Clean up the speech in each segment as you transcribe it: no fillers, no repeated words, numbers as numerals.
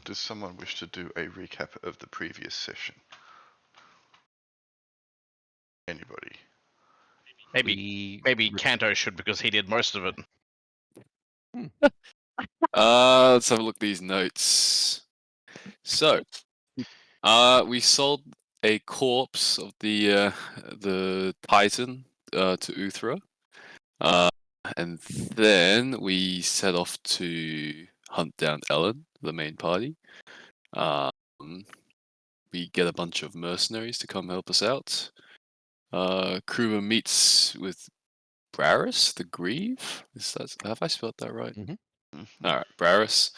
Does someone wish to do a recap of the previous session? Anybody? Maybe Canto should because he did most of it. Let's have a look at these notes. So, we sold a corpse of the Titan to Uthra, and then we set off to hunt down Ellen, the main party. We get a bunch of mercenaries to come help us out. Kruma meets with Braris, the Grieve. Have I spelled that right? Mm-hmm. All right, Braris.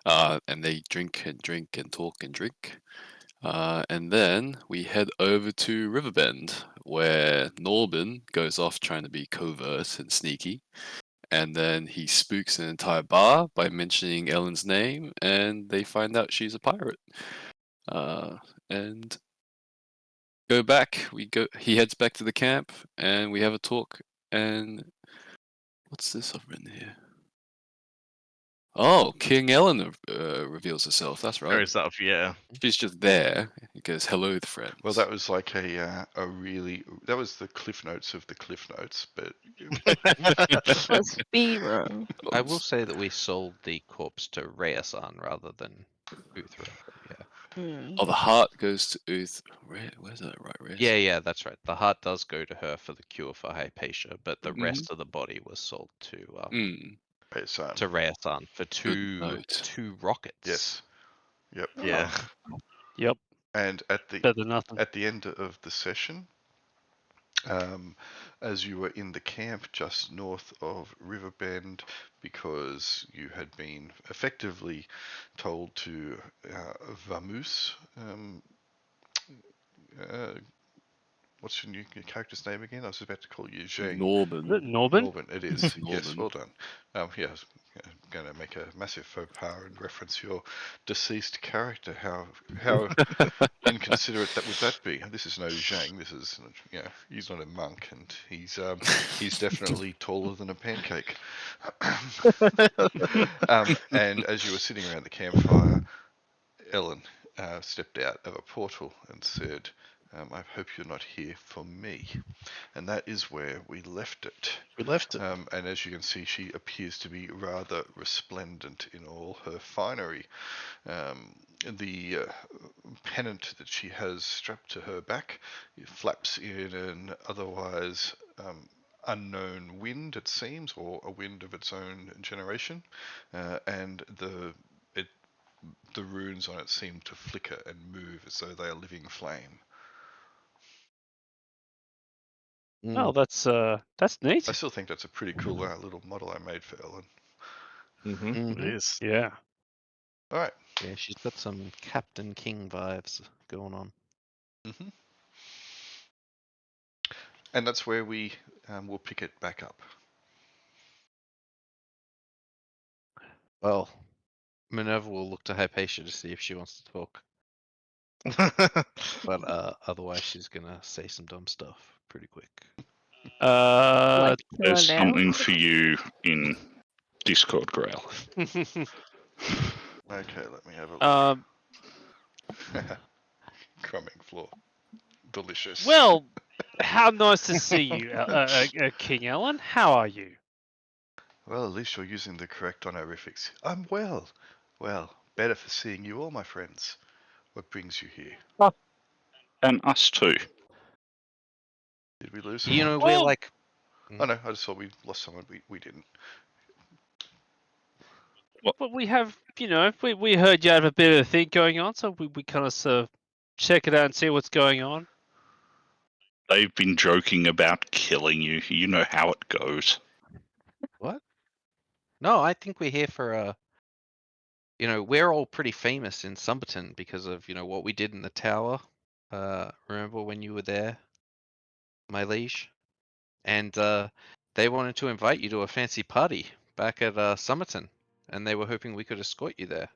And they drink and drink and talk and drink. And then we head over to Riverbend, where Norbin goes off trying to be covert and sneaky. And then he spooks an entire bar by mentioning Ellen's name, and they find out she's a pirate. And go back. He heads back to the camp, and we have a talk. And what's this I've written here? Oh, King Ellen reveals herself. That's right. Fair stuff, yeah. She's just there. He goes, "Hello, friends." Well, that was like that was the cliff notes of the cliff notes, but Let's be wrong. I will say that we sold the corpse to Rheasan rather than Uthra. Yeah. Oh, the heart goes to Uth. Where's that right? Rheasan? Yeah, that's right. The heart does go to her for the cure for Hypatia, but the rest of the body was sold to Rheasan for two rockets. Yes. Yep. Yeah. Yep. And at Better than nothing. the end of the session, as you were in the camp just north of Riverbend, because you had been effectively told to vamoose. What's your character's name again? I was about to call you Zhang. Norbin. Is it Norbin? Norbin, it is. Yes, Norbin. well done. Yeah, I was going to make a massive faux pas and reference your deceased character. How inconsiderate would that be? This is no Zhang. This is, he's not a monk, and he's definitely taller than a pancake. And as you were sitting around the campfire, Ellen stepped out of a portal and said, I hope you're not here for me. And that is where we left it. We left it. And as you can see, she appears to be rather resplendent in all her finery. The pennant that she has strapped to her back flaps in an otherwise unknown wind, it seems, or a wind of its own generation. And the runes on it seem to flicker and move as though they are living flame. Oh, that's neat. I still think that's a pretty cool little model I made for Ellen. It is. Yeah. All right. Yeah, she's got some Captain King vibes going on. And that's where we will pick it back up. Well, Minerva will look to Hypatia to see if she wants to talk. But otherwise, she's gonna say some dumb stuff pretty quick. now? There's something for you in Discord, Grail. Okay, let me have a look. Crumbing floor. Delicious. Well, how nice to see you, King Ellen. How are you? Well, at least you're using the correct honorifics. I'm well. Well, better for seeing you all, my friends. What brings you here? And us too. Did we lose You someone? know, we're like. Oh no, I just thought we lost someone. We didn't. But we have, we heard you have a bit of a thing going on, so we kind of check it out and see what's going on. They've been joking about killing you. You know how it goes. What? No, I think we're here for we're all pretty famous in Summerton because of, what we did in the tower. Remember when you were there, my liege? And they wanted to invite you to a fancy party back at Summerton, and they were hoping we could escort you there.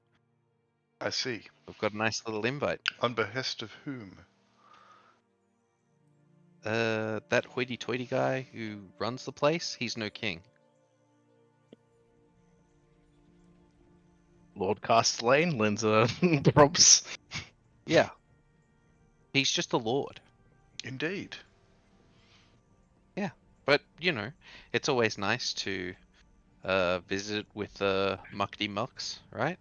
I see. We've got a nice little invite. On behest of whom? That hoity-toity guy who runs the place, he's no king. Lord Castellane lends the props. Yeah. He's just a lord. Indeed. But, it's always nice to visit with the muckety mucks, right?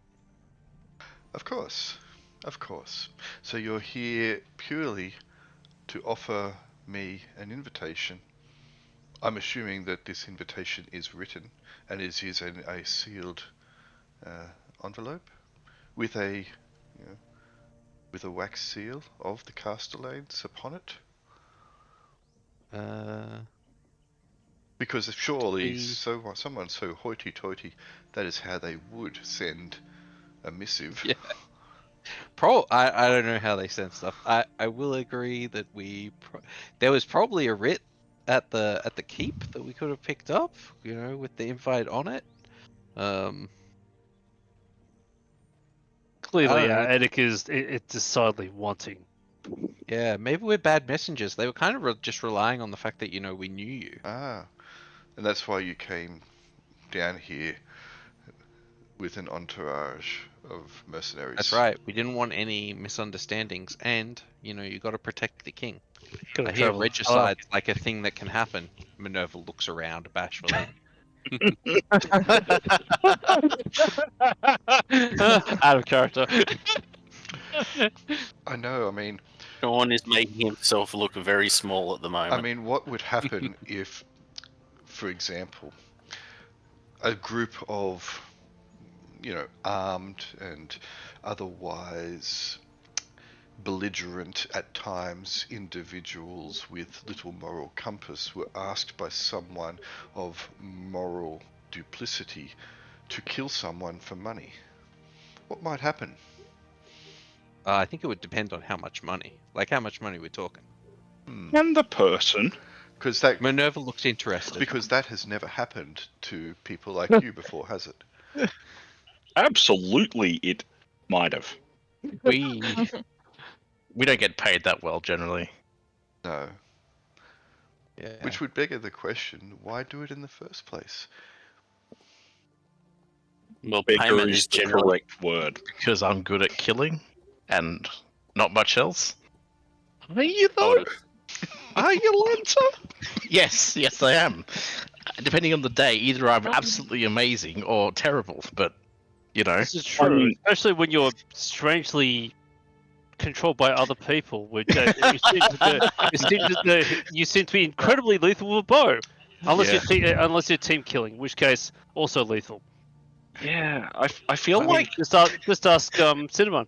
Of course. Of course. So you're here purely to offer me an invitation. I'm assuming that this invitation is written and is in a sealed envelope with a wax seal of the Castellanes upon it. Because surely someone so hoity-toity, that is how they would send a missive. Yeah. I don't know how they send stuff. I will agree that there was probably a writ at the keep that we could have picked up, with the invite on it. Clearly, don't know. Attica's it's decidedly wanting. Yeah, maybe we're bad messengers. They were kind of just relying on the fact that we knew you. Ah, and that's why you came down here with an entourage of mercenaries. That's right. We didn't want any misunderstandings, and you got to protect the king. I hear regicide's like a thing that can happen. Minerva looks around bashfully. Out of character. I know. I mean, Sean is making himself look very small at the moment. what would happen if, for example, a group of, armed and otherwise belligerent at times individuals with little moral compass were asked by someone of moral duplicity to kill someone for money? What might happen? I think it would depend on how much money. Like how much money we're talking. And the person. Because Minerva looks interested. Because that has never happened to people like you before, has it? Absolutely, it might have. We don't get paid that well generally. No. Yeah. Which would beg the question, why do it in the first place? Well, Beggar payment is is the generally correct word. Because I'm good at killing and not much else. Are you sort though? of. Are you, Lancer? Yes, I am. Depending on the day, either I'm absolutely amazing or terrible, but This is true, especially when you're strangely controlled by other people. Which you seem to be incredibly lethal with a bow, unless you're team killing, in which case also lethal. Yeah, I feel I mean, like just ask Cinnamon.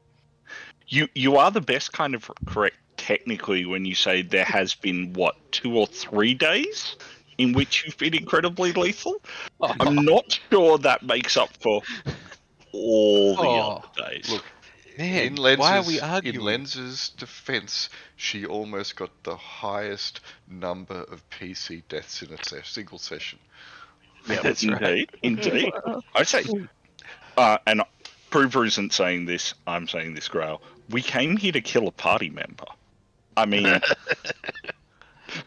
you are the best kind of correct technically when you say there has been 2 or 3 days in which you've been incredibly lethal. I'm not sure that makes up for all the other days. Look, Man, in why are we in arguing? Lenz's defense, she almost got the highest number of PC deaths in a single session. Yeah, That's indeed, indeed. I say, and Prover isn't saying this. I'm saying this, Grail. We came here to kill a party member. I mean,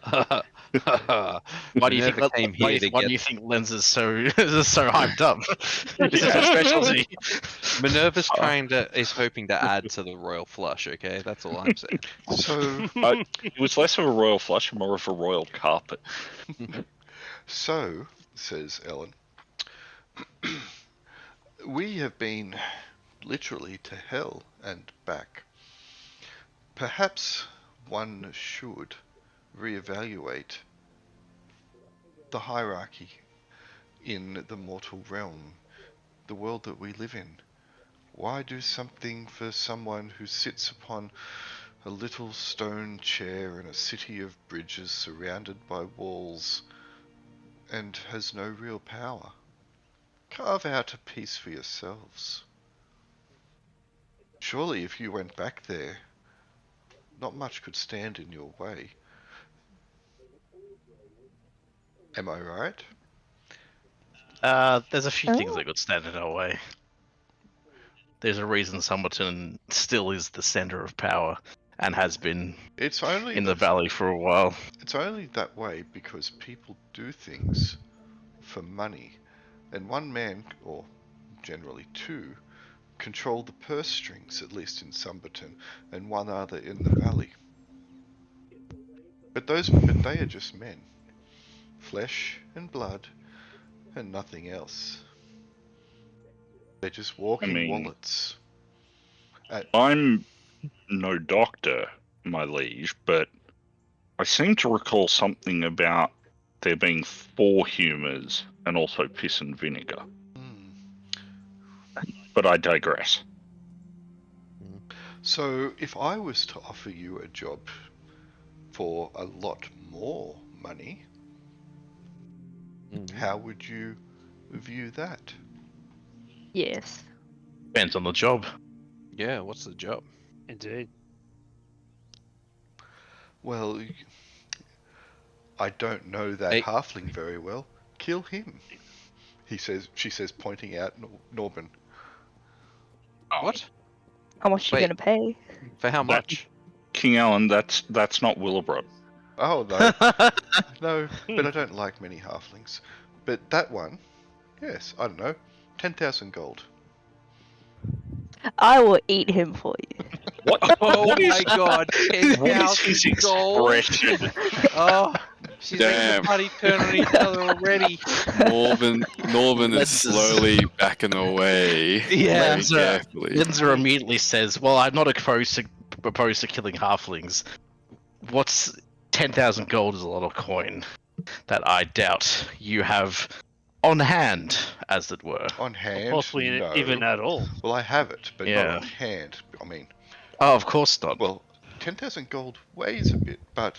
why do you think Minerva came here to why do get you think Lens is so hyped up? This is her specialty. Minerva's is hoping to add to the royal flush. Okay, that's all I'm saying. So, it was less of a royal flush, more of a royal carpet. so, says Ellen, we have been literally to hell and back. Perhaps one should reevaluate the hierarchy in the mortal realm, the world that we live in. Why do something for someone who sits upon a little stone chair in a city of bridges surrounded by walls and has no real power? Carve out a piece for yourselves. Surely if you went back there, not much could stand in your way. Am I right? There's a few things that could stand in our way. There's a reason Summerton still is the center of power and has been It's only in the valley for a while. It's only that way because people do things for money, and one man, or generally two, control the purse strings, at least in Sumberton, and one other in the valley. But they are just men. Flesh and blood, and nothing else. They're just walking wallets. I'm no doctor, my liege, but I seem to recall something about there being 4 humours and also piss and vinegar. But I digress. So, if I was to offer you a job for a lot more money, how would you view that? Yes. Depends on the job. Yeah, what's the job? Indeed. Well, I don't know that Hey. halfling very well. Kill him. She says, pointing out Norman. What? How much you Wait. gonna pay? For how much? King Alan, that's not Willebrod. Oh, no. No, but I don't like many halflings. But that one, yes, I don't know, 10,000 gold. I will eat him for you. Oh my god, What is his 10,000 gold! expression? Oh, she's making Damn. the party turn on each other already. Norman is Let's- slowly backing away. Yeah, very so carefully. Lindsay immediately says, "Well, I'm not opposed to killing halflings. What's 10,000 gold is a lot of coin that I doubt you have on hand, as it were." On Or hand, possibly no. even at all. Well, I have it, but not Yeah. on hand. I mean, Oh, of course not. well, 10,000 gold weighs a bit, but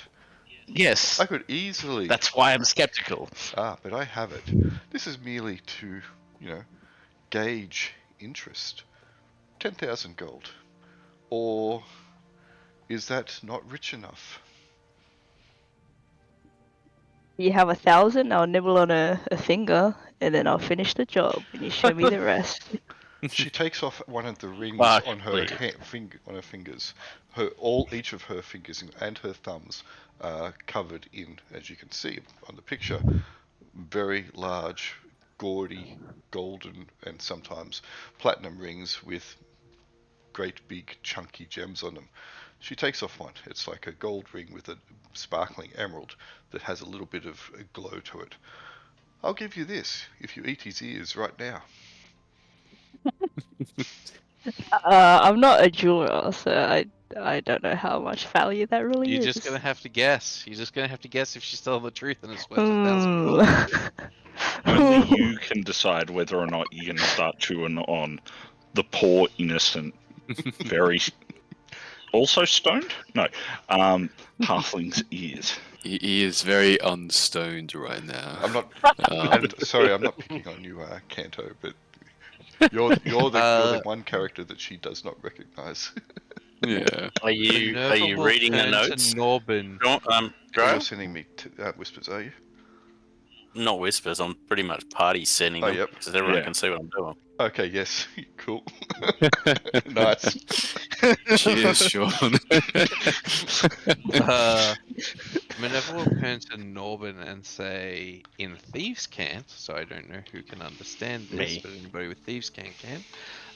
Yes, I could easily... that's why I'm skeptical. but I have it. This is merely to, gauge interest. 10,000 gold. Or is that not rich enough? You have 1,000, I'll nibble on a finger, and then I'll finish the job when you show me the rest. She takes off one of the rings on her on her fingers. Each of her fingers and her thumbs are covered in, as you can see on the picture, very large, gaudy, golden and sometimes platinum rings with great big chunky gems on them. She takes off one. It's like a gold ring with a sparkling emerald that has a little bit of a glow to it. I'll give you this if you eat his ears right now. I'm not a jeweler, so I don't know how much value that really You're is. just gonna have to guess. You're just gonna have to guess if she's telling the truth and it's worth 1,000 gold. Only you can decide whether or not you're going to start chewing on the poor, innocent, very... Also stoned? No. Halfling's ears. He is very unstoned right now. I'm not. And sorry, I'm not picking on you, Canto, but you're the one character that she does not recognize. Yeah. Are you Minerva will reading the turn to notes? Norbin. You're You're sending me whispers, are you? not whispers. I'm pretty much party sending Oh, them yep. because everyone Yeah. can see what I'm doing. Okay, yes, cool, nice. Cheers, Sean. Minerva will turn to Norbin and say, in Thieves' Cant, so I don't know who can understand this, Me. but anybody with Thieves' Cant can,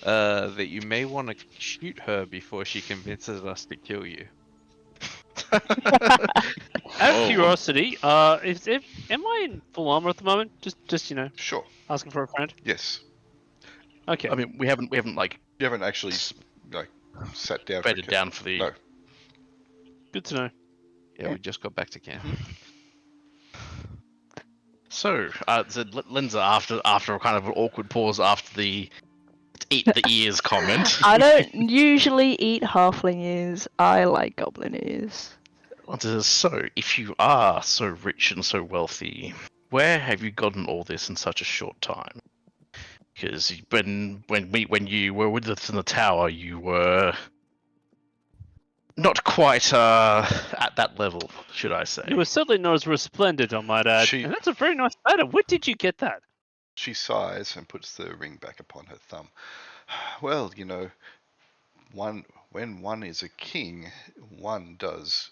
that you may want to shoot her before she convinces us to kill you. Out of curiosity, am I in full armor at the moment? Just Sure. asking for a friend. Yes. Okay. I mean, we haven't like You haven't actually sat down. bedded down for the. No. Good to know. Yeah, we just got back to camp. So, Linza, after a kind of an awkward pause after the eat the ears comment. I don't usually eat halfling ears. I like goblin ears. So, if you are so rich and so wealthy, where have you gotten all this in such a short time? Because when you were with us in the tower, you were not quite at that level, should I say? You were certainly not as resplendent, I might add. She- And that's a very nice item. Where did you get that? She sighs and puts the ring back upon her thumb. Well, when one is a king, one does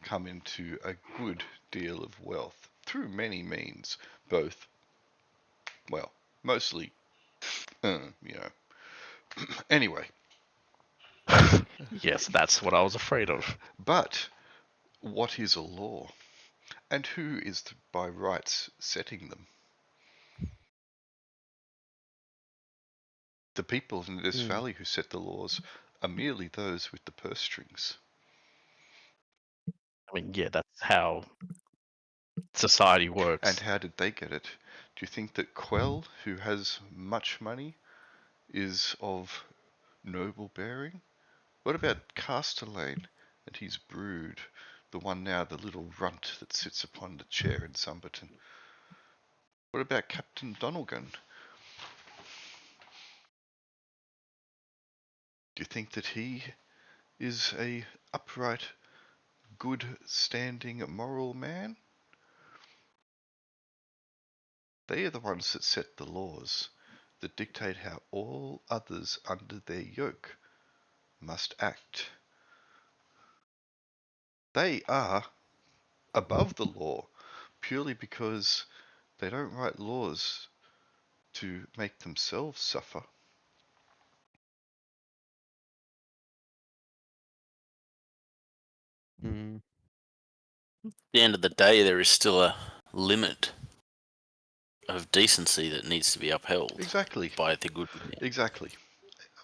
come into a good deal of wealth through many means, both, well, mostly, Anyway, Yes, that's what I was afraid of. but what is a law? And who is by rights setting them? The people in this valley who set the laws are merely those with the purse strings. I mean, yeah, that's how society works. And how did they get it? Do you think that Quell, who has much money, is of noble bearing? What about Castellane and his brood, the one now, the little runt that sits upon the chair in Sumberton? What about Captain Donalgan? Do you think that he is a upright, good standing, moral man? They are the ones that set the laws, that dictate how all others under their yoke must act. They are above the law purely because they don't write laws to make themselves suffer. Mm. At the end of the day, there is still a limit of decency that needs to be upheld Exactly. by the good man. Exactly.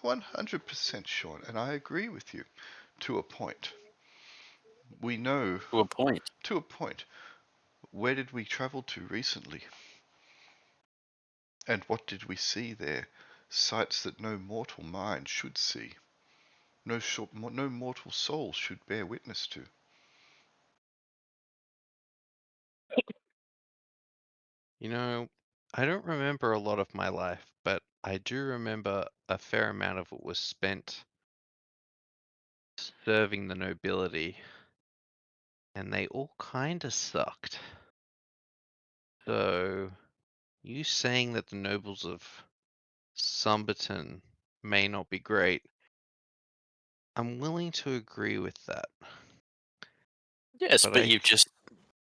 100% Sean, and I agree with you to a point. We know To a point. to a point. Where did we travel to recently? And what did we see there? Sights that no mortal mind should see. No mortal soul should bear witness to. You know, I don't remember a lot of my life, but I do remember a fair amount of it was spent serving the nobility, and they all kind of sucked. So, you saying that the nobles of Sumberton may not be great, I'm willing to agree with that. Yes, But but I you've just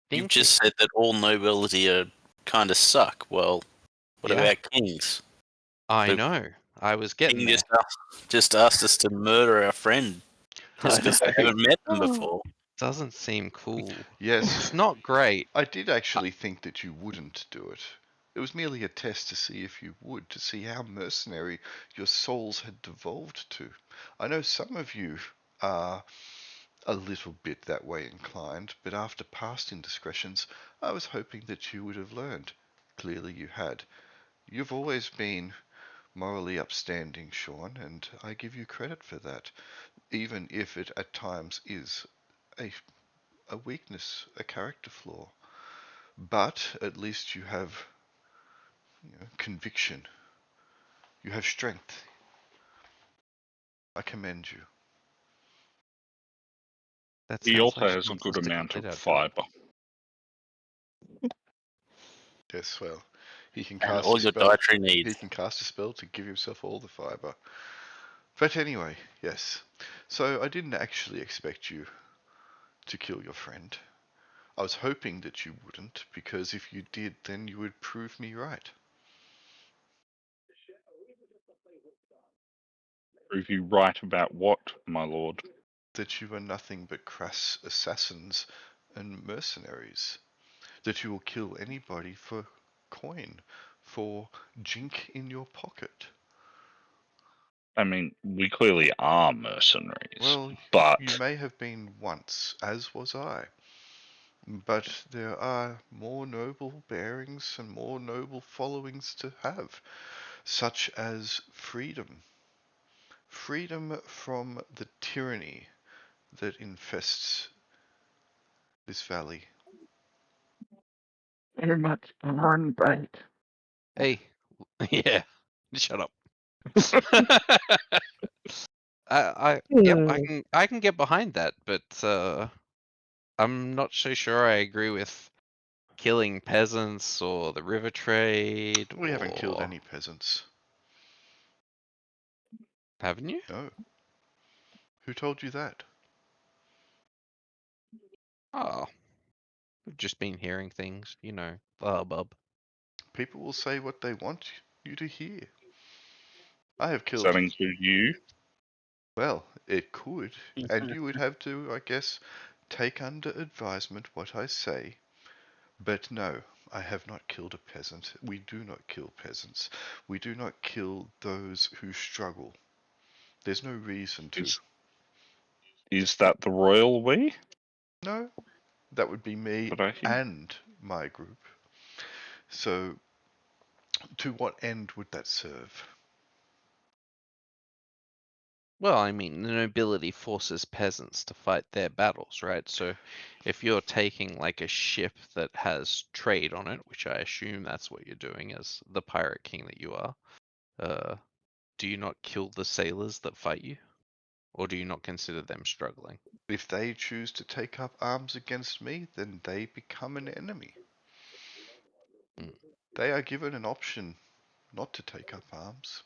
think said that all nobility are kind of suck. Well, what Yeah. about kings? I The know. I was getting King there. just asked us to murder our friend just because they haven't met them before. Doesn't seem cool. Yes, It's not great. I did actually think that you wouldn't do it. It was merely a test to see if you would, to see how mercenary your souls had devolved to. I know some of you are a little bit that way inclined, but after past indiscretions, I was hoping that you would have learned. Clearly you had. You've always been morally upstanding, Sean, and I give you credit for that, even if it at times is a weakness, a character flaw. But at least you have conviction. You have strength. I commend you. That He sounds also like has a Sean good wants to amount of complete our job. fiber. Yes, well, he can And cast all a your spell. dietary He needs. can cast a spell to give himself all the fiber. But anyway, yes. So I didn't actually expect you to kill your friend. I was hoping that you wouldn't, because if you did, then you would prove me right. Prove you right about what, my lord? That you are nothing but crass assassins and mercenaries. That you will kill anybody for coin, for jink in your pocket. I mean, we clearly are mercenaries, Well, but you may have been once, as was I. But there are more noble bearings and more noble followings to have, such as freedom. Freedom from the tyranny that infests this valley. Very much on bite. Hey, yeah, shut up. Yep, I can get behind that, but I'm not so sure I agree with killing peasants or the river trade. We haven't killed or any peasants. Haven't you? No. Who told you that? Oh, we've just been hearing things, blah bub. People will say what they want you to hear. I have Does killed. that include you? Well, it could, and you would have to, I guess, take under advisement what I say. But no, I have not killed a peasant. We do not kill peasants. We do not kill those who struggle. There's no reason to. Is that the royal we? No, that would be me But I hear. and my group. So, to what end would that serve? Well, I mean, the nobility forces peasants to fight their battles, right? So if you're taking like a ship that has trade on it, which I assume that's what you're doing as the pirate king that you are, do you not kill the sailors that fight you? Or do you not consider them struggling? If they choose to take up arms against me, then they become an enemy. Mm. They are given an option not to take up arms.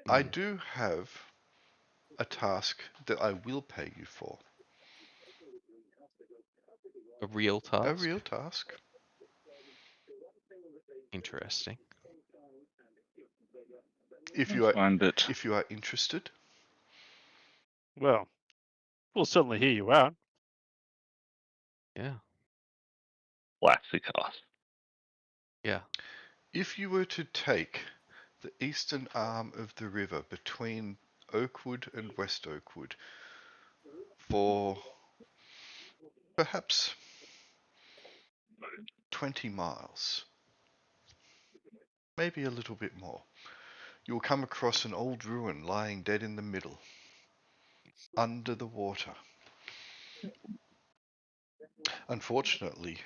I do have a task that I will pay you for. A real task? A real task. Interesting. If I you are find it if you are interested, Well, we'll certainly hear you out. Yeah. classic us. Yeah. if you were to take the eastern arm of the river between Oakwood and West Oakwood for perhaps 20 miles, maybe a little bit more, you will come across an old ruin lying dead in the middle, under the water. Unfortunately,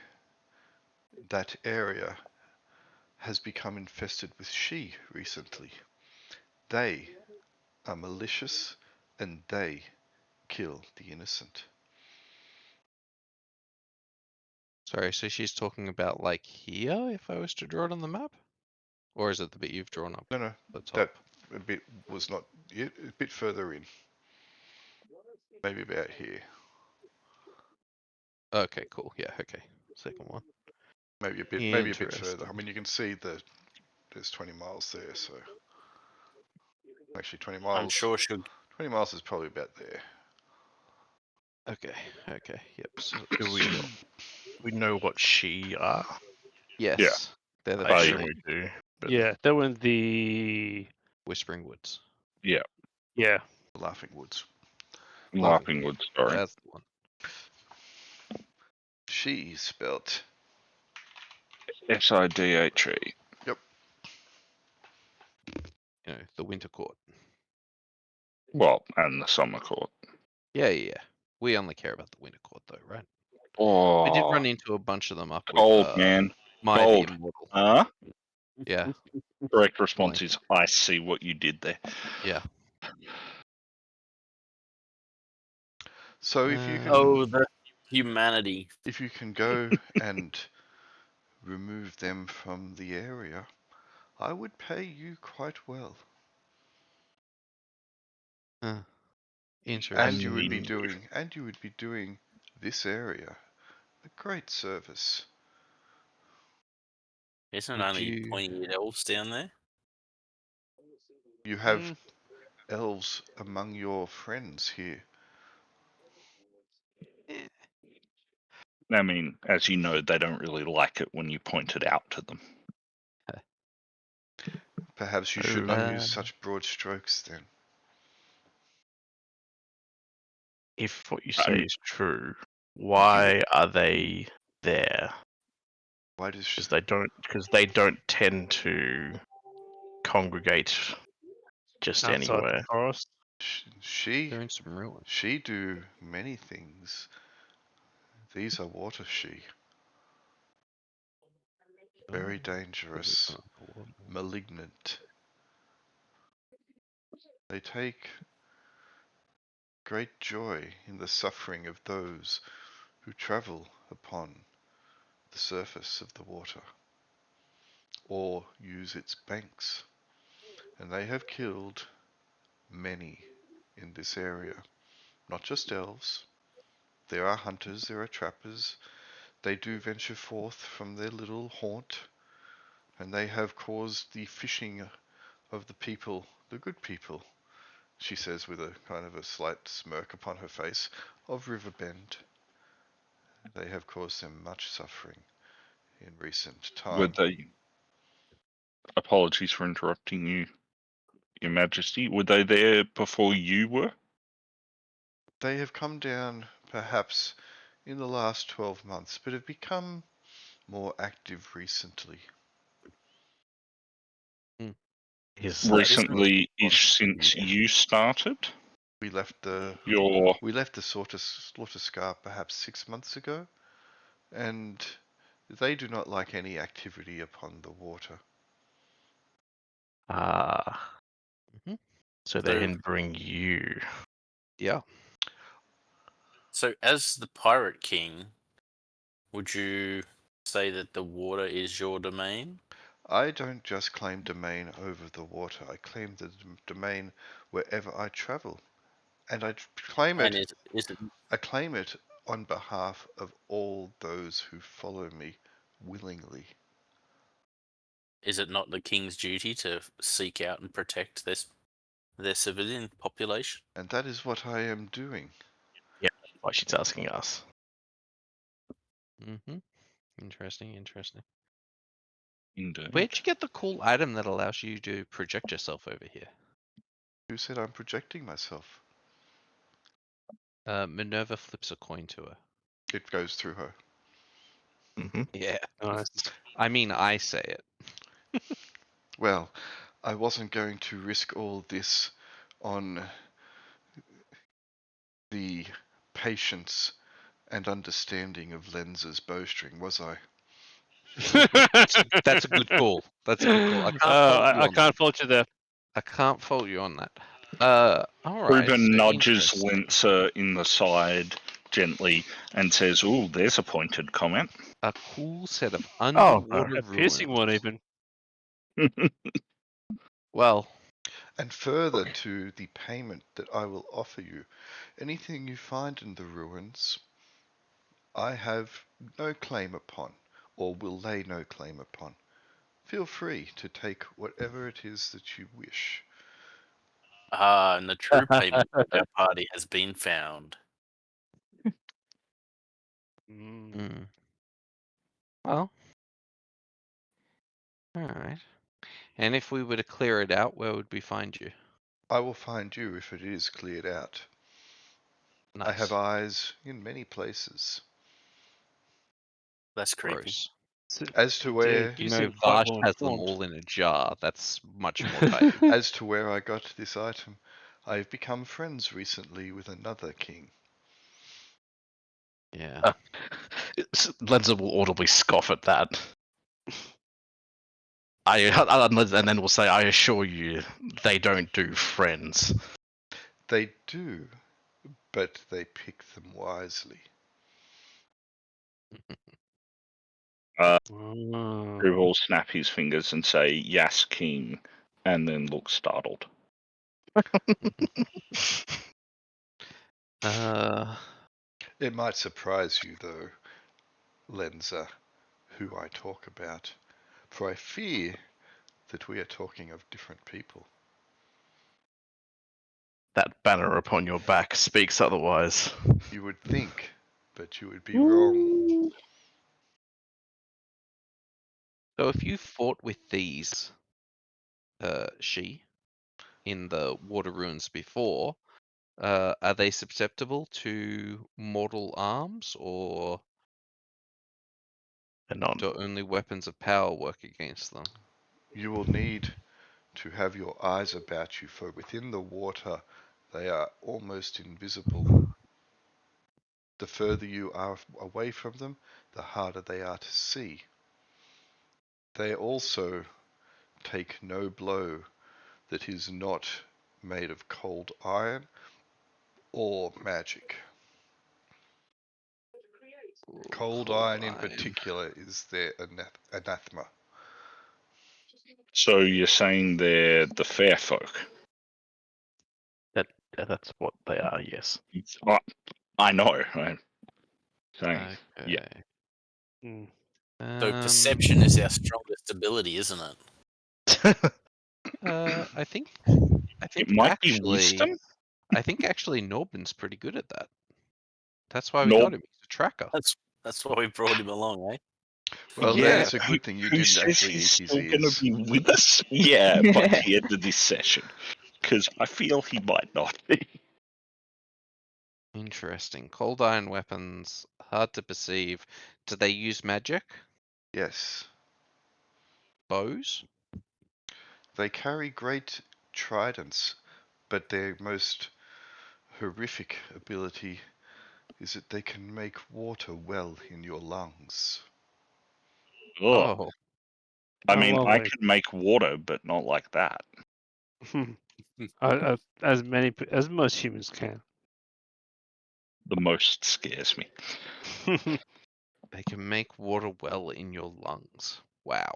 that area has become infested with Shi recently. They are malicious and they kill the innocent. Sorry, so she's talking about like here, if I was to draw it on the map? Or is it the bit you've drawn up No, the top? that a bit was not it, a bit further in. Maybe about here. Okay, cool. Yeah, okay. Second one. Maybe a bit further. I mean, you can see there's 20 miles there, so actually 20 I'm miles. sure she'll. 20 miles is probably about there. Okay, okay, yep. So, Do we know what she are? yes, they're the I Bye. assume family. we do. But Yeah, that one the Whispering Woods. Yeah, yeah. Laughing Woods. Laughing Wood story. That's the one. She spelt. Sidhe. Yep. You know, the Winter Court. Well, and the Summer Court. Yeah, yeah, yeah. We only care about the Winter Court though, right? Oh, We did run into a bunch of them up with gold, man. Maya the Gold. Immortal. Huh? Yeah, Correct response is, I see what you did there. yeah. So if you can, Oh, the humanity. if you can go and remove them from the area, I would pay you quite well. Interesting. And you would be doing this area a great service. Isn't Would only you? pointy elves down there? You have elves among your friends here. I mean, as you know, they don't really like it when you point it out to them. Perhaps you should not use such broad strokes then. if what you I say mean, is true, why are they there? Why does she, Because they don't tend to congregate just Outside the anywhere. forest. she They're in some ruins. she do many things. These are water she. Very dangerous, malignant. They take great joy in the suffering of those who travel upon the surface of the water or use its banks. And they have killed many in this area. Not just elves. There are hunters, there are trappers. They do venture forth from their little haunt and they have caused the fishing of the people, the good people, she says with a kind of a slight smirk upon her face, of Riverbend. They have caused them much suffering in recent Were time. they? Apologies for interrupting you, Your Majesty. Were they there before you were? They have come down perhaps in the last 12 months, but have become more active recently. Is Recently, Yeah. ish since you started. We left the Your slaughter scar perhaps 6 months ago, and they do not like any activity upon the water. Ah, Mhm. so they're So- hindering you. Yeah. So, as the Pirate King, would you say that the water is your domain? I don't just claim domain over the water, I claim the domain wherever I travel. And I claim And it is it I claim it on behalf of all those who follow me willingly. is it not the king's duty to seek out and protect their civilian population? And that is what I am doing. What she's asking us. Mm-hmm. Interesting. Interesting. indeed. Where'd you get the cool item that allows you to project yourself over here? Who said I'm projecting myself? Minerva flips a coin to her. It goes through her. Mm-hmm. Yeah. Nice. I mean, I say it. Well, I wasn't going to risk all this on the patience and understanding of Lens's bowstring, was I? That's a good call. That's a good call. I can't fault you I on can't that. fault you there. I can't fault you on that. All right. Ruben So nudges interesting. Linzer in the side gently and says, "Ooh, there's a pointed comment." A cool set of no. underwater A piercing ruins. one, even. Well, And further to the payment that I will offer you, anything you find in the ruins, I have no claim upon, or will lay no claim upon. Feel free to take whatever it is that you wish. Ah, and the true payment of our party has been found. mm. Well, all right. And if we were to clear it out, where would we find you? I will find you if it is cleared out. Nice. I have eyes in many places. That's creepy. Gross. As to Yeah, where you You know, seem quite Vash well has them informed. all in a jar. That's much more tight. as to where I got this item, I have become friends recently with another king. Yeah. Lenza will audibly scoff at that. And then we'll say, I assure you, they don't do friends. They do, but they pick them wisely. Oh. Who will snap his fingers and say, "Yes, King," and then look startled. It might surprise you, though, Lenza, who I talk about, for I fear that we are talking of different people. That banner upon your back speaks otherwise. You would think, but you would be wrong. So if you fought with these, she, in the water ruins before, are they susceptible to mortal arms, or And not do only weapons of power work against them? You will need to have your eyes about you, for within the water they are almost invisible. The further you are away from them, the harder they are to see. They also take no blow that is not made of cold iron or magic. Cold iron in particular is their anathema. So you're saying they're the fair folk? that's what they are, yes. I know. I'm saying, Okay. yeah. Mm. So perception is our strongest ability, isn't it? I think It might be actually, wisdom. I think actually Norbin's pretty good at that. That's why we Norb- got him. He's a tracker. That's why we brought him along, eh? Well, Yeah, then it's a good thing you Who didn't says actually he's eat his still going to ears. be with us? Yeah, by the end of this session, because I feel he might not be. Interesting. Cold iron weapons, hard to perceive. Do they use magic? Yes. Bows? They carry great tridents, but their most horrific ability is that they can make water well in your lungs. Ugh. Oh, I Oh, mean, well, I like- can make water, but not like that. as most humans can. The most scares me. they can make water well in your lungs. Wow.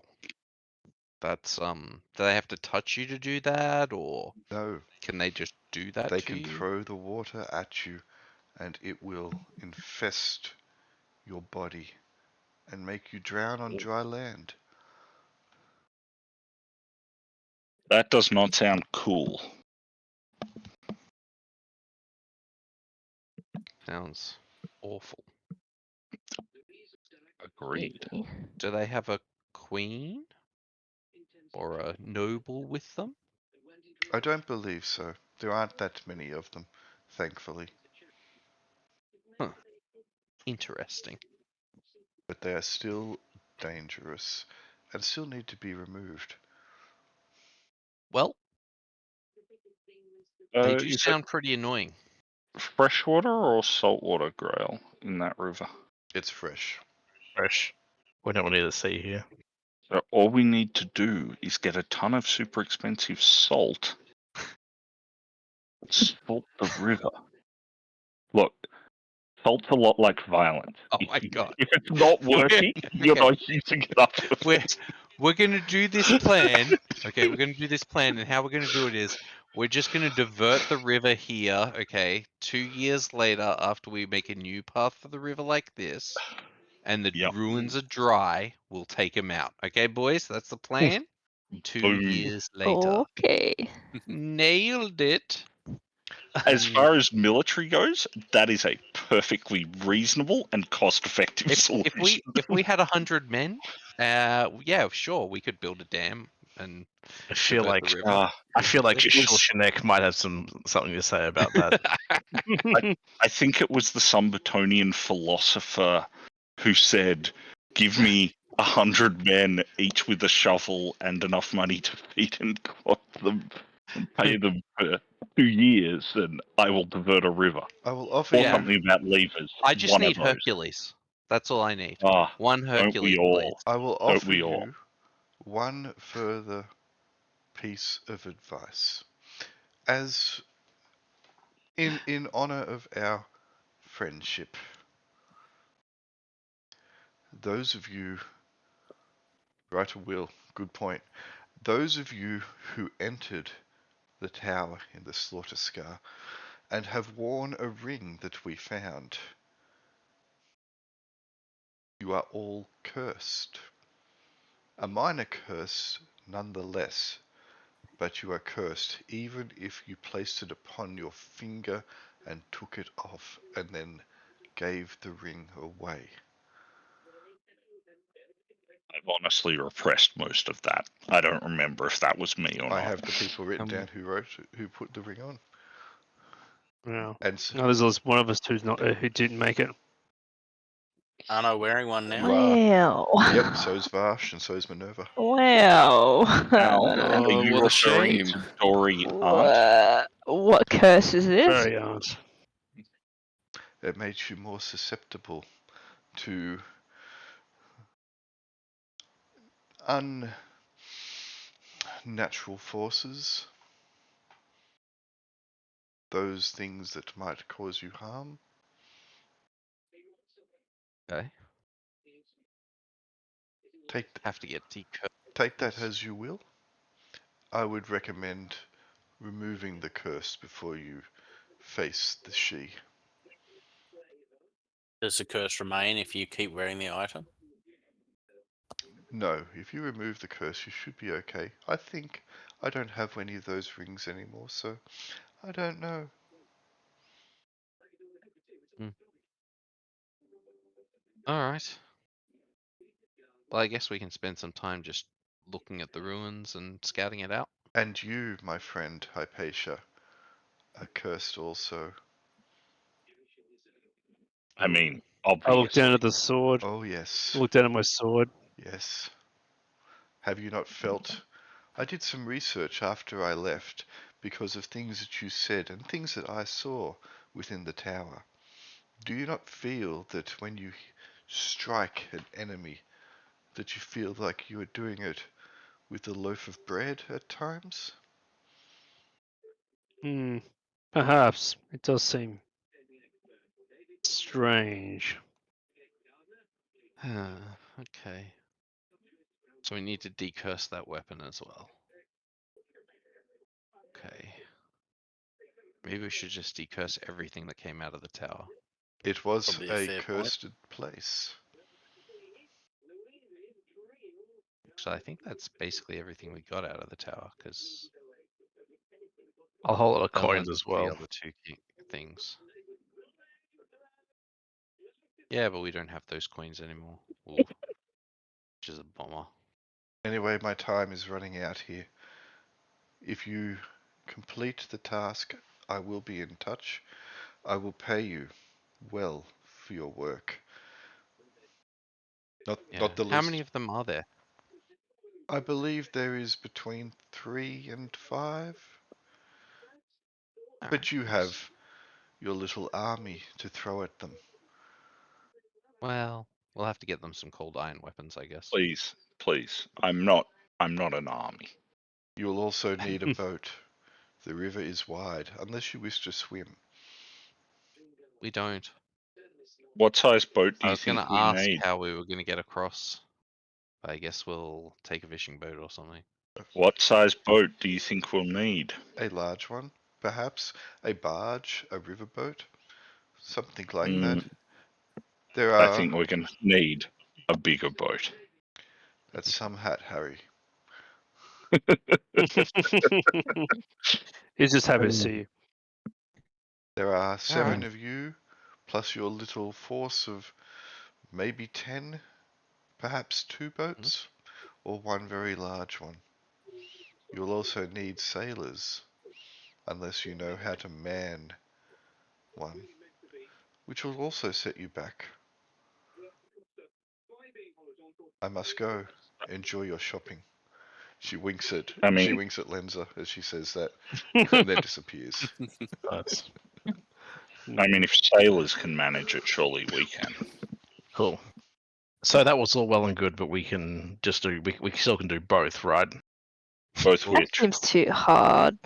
That's do they have to touch you to do that, or No, can they just do that they to can you? throw the water at you and it will infest your body and make you drown on dry land. That does not sound cool. Sounds awful. Agreed. Do they have a queen or a noble with them? I don't believe so. There aren't that many of them, thankfully. Interesting. But they are still dangerous and still need to be removed. Well, they do Is sound pretty annoying. it freshwater or saltwater grail in that river? It's fresh. Fresh. We don't want to see here. So all we need to do is get a ton of super expensive salt. Salt the river. Look, salt's a lot like violence. Oh my god. If it's not working, you're Okay. not using it up to We're gonna do this plan. Okay, we're gonna do this plan, and how we're gonna do it is we're just gonna divert the river here. Okay, 2 years later, after we make a new path for the river like this, and the Yep. ruins are dry, we'll take them out. Okay, boys, that's the plan. 2 Boom. years later, Okay. nailed it. As far as military goes, that is a perfectly reasonable and cost-effective solution. If we had 100 men, yeah, sure, we could build a dam and I feel divert like the river. I feel like It was- Shulshanek might have something to say about that. I think it was the Sumbetonian philosopher who said, "Give me 100 men, each with a shovel and enough money to feed and clothe them, and pay them for 2 years, and I will divert a river." I will offer Or you. something about levers. I just one need of those. Hercules. That's all I need. Ah, One don't Hercules, we all? please. I will Don't offer we all? you one further piece of advice. As in honor of our friendship, those of you write a will, good point. Those of you who entered the tower in the slaughter scar and have worn a ring that we found, you are all cursed. A minor curse nonetheless, but you are cursed even if you placed it upon your finger and took it off and then gave the ring away. I've honestly repressed most of that. I don't remember if that was me or I not. have the people written down who put the ring on. Yeah. And No, there's always one of us who didn't make it. Aren't I wearing one now? Wow. yep, so's Vash and so's Minerva. Wow. Al, are you what a referring shame. to Dory Aunt? What curse is this? Very aren't. It makes you more susceptible to unnatural forces, those things that might cause you harm. Okay. Have to get Take that as you will. I would recommend removing the curse before you face the she. Does the curse remain if you keep wearing the item? No, if you remove the curse, you should be okay. I think I don't have any of those rings anymore, so I don't know. Alright. Well, I guess we can spend some time just looking at the ruins and scouting it out. And you, my friend Hypatia, are cursed also. I mean, I look down obviously. at the sword. Oh, yes. Look down at my sword. Yes. Have you not felt? I did some research after I left because of things that you said and things that I saw within the tower. Do you not feel that when you strike an enemy, that you feel like you are doing it with a loaf of bread at times? Perhaps. It does seem strange. Okay. So we need to decurse that weapon as well. Okay. Maybe we should just decurse everything that came out of the tower. It was Probably a a fair point. cursed place. So I think that's basically everything we got out of the tower, because A whole lot of other coins than as the well. other two things. Yeah, but we don't have those coins anymore. Ooh, which is a bummer. Anyway, my time is running out here. If you complete the task, I will be in touch. I will pay you well for your work. Yeah. Not the How least. many of them are there? I believe there is between 3 and 5. But you Nice. have your little army to throw at them. Well, we'll have to get them some cold iron weapons, I guess. Please, please. I'm not an army. You will also need a boat. The river is wide, unless you wish to swim. We don't. What size boat do I you was going think to we ask need? how we were going to get across. But I guess we'll take a fishing boat or something. What size boat do you think we'll need? A large one, perhaps a barge, a riverboat, something like that. Mm, There I are. think we're going to need a bigger boat. That's some hat, Harry. He's just happy to see you. There are 7 Alright. of you, plus your little force of maybe 10, perhaps 2 boats, or one very large one. You'll also need sailors, unless you know how to man one, which will also set you back. I must go. Enjoy your shopping. She winks at Lenza as she says that, and then disappears. That's If sailors can manage it, surely we can. cool. So that was all well and good, but we can just do we still can do both, right? Both That which? seems too hard.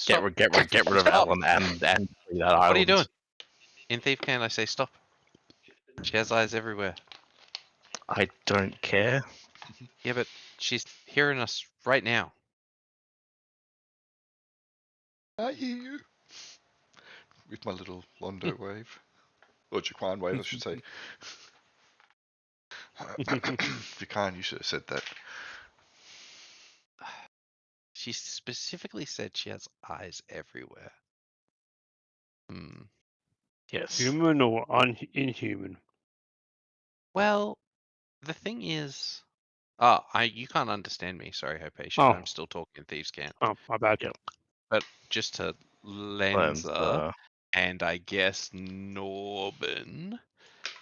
Get rid of Stop. Ellen and that What are you island. doing? In Thief Can, I say stop. She has eyes everywhere. I don't care. Yeah, but she's hearing us right now. I hear you. With my little Londo wave. Or Jaquan wave, I should say. Jaquan, you should have said that. She specifically said she has eyes everywhere. Yes. Human or inhuman? Well, the thing is, you can't understand me. Sorry, Hypatia. Oh. I'm still talking Thieves Can't. Oh, my bad. Yep. But just to Lenza and I guess Norben,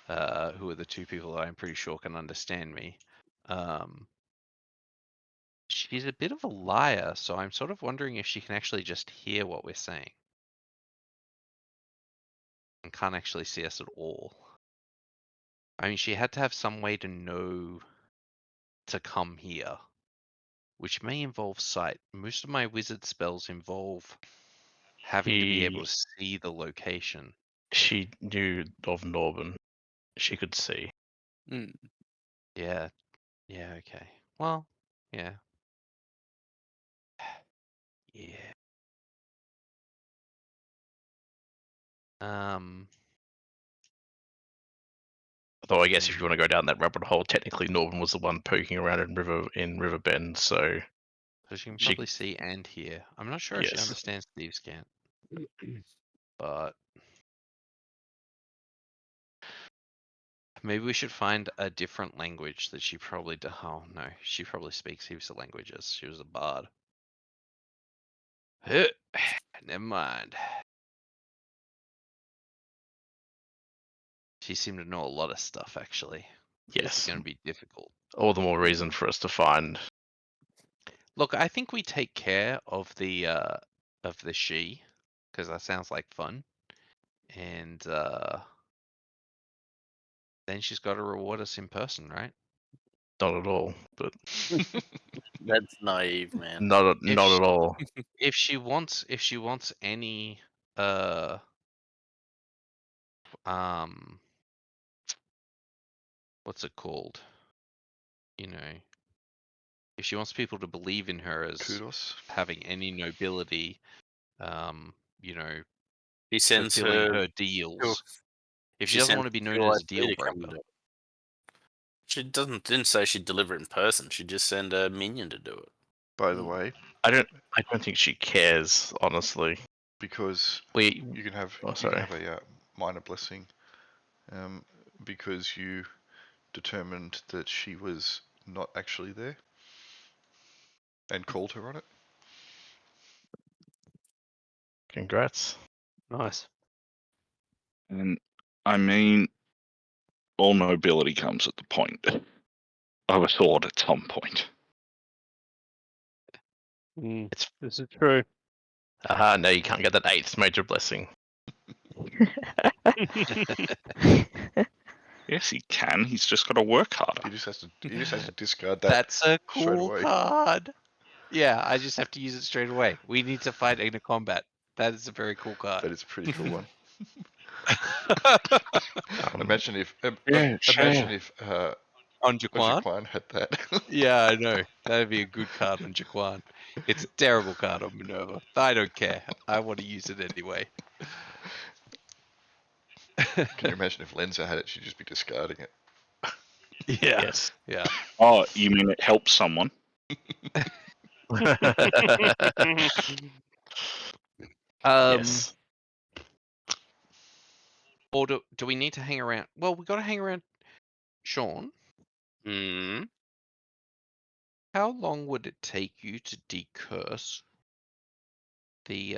who are the two people that I'm pretty sure can understand me. She's a bit of a liar, so I'm sort of wondering if she can actually just hear what we're saying and can't actually see us at all. I mean, she had to have some way to know to come here, which may involve sight. Most of my wizard spells involve having to be able to see the location. She knew of Norben. She could see. Yeah. Yeah, okay. Well, yeah. Yeah. Though I guess if you want to go down that rabbit hole, technically Norman was the one poking around in Riverbend, so So she can She- probably see and hear. I'm not sure if she Yes. understands Thieves' Cant, but maybe we should find a different language that she probably. Oh no, she probably speaks heaps of languages. She was a bard. Never mind. She seemed to know a lot of stuff, actually. This is yes, going to be difficult. all the more reason for us to find. Look, I think we take care of the she, because that sounds like fun, and then she's got to reward us in person, right? Not at all, but That's naive, man. not If not she- at all. If she wants any what's it called? You know, if she wants people to believe in her as Kudos. having any nobility, you know, He sends fulfilling her. her deals. If she She doesn't sends want to be known Pure as a IT deal to come breaker, do it. She didn't say she'd deliver it in person. She'd just send a minion to do it. By the way, I don't think she cares, honestly. because We you can have Oh, you can sorry. have a minor blessing, because you determined that she was not actually there and called her on it. Congrats. Nice. And I mean, all nobility comes at the point of a sword at some point. It's This is true. Aha, no, you can't get that 8th major blessing. Yes, he can. He's just got to work harder. He just has to discard that. that's a straight cool away. card. Yeah, I just have to use it straight away. We need to fight in a combat. That is a very cool card. That is a pretty cool one. Um, Imagine if Yeah, imagine if On Jaquan? Jaquan had that. Yeah, I know. That'd be a good card on Jaquan. It's a terrible card on Minerva. I don't care. I want to use it anyway. Can you imagine if Lenza had it? She'd just be discarding it. Yeah. Yes. Yeah. Oh, you mean it helps someone? Yes. Or do we need to hang around? Well, we got to hang around. Sean, how long would it take you to decurse the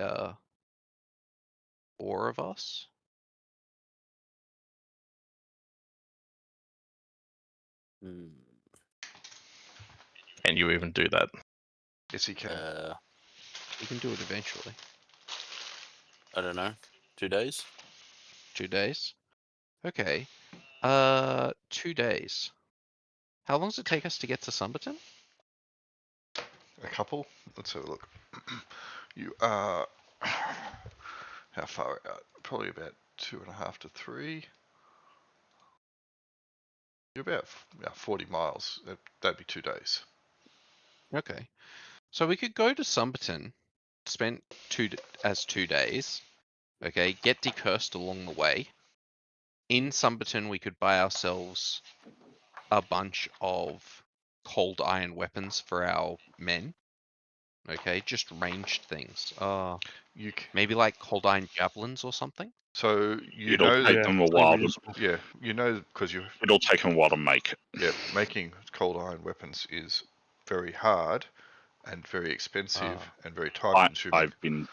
4 of us? Hmm. Can you even do that? Yes, he can. We can do it eventually. I don't know. 2 days? 2 days? Okay. 2 days. How long does it take us to get to Summerton? A couple. Let's have a look. You are how far out? Probably about 2.5 to 3. You're about 40 miles. That'd be 2 days. Okay. So we could go to Summerton, spend 2 days. Okay, get decursed along the way. In Summerton, we could buy ourselves a bunch of cold iron weapons for our men. Okay, just ranged things. You Maybe like cold iron javelins or something. so you It'll know take that them a while. because you're It'll take them a while to make it. making cold iron weapons is very hard and very expensive and very time consuming. I've been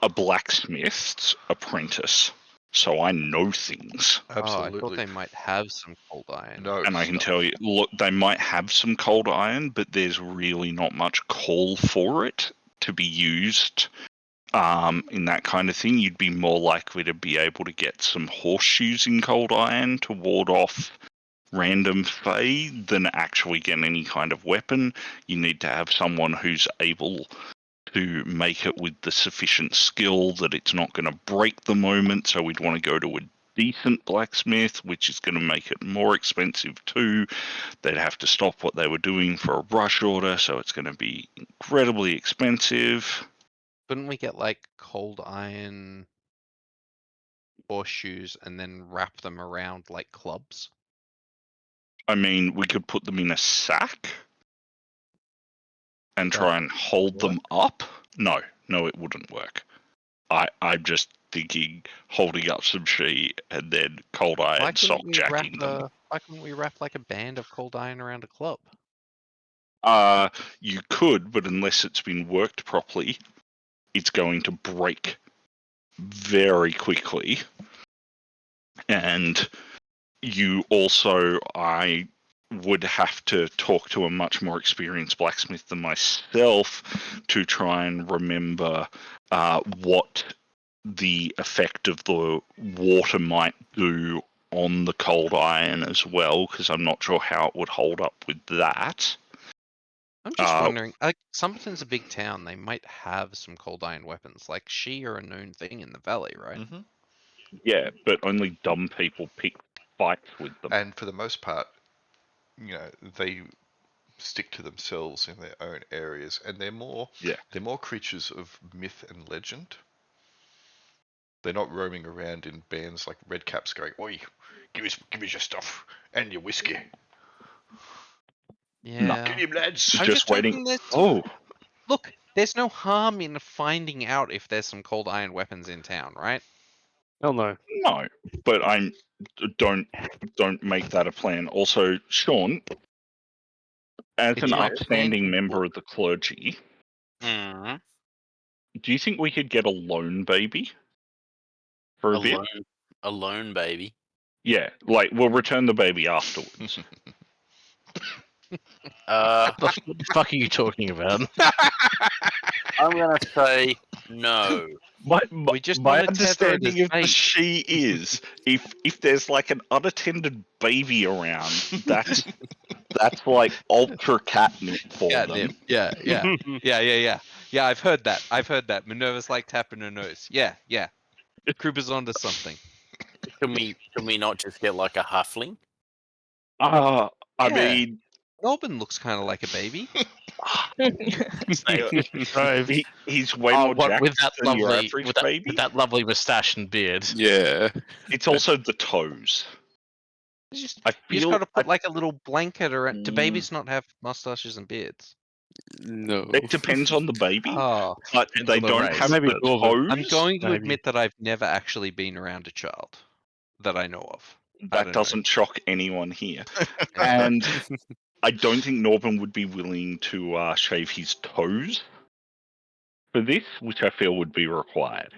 a blacksmith's apprentice, so I know things. Oh, I thought Absolutely. they might have some cold iron. No. And I can stuff. tell you, look, they might have some cold iron, but there's really not much call for it to be used in that kind of thing. You'd be more likely to be able to get some horseshoes in cold iron to ward off random fey than actually get any kind of weapon. You need to have someone who's able to make it with the sufficient skill that it's not going to break the moment, so we'd want to go to a decent blacksmith, which is going to make it more expensive too. They'd have to stop what they were doing for a rush order, so it's going to be incredibly expensive. Couldn't we get like cold iron horseshoes and then wrap them around like clubs? I mean, we could put them in a sack and try and hold them up. No, it wouldn't work. I'm just thinking holding up some sheet and then cold iron sock jacking them. Why couldn't we wrap like a band of cold iron around a club? You could, but unless it's been worked properly, it's going to break very quickly. And you also, I would have to talk to a much more experienced blacksmith than myself to try and remember what the effect of the water might do on the cold iron as well, because I'm not sure how it would hold up with that. I'm just wondering, like, Summerton's a big town. They might have some cold iron weapons. Like, she are a known thing in the valley, right? Mm-hmm. Yeah, but only dumb people pick fights with them. And for the most part, they stick to themselves in their own areas, and they're more creatures of myth and legend. They're not roaming around in bands like redcaps going, "Oi, give us your stuff and your whiskey." Yeah. Get him, lads. I'm just waiting. Look, there's no harm in finding out if there's some cold iron weapons in town, right? Hell no. No, but don't make that a plan. Also, Sean, as an upstanding member of the clergy, do you think we could get a lone baby for a bit? A lone baby? Yeah, like we'll return the baby afterwards. What the fuck are you talking about? I'm gonna say no. My wanna understanding of the she is if there's like an unattended baby around, that's like ultra catnip for them. Yeah. Yeah, I've heard that. Minerva's like tapping her nose. Yeah. Kruber's onto something. Can we not just get like a halfling? I mean, Norman looks kind of like a baby. He's way more jacked than your average baby. With that lovely moustache and beard. Yeah. It's also the toes. You just got to put like a little blanket around. Do babies not have mustaches and beards? No. It depends on the baby, Oh, but they don't have the toes. I'm going to admit that I've never actually been around a child that I know of. That doesn't shock anyone here. And I don't think Norman would be willing to shave his toes for this, which I feel would be required.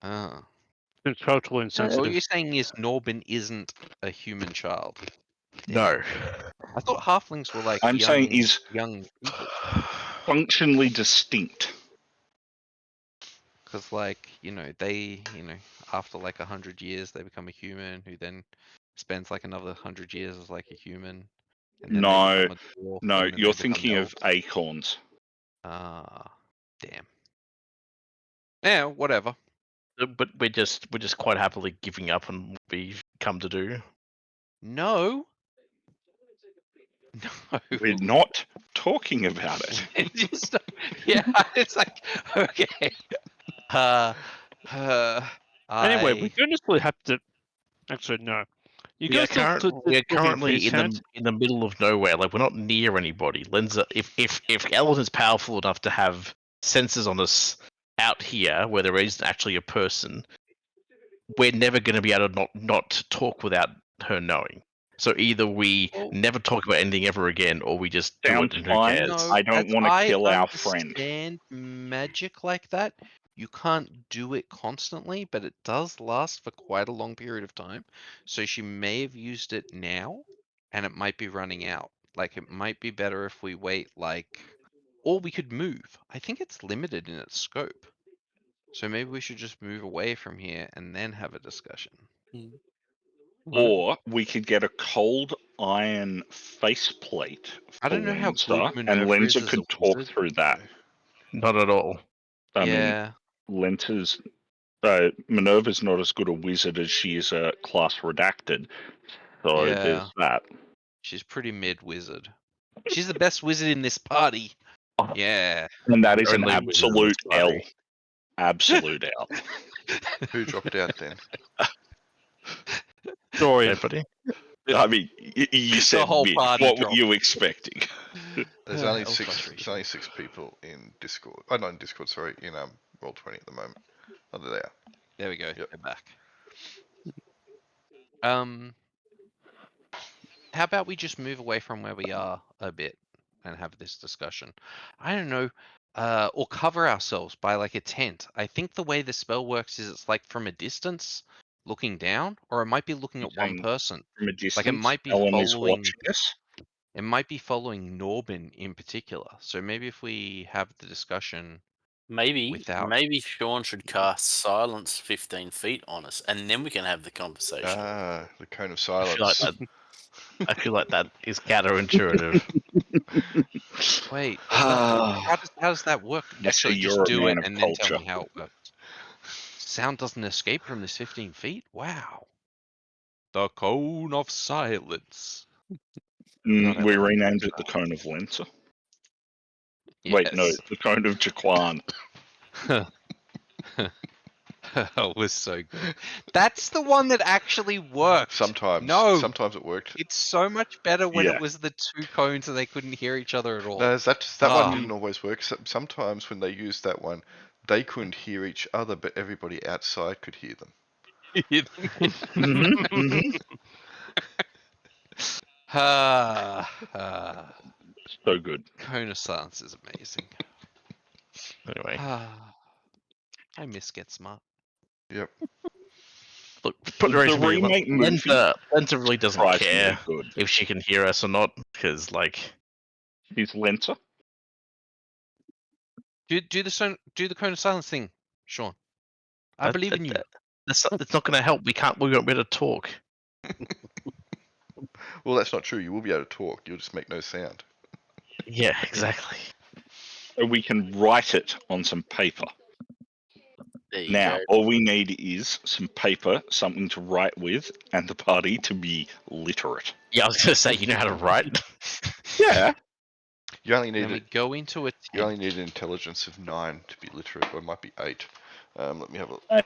Ah. It's culturally insensitive. What you're saying is Norman isn't a human child. No. I thought halflings were like saying he's young people. Functionally distinct. Because, they, after like 100 years, they become a human who then spends like another 100 years as like a human. And then No, you're thinking of acorns. Ah, damn. Yeah, whatever. But we're just quite happily giving up on what we've come to do. No. We're not talking about it. It's like, okay. Anyway, we don't necessarily have to. Actually, no. We are currently in the middle of nowhere. Like, we're not near anybody. Lenza, if Ellen is powerful enough to have sensors on us out here where there isn't actually a person, we're never going to be able to not talk without her knowing. So either we never talk about anything ever again, or we just do it and who cares. No, I don't want to kill our friend. And magic like that, you can't do it constantly, but it does last for quite a long period of time. So she may have used it now, and it might be running out. Like, it might be better if we wait, or we could move. I think it's limited in its scope. So maybe we should just move away from here and then have a discussion. Or we could get a cold iron faceplate for I don't know how Lenza, good and Minerva is Lenza as could a talk wizard. through that. Not at all. I mean, Lenza's Minerva's not as good a wizard as she is a class redacted. So there's that. She's pretty mid-wizard. She's the best wizard in this party. Yeah. And that is an Only absolute L. Absolute L. Who dropped out then? Dorian. Everybody? I mean, you said whole mid. party What were dropped. you expecting? There's only That was six. There's frustration. only 6 people in Discord. Oh, not in Discord. Sorry, in Roll20 at the moment. Oh, there they are. There we go. Yep. They're back. How about we just move away from where we are a bit and have this discussion? I don't know, or cover ourselves by like a tent. I think the way the spell works is it's like from a distance, looking down, or it might be looking at one Saying person. From a distance, Like it might be Ellen is following. watching us. It might be following Norbin in particular. So maybe if we have the discussion. Maybe Without- maybe Sean should cast silence 15 feet on us, and then we can have the conversation. Ah, the cone of I feel like silence. that. I feel like that is counterintuitive. Wait, Ah, how does that work? I see Just you're a do man it of and then tell culture. me how it works. Sound doesn't escape from this 15 feet? Wow. The cone of silence. God, I We love renamed it that. the Cone of Lenser. Wait, no, Yes. the Cone of Jaquan. It was so good. That's the one that actually worked. Sometimes. No, Sometimes it worked. it's so much better when Yeah. it was the two cones and they couldn't hear each other at all. No, that Ah. one didn't always work. Sometimes when they used that one, they couldn't hear each other, but everybody outside could hear them. So good. Cone of silence is amazing. Anyway, I miss Get Smart. Yep. look, put The the remake movie Lenta really doesn't surprisingly care good. if she can hear us or not, because like He's Lenser. Do the cone of silence thing, Sean. I that- believe that- in you. that- It's not going to help. We won't be able to talk. Well, that's not true. You will be able to talk. You'll just make no sound. Yeah, exactly. So we can write it on some paper. There you Now, go. all we need is some paper, something to write with, and the party to be literate. Yeah, I was going to say, you know how to write. Yeah. You only need Then we go into a You only tent. need an intelligence of 9 to be literate, or it might be 8. Let me have a.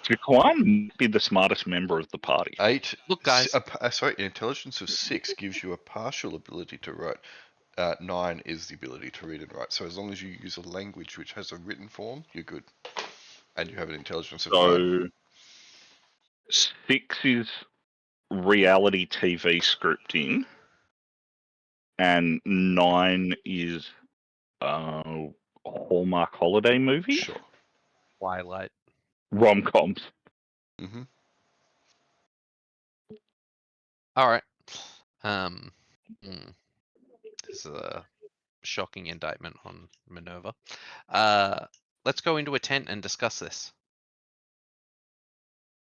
Jaquan might be the smartest member of the party. 8. Look, guys. Sorry, an intelligence of 6 gives you a partial ability to write. 9 is the ability to read and write. So as long as you use a language which has a written form, you're good. And you have an intelligence of 9. So 6 is reality TV scripting, and 9 is Hallmark holiday movie, Sure. Twilight. rom-coms. Mm-hmm. All right. This is a shocking indictment on Minerva. Let's go into a tent and discuss this.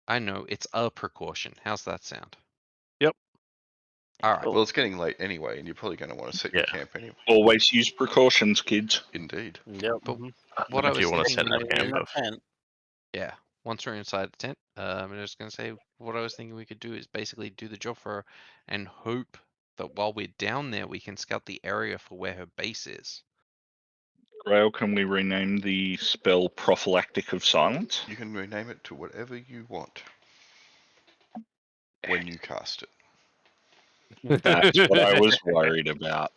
I know it's a precaution. How's that sound? Yep. All right. Well, it's getting late anyway, and you're probably going to want to set your camp anyway. Always use precautions, kids. Indeed. Yep. But what I If you was want to set thinking, that camp up. yeah, once we're inside the tent, I'm just gonna say what I was thinking we could do is basically do the job for her and hope that while we're down there, we can scout the area for where her base is. Grail, can we rename the spell Prophylactic of Silence? You can rename it to whatever you want when you cast it. That's what I was worried about.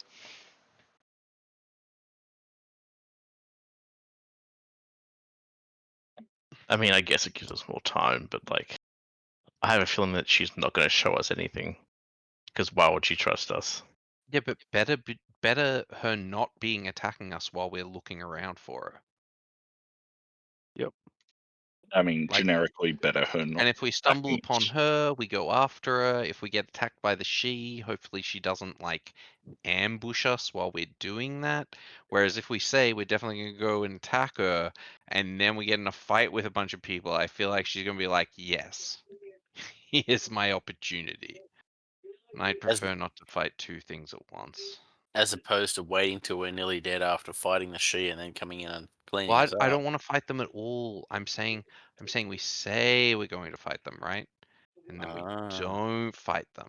I mean, I guess it gives us more time, but like, I have a feeling that she's not going to show us anything. Because why would she trust us? Yeah, but better her not being attacking us while we're looking around for her. I mean, Like- generically better her not. And if we stumble attacking upon us. her, we go after her. If we get attacked by the she, hopefully she doesn't like ambush us while we're doing that. Whereas if we say we're definitely gonna go and attack her, and then we get in a fight with a bunch of people, I feel like she's gonna be like, "Yes, here's my opportunity." And I'd prefer not to fight two things at once. As opposed to waiting till we're nearly dead after fighting the she and then coming in and cleaning Well, us I up. don't want to fight them at all. I'm saying we say we're going to fight them, right? And then we don't fight them.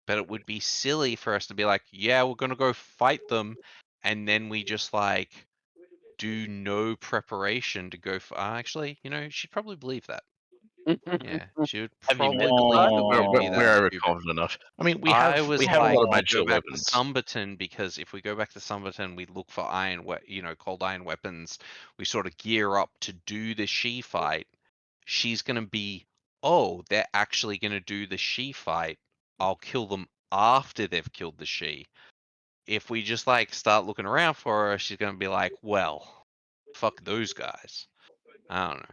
But it would be silly for us to be like, yeah, we're gonna go fight them, and then we just like do no preparation to go for. Actually, she'd probably believe that. Yeah, she would Have you met probably the believe that Labyrinth? we would be We're that stupid. overconfident enough. I mean, we I have was we have a like, lot of we magical go back to weapons. Sumberton because if we go back to Sumberton, we look for cold iron weapons. We sort of gear up to do the she fight. She's gonna be, oh, they're actually gonna do the she fight. I'll kill them after they've killed the she. If we just like start looking around for her, she's gonna be like, well, fuck those guys. I don't know.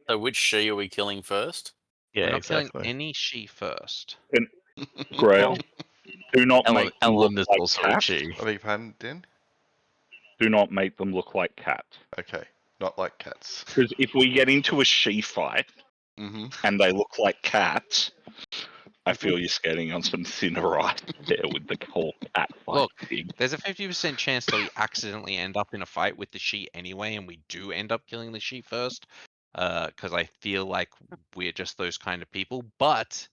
So which she are we killing first? Yeah, We're not exactly. killing any she first. Grail, do not make them look Ellen is like also a cats. she. I beg your pardon, Den? Do not make them look like cats. Okay, not like cats. Because if we get into a she fight Mm-hmm. and they look like cats, I feel you're skating on some thinner ice there with the whole cat fight Look, thing. there's a 50% chance that we accidentally end up in a fight with the she anyway, and we do end up killing the she first. Because I feel like we're just those kind of people. But,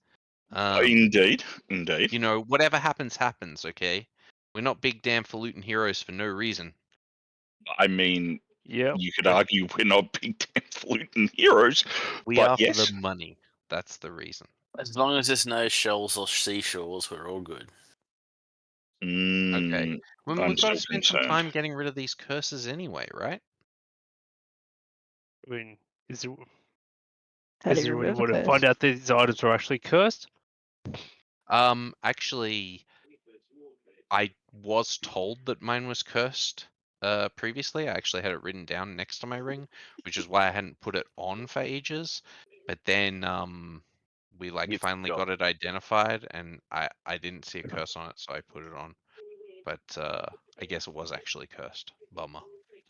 Indeed. you know, whatever happens, happens. Okay, we're not big damn falutin heroes for no reason. I mean, Yep. you could argue we're not big damn fluting heroes, We but are yes. for the money. That's the reason. As long as there's no shells or seashores, we're all good. Okay. Well, I'm we've got to still spend some concerned. time getting rid of these curses anyway, right? I mean, is there, How is do you there any remove way a to curse? find out these items are actually cursed? Actually, I was told that mine was cursed previously. I actually had it written down next to my ring, which is why I hadn't put it on for ages. But then we like You finally forgot. got it identified, and I didn't see a curse on it, so I put it on. But I guess it was actually cursed. Bummer.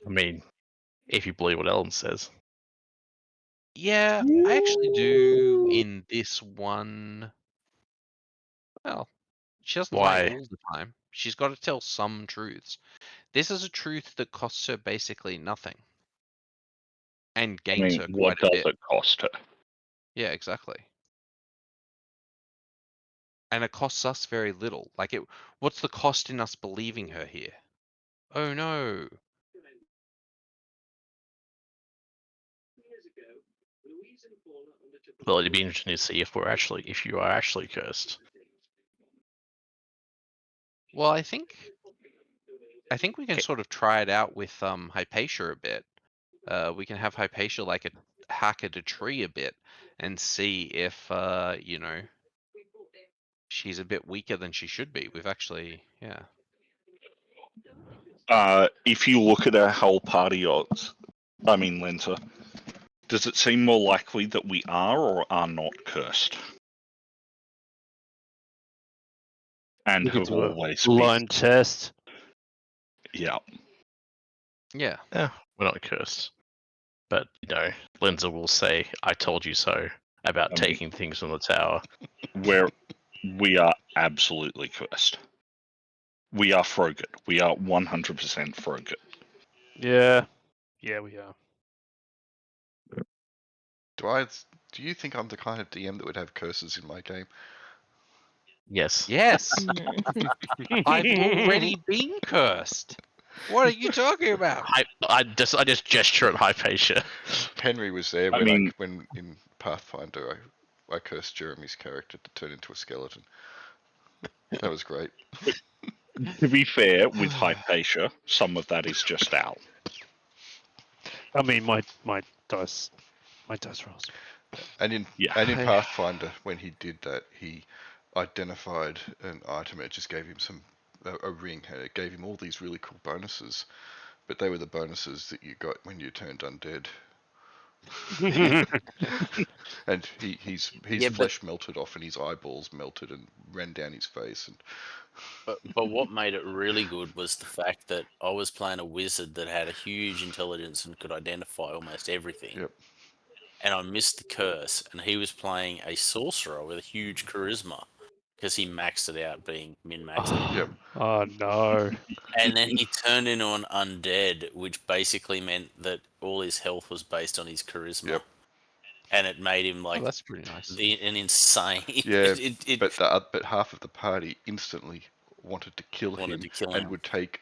I mean, if you believe what Ellen says. Yeah, I actually do in this one. Well, she doesn't lie Why? all the time. She's got to tell some truths. This is a truth that costs her basically nothing. And I gains mean, her what quite a does bit. it cost her? Yeah, exactly. And it costs us very little. Like what's the cost in us believing her here? Oh no. Well, it'd be interesting to see if you are actually cursed. Well, I think we can Okay. sort of try it out with Hypatia a bit. We can have Hypatia like hack at a tree a bit and see if you know, she's a bit weaker than she should be. We've actually, yeah. If you look at our whole party odds, I mean, Lenta, does it seem more likely that we are or are not cursed? And We could have do a always blind test. Yeah. Yeah. Yeah, we're not cursed. But, you know, Linda will say, I told you so, about taking things from the tower. We are absolutely cursed. We are Frogget. We are 100% Frogget. Yeah. Yeah, we are. Do you think I'm the kind of DM that would have curses in my game? Yes. Yes. I've already been cursed. What are you talking about? I just gesture at Hypatia. Henry was there when in Pathfinder I cursed Jeremy's character to turn into a skeleton. That was great. To be fair, with Hypatia, some of that is just Al. I mean, my dice rolls. And in Pathfinder, when he did that, he identified an item. It just gave him a ring, and it gave him all these really cool bonuses. But they were the bonuses that you got when you turned undead. And his flesh melted off, and his eyeballs melted and ran down his face. And But what made it really good was the fact that I was playing a wizard that had a huge intelligence and could identify almost everything. Yep. And I missed the curse, and he was playing a sorcerer with a huge charisma because he maxed it out, being min-maxed. Yep. Oh no. And then he turned into an undead, which basically meant that all his health was based on his charisma. Yep. And it made him like that's pretty nice. An insane. Yeah, but half of the party instantly wanted to kill him and would take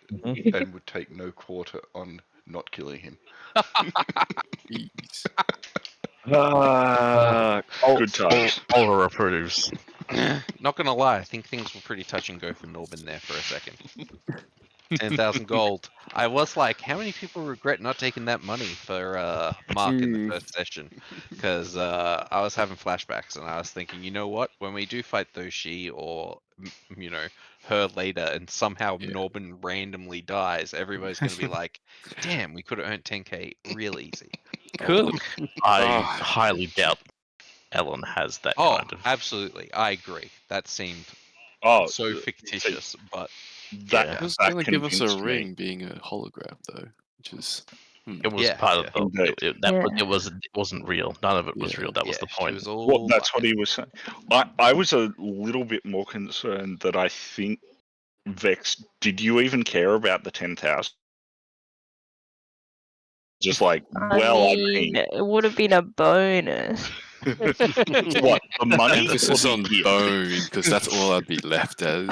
no quarter on not killing him. Good times. Oliver approves. Not gonna lie, I think things were pretty touch and go for Norbin there for a second. 10,000 gold. I was like, how many people regret not taking that money for Mark in the first session? Because I was having flashbacks and I was thinking, you know what? When we do fight Thoshi or her later, and somehow Norbin randomly dies, everybody's gonna be like, damn, we could have earned 10k real easy. Cool. I highly doubt Ellen has that kind of. Absolutely, I agree. That seemed Oh, so fictitious, but that It was that going to give us a convinced me. ring being a hologram, though, which is. It was Yeah, part of the. Indeed. It wasn't real. None of it was Yeah. real. That was the she point. was all Well, that's what lies. he was saying. I was a little bit more concerned that I think Vex. Did you even care about the 10,000? Just like, I well, mean, it would have been a bonus. what the money? Emphasis or the on gift? bone, because that's all I'd be left as.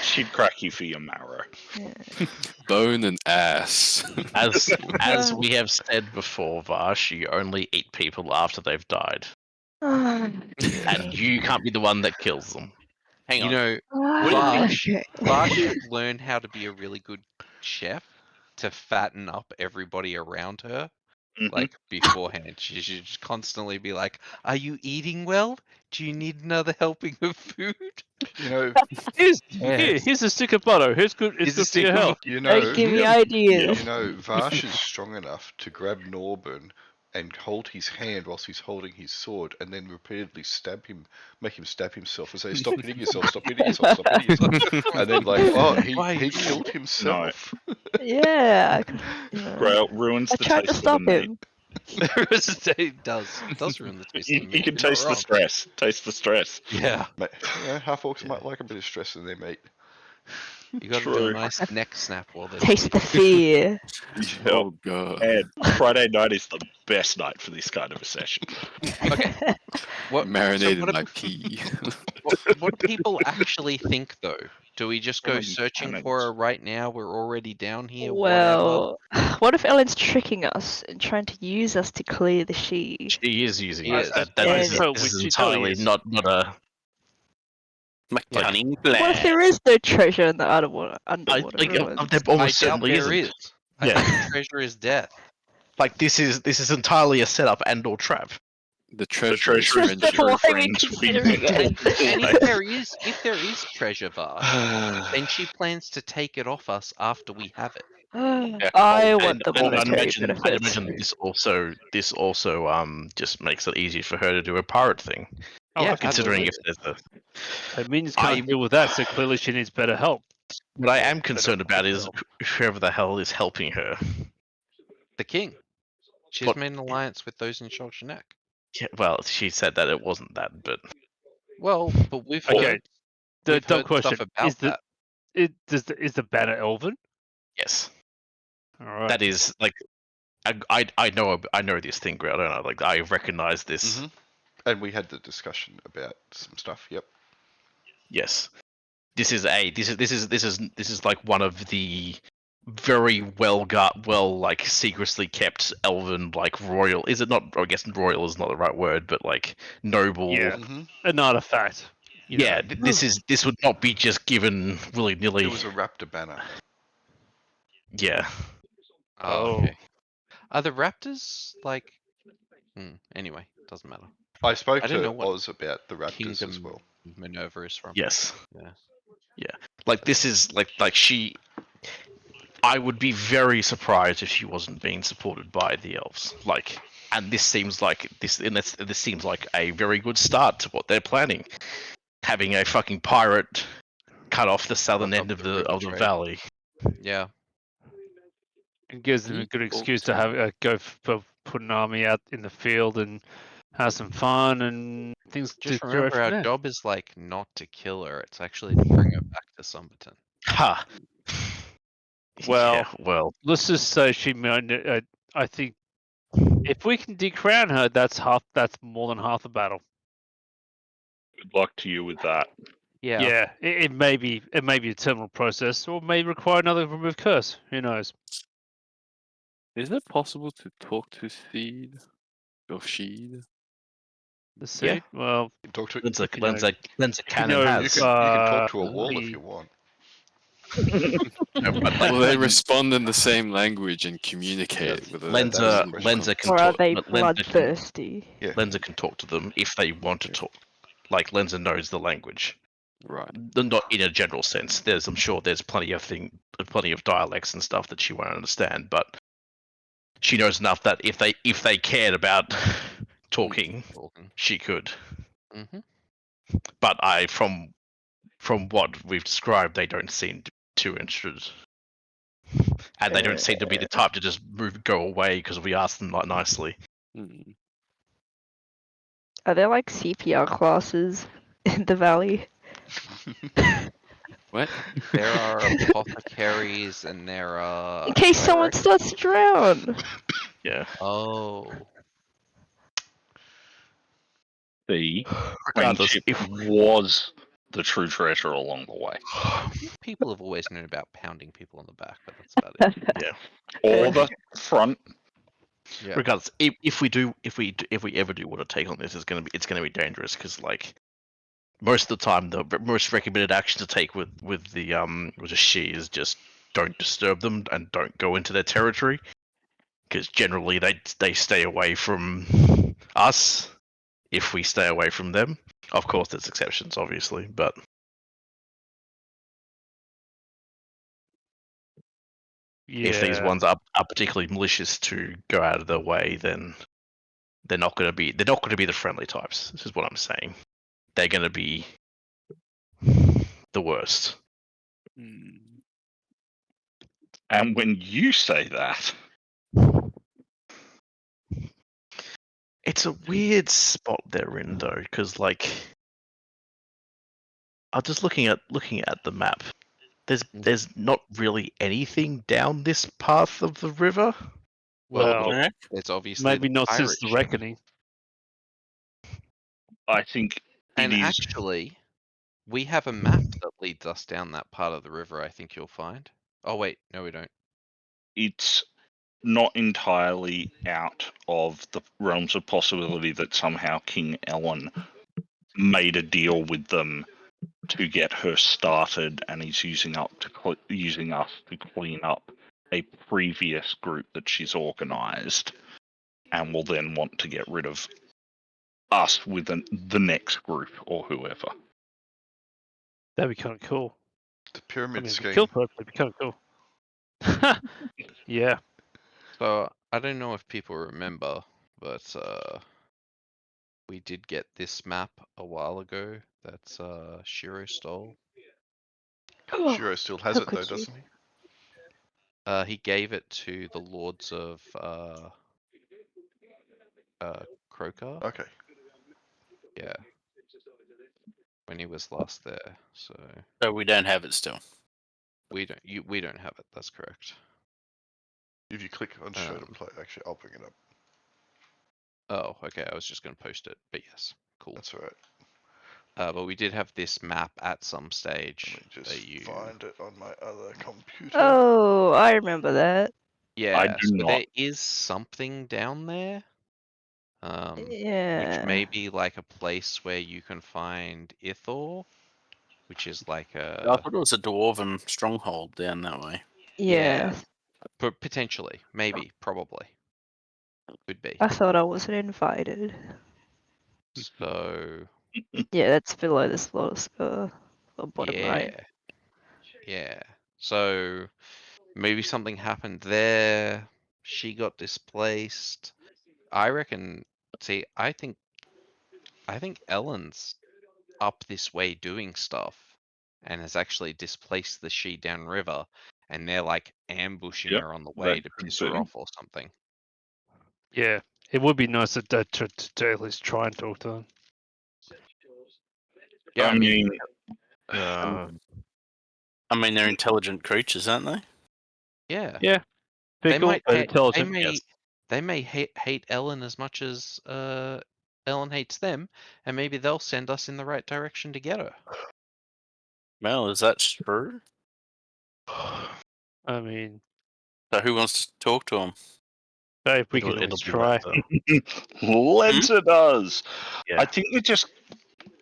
She'd crack you for your marrow. Bone and ass. As we have said before, Vash, you only eat people after they've died, and you can't be the one that kills them. Hang on. Vash Okay. should learn how to be a really good chef to fatten up everybody around her, like beforehand. She should just constantly be like, "Are you eating well? Do you need another helping of food?" You know, Here's a stick of butter. It's good for your health. you Don't know, give me ideas. you know, Vash is strong enough to grab Norbin and hold his hand whilst he's holding his sword, and then repeatedly make him stab himself, and say, "Stop hitting yourself! Stop hitting yourself! Stop hitting yourself!" And then, like, oh, he killed himself. Yeah. Grail ruins I the tried to taste of the stop meat. him. It does ruin the taste of the You meat. can You're not taste the wrong. stress. Taste the stress. Yeah, Mate, half orcs might like a bit of stress in their meat. you got to do a True. nice neck snap while they're Taste the sleeping. fear. Oh god. And Friday night is the best night for this kind of a session. What Marinated so what, my pee. what do people actually think though? Do we just go Probably searching cannons. for her right now? We're already down here. Whatever. Well, what if Ellen's tricking us and trying to use us to clear the she? She is using She it. is. This And Which is she totally entirely is. not a. My Like- cunning what if plan. there is no treasure in the underwater ruins? There I almost doubt certainly there isn't. is. I think the treasure is death. Like this is entirely a setup and/or trap. The treasure, treasure is friendship. Why are we friends we considering met it? And if there is treasure, Vash, then she plans to take it off us after we have it. I want the I'd monetary imagine benefits. this also just makes it easier for her to do a pirate thing. Yeah, Considering if absolutely. there's Her minions can't deal with that, so clearly she needs better help. what I am concerned about is whoever the hell is helping her. The king. She's What- made an alliance with those in Shulchanek. Yeah, well, she said that it wasn't that, but Well, but we've Okay. heard, The we've dumb heard question stuff about is that. is the banner elven? yes, All right. that is like I know this thing, Grell, don't I? Like I recognize this. Mhm. And we had the discussion about some stuff. Yep. Yes, this is like one of the very well like secretly kept elven like royal. Is it not? I guess royal is not the right word, but like noble. Yeah. hmm An artifact. you Yeah, know. this would not be just given willy nilly. It was a raptor banner. Yeah, Oh, okay. Are the raptors like? Anyway, doesn't matter. I spoke I didn't to know what Oz about the raptors as Kingdom well. Minerva is from. yes. Yeah. Like this is like she. I would be very surprised if she wasn't being supported by the elves. Like, and this seems like this seems like a very good start to what they're planning. Having a fucking pirate cut off the southern Fuck end up of the the river trade. valley. Yeah. It gives them a good excuse to have go for put an army out in the field and have some fun and things. Just to remember, our job is like not to kill her. It's actually to bring her back to Summerton. Ha. Well, yeah, well, let's just say she might. I think if we can decrown her, that's more than half the battle. Good luck to you with that. Yeah. It may be a terminal process, or may require another remove curse. Who knows? Is it possible to talk to Seed or Sheed? The seed. Well, You talk to Lenza, you know, Lenza if you Cannon know, you has. can talk to a wall if the- you want. No, but Will they respond in the same language and communicate with a Lenza, that's the question. Lenza can Or are talk. they but Lenza can, bloodthirsty? Yeah. Lenza can talk to them if they want to talk. Like Lenza knows the language. Right. Not in a general sense. I'm sure there's plenty of dialects and stuff that she won't understand, but she knows enough that if they cared about talking, she could. Mm-hmm. But from what we've described, they don't seem too interested, and they don't seem to be the type to just go away because we asked them nicely. Hmm. Are there like CPR classes in the valley? What? There are apothecaries and there are In case someone clerics. starts to drown. Yeah. Oh. The Regardless, friendship if was the true treasure along the way. People have always known about pounding people on the back, but that's about it. yeah, Or the front. Yeah. regardless, if we ever do want to take on this, it's gonna be dangerous because like most of the time the most recommended action to take with a she is just don't disturb them and don't go into their territory because generally they stay away from us if we stay away from them. Of course, there's exceptions, obviously, but if these ones are particularly malicious to go out of their way, then they're not going to be the friendly types. This is what I'm saying. They're going to be the worst. Hmm. And when you say that, It's a weird spot they're in though, because like I'm just looking at the map. There's not really anything down this path of the river. well, Okay. It's obviously maybe the not pirate since the ship. reckoning. I think And it is. actually, we have a map that leads us down that part of the river, I think you'll find. Oh, wait. No, we don't. It's not entirely out of the realms of possibility that somehow King Ellen made a deal with them to get her started, and is using us to clean up a previous group that she's organised, and will then want to get rid of us with the next group or whoever. That'd be kind of cool. The I pyramid mean, scheme. kill folk would be kind of cool. Yeah. So, I don't know if people remember, but we did get this map a while ago that Shiro stole. Shiro still has How it though, could you? doesn't he? He gave it to the lords of Krokar. Okay. Yeah. When he was last there, so So we don't have it still. we don't have it. That's correct. If you click on show to play, actually, I'll bring it up. Oh, okay. I was just going to post it, but yes, cool. That's all right. But we did have this map at some stage. Let me just that you... find it on my other computer. Oh, I remember that. Yeah, I do so not. there is something down there. Yeah. Which may be like a place where you can find Ithor, which is like I a thought it was a dwarven stronghold down that way. Yeah. potentially, maybe, probably, could be. I thought I wasn't invited. So Yeah, that's below the slaughter score. Or bottom right. yeah. So maybe something happened there. She got displaced. I reckon. See, I think Ellen's up this way doing stuff, and has actually displaced the she downriver, and they're like ambushing Yep, her on the that way to could piss her be. off or something. Yeah. It would be nice to at least try and talk to them. Yeah, I mean, Uh, I mean, they're intelligent creatures, aren't they? yeah. Yeah. They Fickle, might but they intelligent. may Yes. they may hate Ellen as much as Ellen hates them, and maybe they'll send us in the right direction to get her. Well, is that true? I mean, So who wants to talk to them? Hey, we It'll- can always it'll be try. Lenza does. Yeah. I think they just.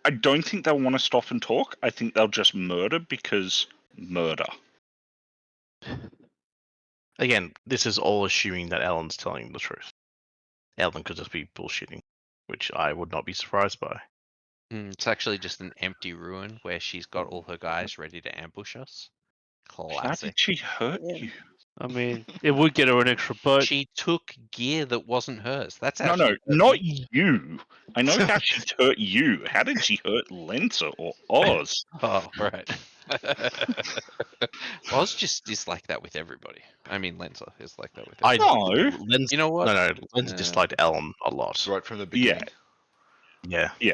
I don't think they'll want to stop and talk. I think they'll just murder because murder. Again, this is all assuming that Ellen's telling the truth. Ellen could just be bullshitting, which I would not be surprised by. It's actually just an empty ruin where she's got all her guys ready to ambush us. How Classic. did she hurt Yeah. you? I mean, it would get her an extra boat. She took gear that wasn't hers. That's how No, she no, hurt not me. you. I know how she hurt you. How did she hurt Lenza or Oz? Oh, right. Oz just is like that with everybody. I mean, Lenza is like that with everybody. No. Lens, You know what? No, Lens disliked Ellen a lot. Right from the Yeah. beginning. Yeah.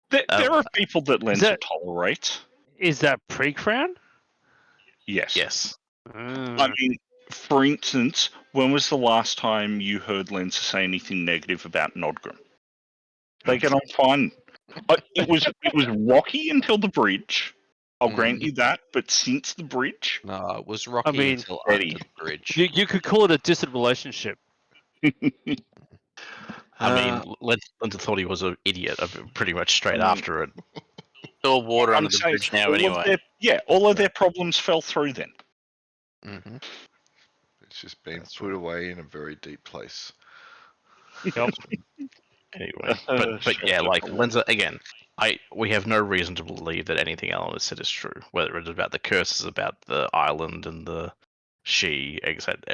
There are people that Lenza that- tolerate. Is that pre-crown? Yes. Yes. I mean, for instance, when was the last time you heard Lenza say anything negative about Nodgrim? They get on fine. It was rocky until the bridge. I'll grant you that, but since the bridge, No, it was rocky mean, until Eddie. under the bridge. You could call it a distant relationship. I mean, Lenza thought he was an idiot pretty much straight I mean- after it. All water I'm under the saying bridge now, all of anyway. all of their problems fell through then. Mm-hmm. It's just been That's put right. away in a very deep place. Yep. Anyway, but yeah, like Lenza again. We have no reason to believe that anything Ellen has said is true. Whether it's about the curses, about the island and the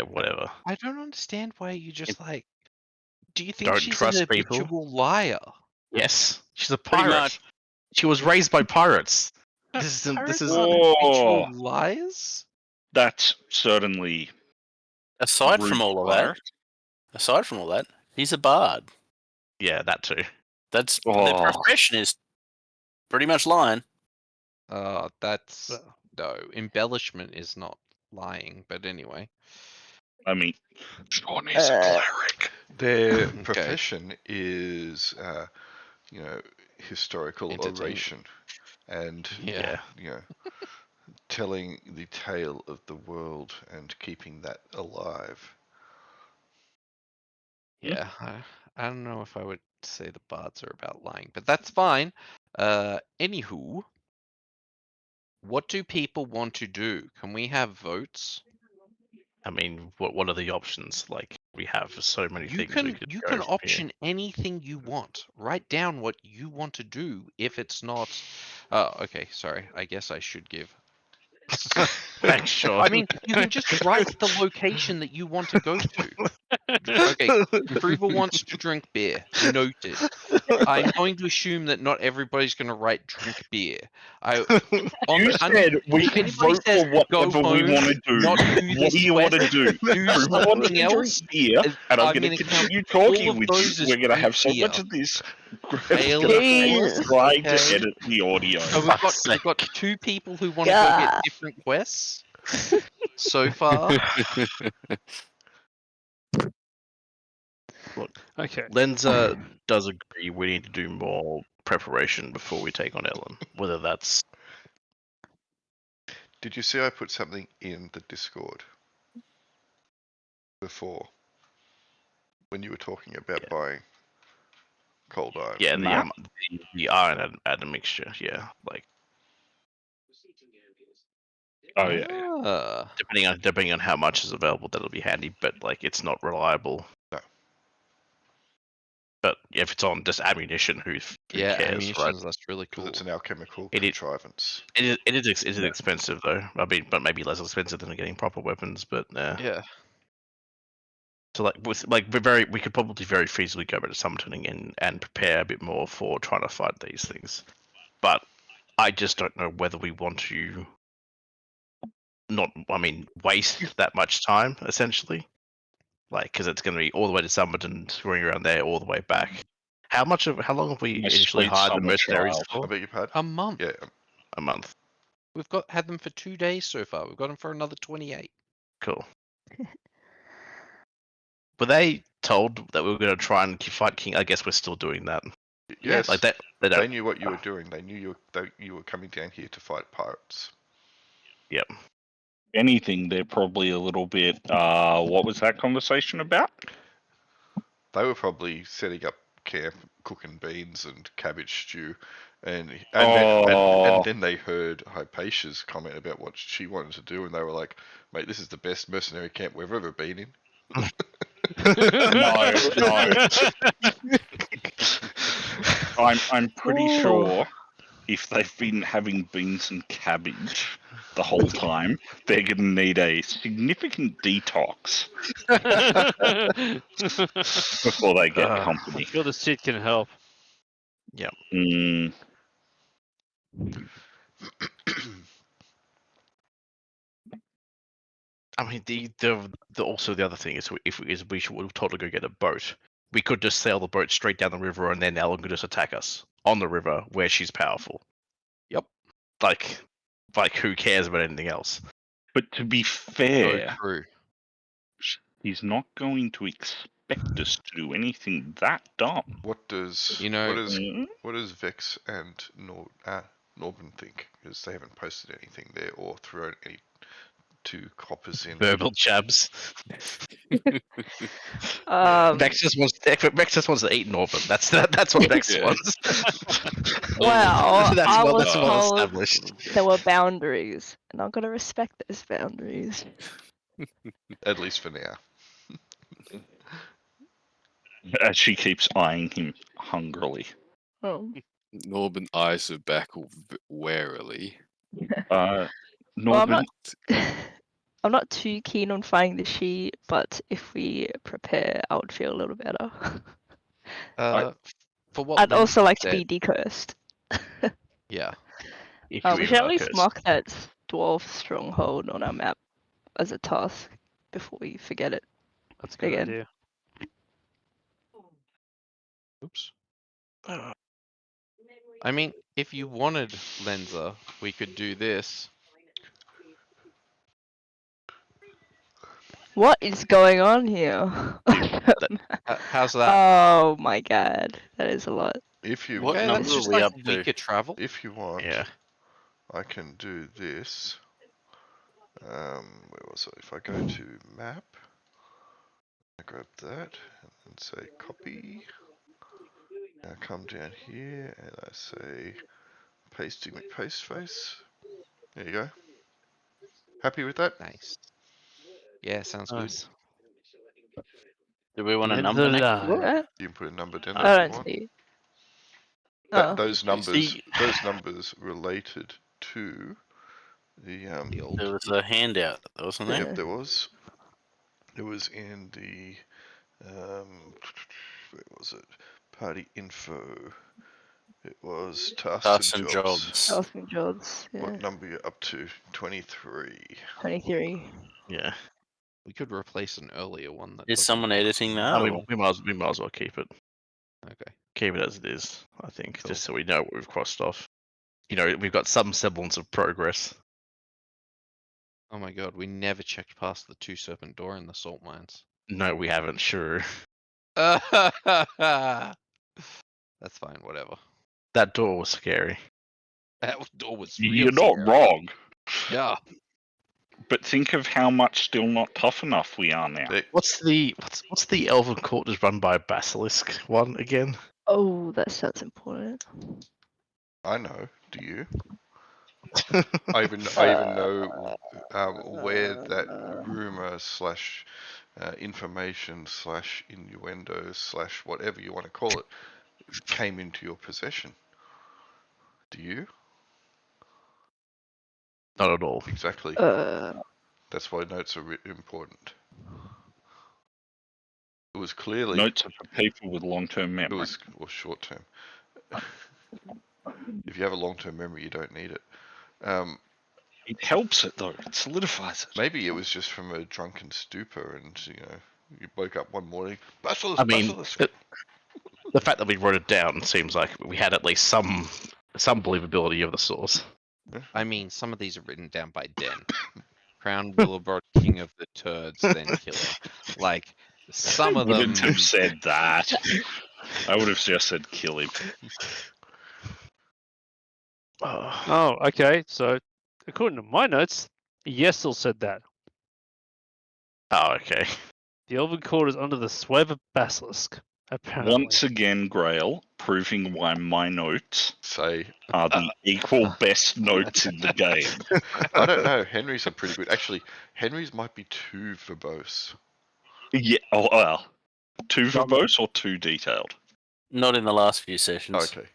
whatever. I don't understand why you just like. Do you think Don't she's trust an people. habitual liar? Yes, she's a Pretty pirate. much. She was raised by pirates. Pirates This is aren't Oh. habitual liars. That's certainly Aside rude from all of that, he's a bard. yeah, that too. That's Oh. their profession is pretty much lying. That's no embellishment is not lying. But anyway, I mean, Sean is a cleric. Their Okay. profession is, historical Entertainment. oration, and yeah. telling the tale of the world and keeping that alive. Yeah, I don't know if I would say the bards are about lying, but that's fine. Anywho, what do people want to do? Can we have votes? I mean, what are the options? Like we have so many You things. can we could you go can from here. option anything you want. Write down what you want to do. If it's not, oh, okay, sorry. I guess I should give. Thanks, Sean. I mean, you can just write the location that you want to go to. Okay, Kruber wants to drink beer. Noted. I'm going to assume that not everybody's going to write drink beer. You said we if can anybody vote says for whatever go we home, want to do. not do What this do you want to quest, do? do Kruber wants something to else, drink beer, and I'm I'm going gonna to count continue all talking of with those you. as We're going to have so drink much beer. of this. Ale Gonna Jesus. try to Okay. edit the audio. So we've got two people who want to go God. get different quests so far. Okay. Lenza does agree we need to do more preparation before we take on Ellen. Whether that's Did you see I put something in the Discord before when you were talking about buying cold iron? Matt? the iron and the mixture. Yeah, like Oh yeah. depending on how much is available, that'll be handy. But like, it's not reliable. No. But if it's on just ammunition, who Yeah, cares, ammunition, right? that's really Because cool. it's an alchemical It is- contrivance. It is expensive though. I mean, but maybe less expensive than getting proper weapons. But Yeah. So we could probably very feasibly go back to summoning and prepare a bit more for trying to fight these things. But I just don't know whether we want to waste that much time essentially. Like, because it's going to be all the way to Summit and touring around there all the way back. How long have we initially Sweet hired the summer mercenaries trials. I for? beg your pardon? A month. Yeah. A month. We've had them for 2 days so far. We've got them for another 28. Cool. Were they told that we were going to try and fight King? I guess we're still doing that. Yes. Like that. They They don't. knew what you were doing. They knew you were coming down here to fight pirates. Yep. Anything, they're probably a little bit. What was that conversation about? They were probably setting up camp, cooking beans and cabbage stew, and then they heard Hypatia's comment about what she wanted to do, and they were like, "Mate, this is the best mercenary camp we've ever been in." No. I'm pretty sure if they've been having beans and cabbage the whole time, they're going to need a significant detox before they get I company. feel the Sid can help. Mm, I mean, the also the other thing is if we should we're told to go get a boat, we could just sail the boat straight down the river, and then Ellen could just attack us on the river where she's powerful. Yep. Like who cares about anything else? but to be So fair, true. he's not going to expect us to do anything that dumb. What does Mm, what does Vex and Norman think? Because they haven't posted anything there or thrown any two coppers in. Verbal jabs. Um, Vex just wants to eat Norman. That's what Vex Yeah. wants. well, that's I well, was that's well told established. there were boundaries, and I've got to respect those boundaries. At least for now. as she keeps eyeing him hungrily. Oh. Norman eyes her back warily. Well, Norman, I'm not too keen on fighting the she, but if we prepare, I would feel a little better. For what I'd also Lindsay like to said, be decursed. yeah. If We you should at are least cursed. mark that dwarf stronghold on our map as a task before we forget it. That's a good Again. idea. Oops. I mean, if you wanted Lenza, we could do this. What is going on here? How's that? Oh my god, that is a lot. If you What Okay, number that's are just we like up a to? week of travel. if you want, Yeah. I can do this. Where was it? If I go to map, I grab that and say copy. I come down here and I say pasting paste face. There you go. Happy with that? Nice. Yeah, sounds Nice. Do we want a number next to it? What? You can put a number down I if you don't want. see. That, Oh. those numbers, See- those numbers related to the The old. There was a handout, wasn't there? Yep, there was. It was in the where was it? Party info. It was tasks and jobs. Asking jobs. Yeah. What number you up to? 23. 23. Yeah. We could replace an earlier one. That Is doesn't someone work. editing that? We or- might as well keep it. Okay. Keep it as it is, I think, Cool. just so we know what we've crossed off. You know, we've got some semblance of progress. Oh my god, we never checked past the 2 serpent door in the salt mines. No, we haven't, sure. That's fine, whatever. That door was scary. That door was real you're not scary. wrong. Yeah. But think of how much still not tough enough we are now. What's the Elven Court is run by Basilisk one again? Oh, that sounds important. I know. Do you? I even know where that rumor slash information slash innuendo slash whatever you want to call it came into your possession. Do you? Not at all. Exactly. That's why notes are important. It was clearly Notes are for people with long-term it memory. was or short term. If you have a long term memory, you don't need it. It helps it though. It solidifies it. Maybe it was just from a drunken stupor, and you woke up one morning. Basilisk, I mean, basilisk. the fact that we wrote it down seems like we had at least some believability of the source. I mean, some of these are written down by Den. Crown Willowbroad, King of the Turds, then Killer. Like, some of them. Wouldn't have said that. I would have just said kill him. Oh, okay. So, according to my notes, Yesel said that. Oh, okay. The Elven Court is under the sway of a basilisk. Apparently. Once again, Grail, proving why my notes Say, are the equal best notes in the game. I don't know. Henry's are pretty good. Actually, Henry's might be too verbose. Yeah, oh, well, too verbose or too detailed? Not in the last few sessions. Okay.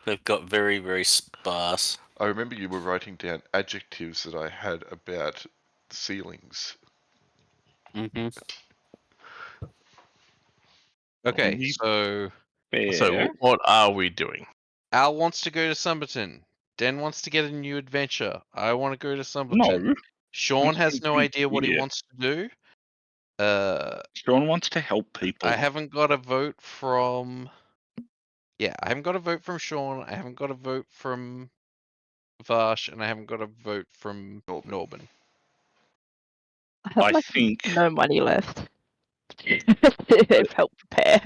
They've got very, very sparse. I remember you were writing down adjectives that I had about ceilings. Mm-hmm. Okay, Only so fair. So what are we doing? Al wants to go to Summerton. Den wants to get a new adventure. I want to go to Summerton. No, Sean I'm has no convinced idea what he here. wants to do. Sean wants to help people. I haven't got a vote from. Yeah, I haven't got a vote from Sean. I haven't got a vote from Vash, and I haven't got a vote from Norban. I have I like think no money left. to help prepare.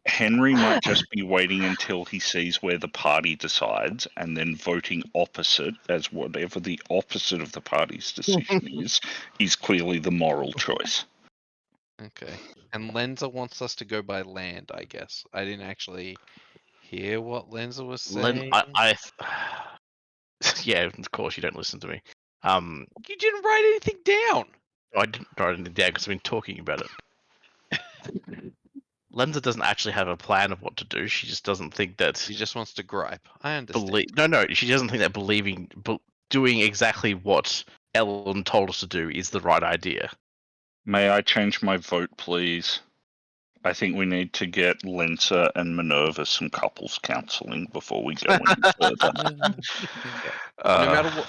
Henry might just be waiting until he sees where the party decides and then voting opposite, as whatever the opposite of the party's decision is clearly the moral choice. Okay. And Lenza wants us to go by land, I guess. I didn't actually hear what Lenza was saying. Yeah, of course you don't listen to me. You didn't write anything down. I didn't write anything down because I've been talking about it. Lenza doesn't actually have a plan of what to do. She just doesn't think that. She just wants to gripe. I understand. No, she doesn't think that doing exactly what Ellen told us to do is the right idea. May I change my vote, please? I think we need to get Lensa and Minerva some couples counselling before we go any further. No matter what.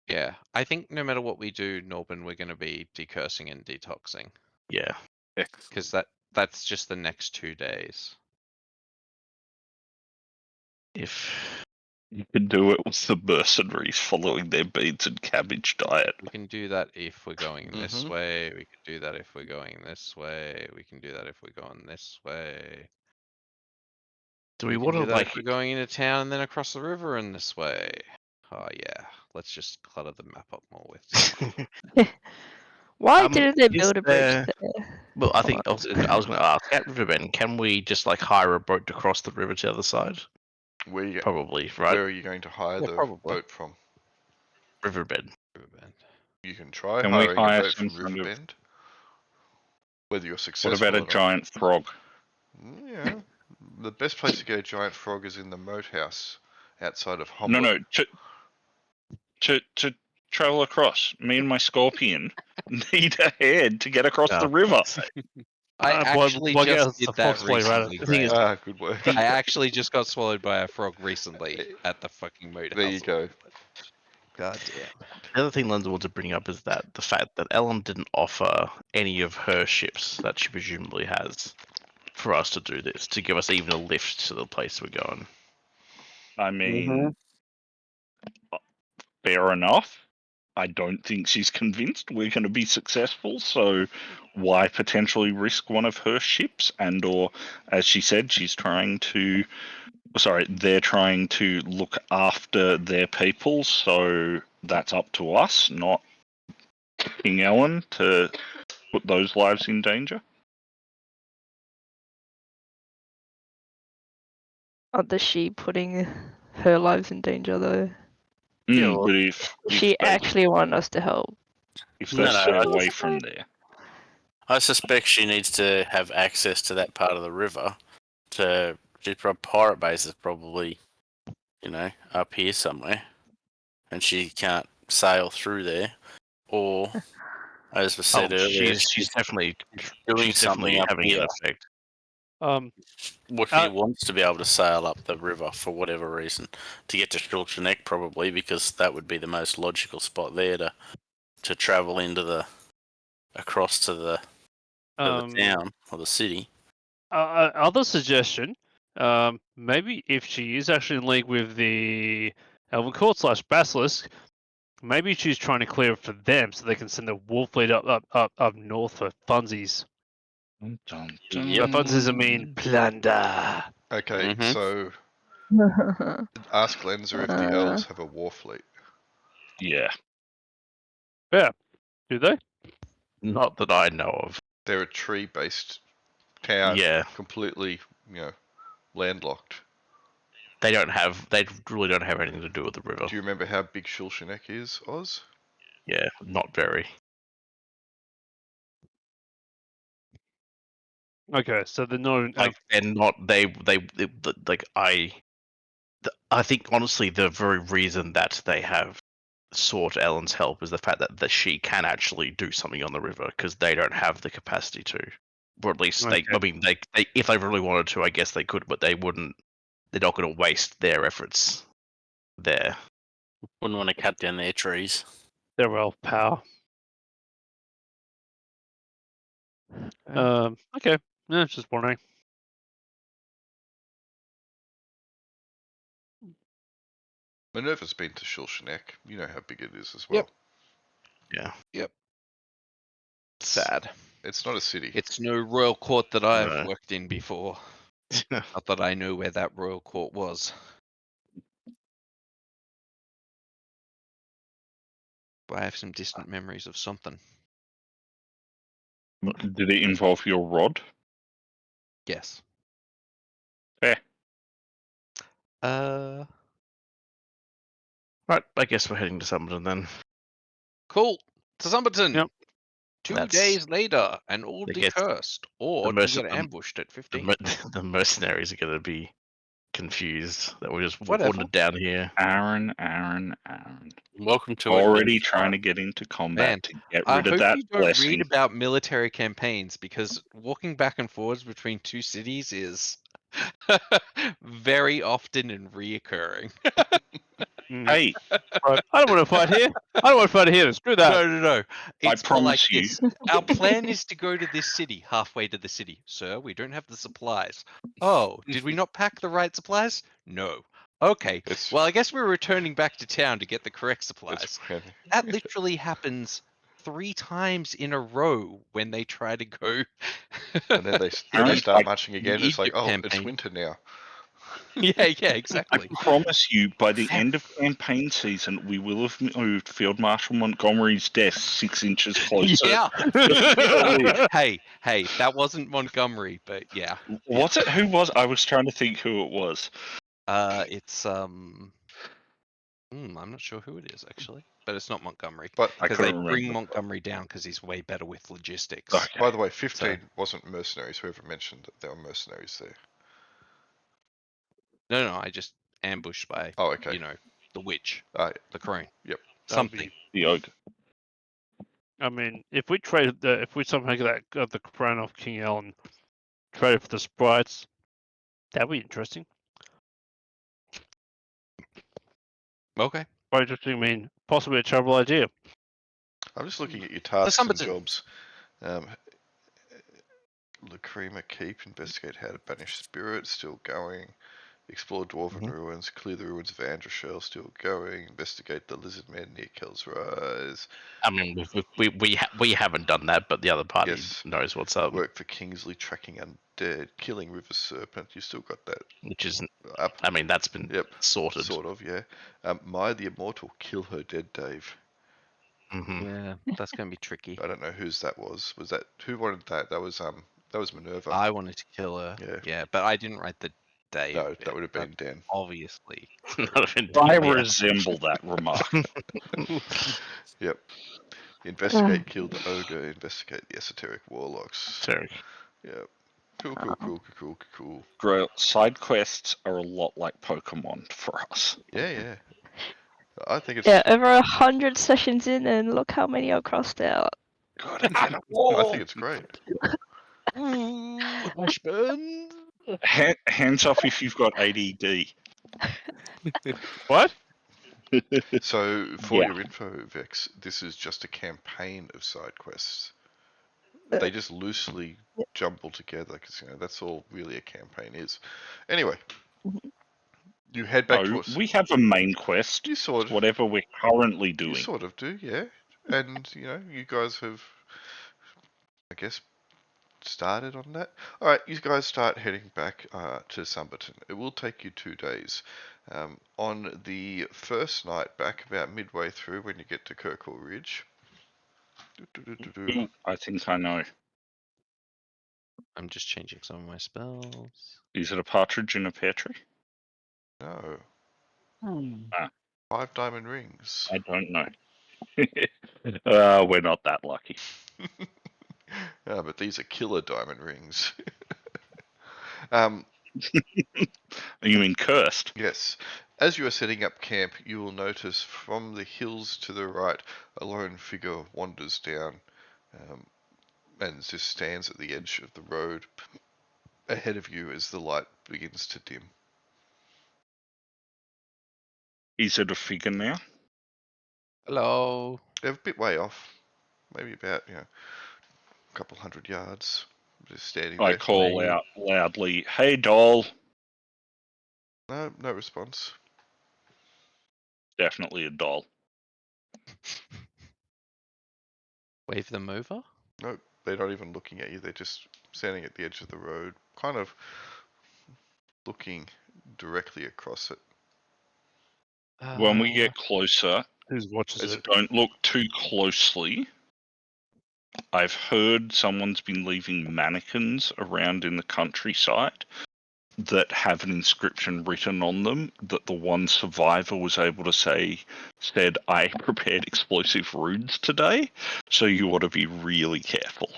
Yeah, I think no matter what we do, Norban, we're going to be decursing and detoxing. Yeah. Because that's just the next 2 days. If You could do it with the mercenaries following their beans and cabbage diet. We can do that if we're going this way. We can do that if we're going this way. We can do that if we're going this way. do we can want do to that like if we're going into town and then across the river and this way. Oh yeah, let's just clutter the map up more with stuff. Why didn't they is build a bridge there- there? Well, I think I was going to ask at Riverbend, can we just like hire a boat to cross the river to the other side? Probably, right? Where are you going to hire Yeah, the probably. boat from? Riverbend. Riverbend. You can try Can we hiring a hire boat some from kind of- Riverbend. Whether you're What successful about a or not. giant frog? Yeah. The best place to get a giant frog is in the moat house outside of No, Homburg. to travel across. Me and my scorpion need a head to get across the river. I actually What just else? did The that fox play right recently. at- Graham. Ah, good work. I actually just got swallowed by a frog recently at the fucking moat There house. you go. God damn. The other thing Linda wanted to bring up is that the fact that Ellen didn't offer any of her ships that she presumably has for us to do this, to give us even a lift to the place we're going. I mean, fair enough. I don't think she's convinced we're going to be successful, so why potentially risk one of her ships? And or, as she said, they're trying to look after their people, so that's up to us, not King Ellen, to put those lives in danger. Aren't she putting her lives in danger though? Yeah, well, But if She they, actually wanted us to help. if No, they no, stay I away just- from there. I suspect she needs to have access to that part of the river. Pirate base is probably, up here somewhere, and she can't sail through there. Or, as was said earlier, she's definitely doing she's something definitely up having here. an effect. What she wants to be able to sail up the river for whatever reason to get to Shulchanek, probably because that would be the most logical spot there to travel into across to the town or the city. Other suggestion, maybe if she is actually in league with the Elven Court / Basilisk, maybe she's trying to clear it for them so they can send the wolf fleet up north for funsies. Yep. By funsies, I mean plunder. Okay, Mhm. so ask Lenza if the elves have a war fleet. Yeah. Yeah, do they? Not that I know of. They're a tree-based town, Yeah, completely, landlocked. they don't have. They really don't have anything to do with the river. Do you remember how big Shulshanek is, Oz? Yeah, not very. Okay, so they're not. Like they're not. They like I think honestly the very reason that they have sought Ellen's help is the fact that she can actually do something on the river because they don't have the capacity to, or at least they. I mean, they if they really wanted to, I guess they could, but they wouldn't. They're not going to waste their efforts there. Wouldn't want to cut down their trees. They're well power. Okay. No, just wondering. Minerva's been to Shulshanek. You know how big it is as Yep. well. Yeah. Sad. It's not a city. It's no royal court that I've No. worked in before. Not that I know where that royal court was. But I have some distant memories of something. Did it involve your rod? Yes. Fair. Right, I guess we're heading to Summerton then. Cool. To Summerton. Yep. 2 That's- days later, and all I guess decursed. Or the do you get merc- ambushed at 15? The mercenaries are going to be confused that we just Whatever. wandered down here. Aaron. Welcome to Already Adventure trying Time. to get into combat Man, to get I rid of hope that you don't blessing. read about military campaigns because walking back and forwards between 2 cities is very often and reoccurring. Hey, Right. I don't want to fight here. I don't want to fight here. Screw that. No. It's more like promise you. this. Our plan is to go to this city, halfway to the city. Sir, we don't have the supplies. Oh, did we not pack the right supplies? No. Okay. Well, I guess we're returning back to town to get the correct supplies. That literally happens 3 times in a row when they try to go. And then they Aaron, start marching again. It's like, Egypt oh, it's campaign. winter now. Yeah, I exactly. promise you, by the end of campaign season, we will have moved Field Marshal Montgomery's desk 6 inches closer. Yeah. Hey, that wasn't Montgomery, but yeah. Was it? Who was? I was trying to think who it was. It's I'm not sure who it is actually, but it's not Montgomery But I because they couldn't bring remember. Montgomery down because he's way better with logistics. Okay. by the way, 15 wasn't mercenaries. Whoever mentioned that there were mercenaries there. No, I just ambushed by Oh, okay. the witch, the crone. Yep. Something. The ogre. I mean, if we traded if we somehow get the crown off King Ellen, trade it for the sprites, that'd be interesting. Okay. Quite interesting. I mean, possibly a terrible idea. I'm just looking at your tasks and Summerton. jobs. Lacrima Keep, investigate how to banish spirits, still going. Explore Dwarven ruins, clear the ruins of Androshell, still going. Investigate the lizard man near Kel's Rise. I mean, we haven't done that, but the other party Yes. knows what's up. Work for Kingsley, tracking undead, killing River Serpent. You still got that Which isn't. up. I mean, that's been sorted. Sort of, yeah. Maya the Immortal, kill her dead, Dave. Mm-hmm. Yeah, that's gonna be tricky. I don't know whose that was. Was that who wanted that? That was Minerva. I wanted to kill her. Yeah, but I didn't write the day. No, of that it, would have but been Dan. obviously. I resemble that remark. Yep. Investigate, kill the ogre. Investigate the esoteric warlocks. Esoteric. Yep. Cool. Grail, side quests are a lot like Pokemon for us. Yeah. I think it's. Yeah, over 100 sessions in, and look how many are crossed out. Good. I think it's great. Washburn. Hands off if you've got ADD. What? So, for Yeah. your info, Vex, this is just a campaign of side quests. They just loosely jumble together because that's all really a campaign is. Anyway, you head back to us. We have a main quest. You sort of, whatever we're currently doing. You sort of do, yeah. And you guys have, I guess, started on that. All right, you guys start heading back to Summerton. It will take you 2 days. On the first night back, about midway through, when you get to Kirkle Ridge, Ooh, I think I know. I'm just changing some of my spells. Is it a partridge in a pear tree? No. Ah. 5 diamond rings. I don't know. We're not that lucky. But these are killer diamond rings. um, You mean cursed? yes. As you are setting up camp, you will notice from the hills to the right, a lone figure wanders down and just stands at the edge of the road ahead of you as the light begins to dim. Is it a figure now? Hello. They're a bit way off, maybe about a couple 100 yards, just standing I there. call out loudly, "Hey, doll!" No response. Definitely a doll. Wave them over. Nope, they're not even looking at you. They're just standing at the edge of the road, kind of looking directly across it. When we get closer, Who watches it? don't look too closely. I've heard someone's been leaving mannequins around in the countryside that have an inscription written on them that the one survivor was able to said, "I prepared explosive runes today, so you ought to be really careful."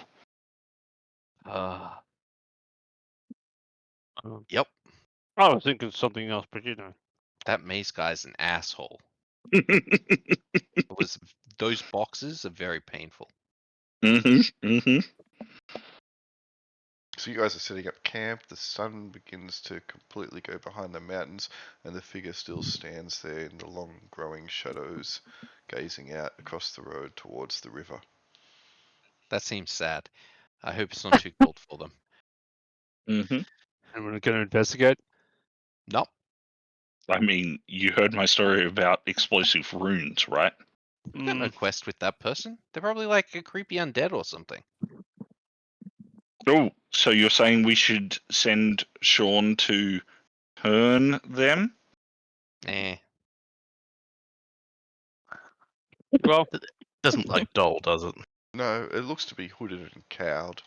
Yep. I was thinking something else, but you know. That maze guy's an asshole. Those boxes are very painful. So you guys are setting up camp. The sun begins to completely go behind the mountains, and the figure still stands there in the long growing shadows, gazing out across the road towards the river. That seems sad. I hope it's not too cold for them. And we're going to investigate. Nope. I mean, you heard my story about explosive runes, right? I got no quest with that person. They're probably like a creepy undead or something. Oh, so you're saying we should send Sean to turn them? Eh. Well, Doesn't like doll, does it? No, it looks to be hooded and cowled,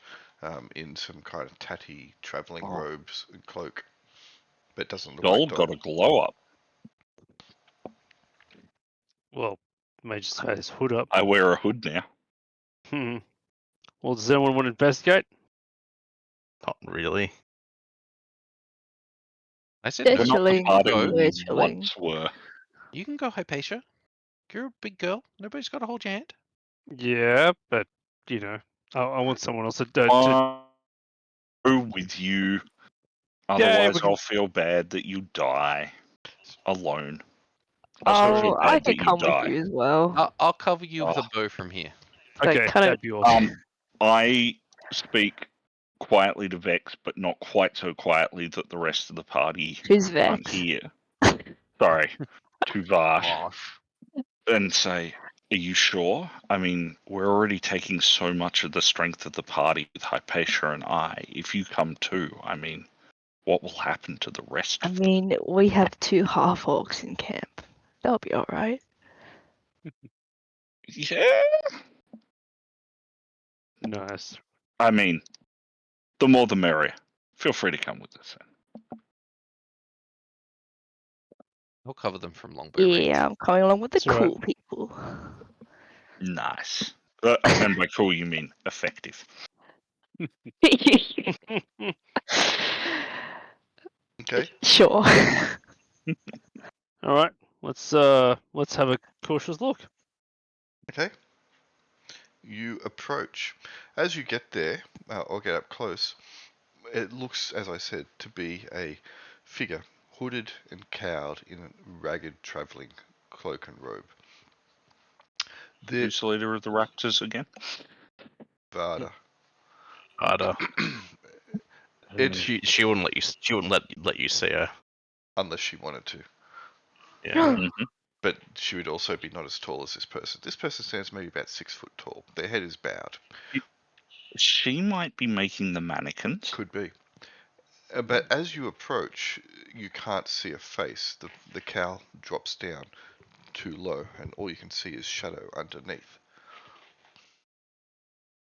in some kind of tatty travelling robes and cloak, but it doesn't look Doll like Doll. got a glow up. well, may just have his hood up. I wear a hood now. Well, does anyone want to investigate? Not really. I said They're We're no. not the chilling. party Go. We're we chilling. once were. You can go, Hypatia. You're a big girl. Nobody's got to hold your hand. Yeah, but you know, I want someone else to. I'll go with you. Otherwise, we can- I'll feel bad that you die alone. Also feel I bad can that you come with die. you as well. I'll cover you with a bow from here. Okay, Like, kinda- that'd be awesome. I speak quietly to Vex, but not quite so quietly that the rest of the party Who's can't Vex? hear. Sorry, to Vash, Gosh. and say, "Are you sure? I mean, we're already taking so much of the strength of the party with Hypatia and I. If you come too, I mean, what will happen to the rest I of mean, we have 2 half-orcs in camp. That'll be alright. Yeah. Nice. I mean, the more the merrier. Feel free to come with us. I'll cover them from longbow range. Yeah, I'm coming along with the That's all right. cool people. Nice. And by cool, you mean effective. Okay. Sure. All right, let's have a cautious look. Okay. You approach. As you get there, or get up close, it looks, as I said, to be a figure, hooded and cowled in a ragged travelling cloak and robe. Who's the leader of the Raptors again? Vada. Ada. It, She wouldn't let you. She wouldn't let you see her. unless she wanted to. Yeah. But she would also be not as tall as this person. This person stands maybe about 6 foot tall. Their head is bowed. She might be making the mannequins. Could be. But as you approach, you can't see a face. The cowl drops down too low, and all you can see is shadow underneath.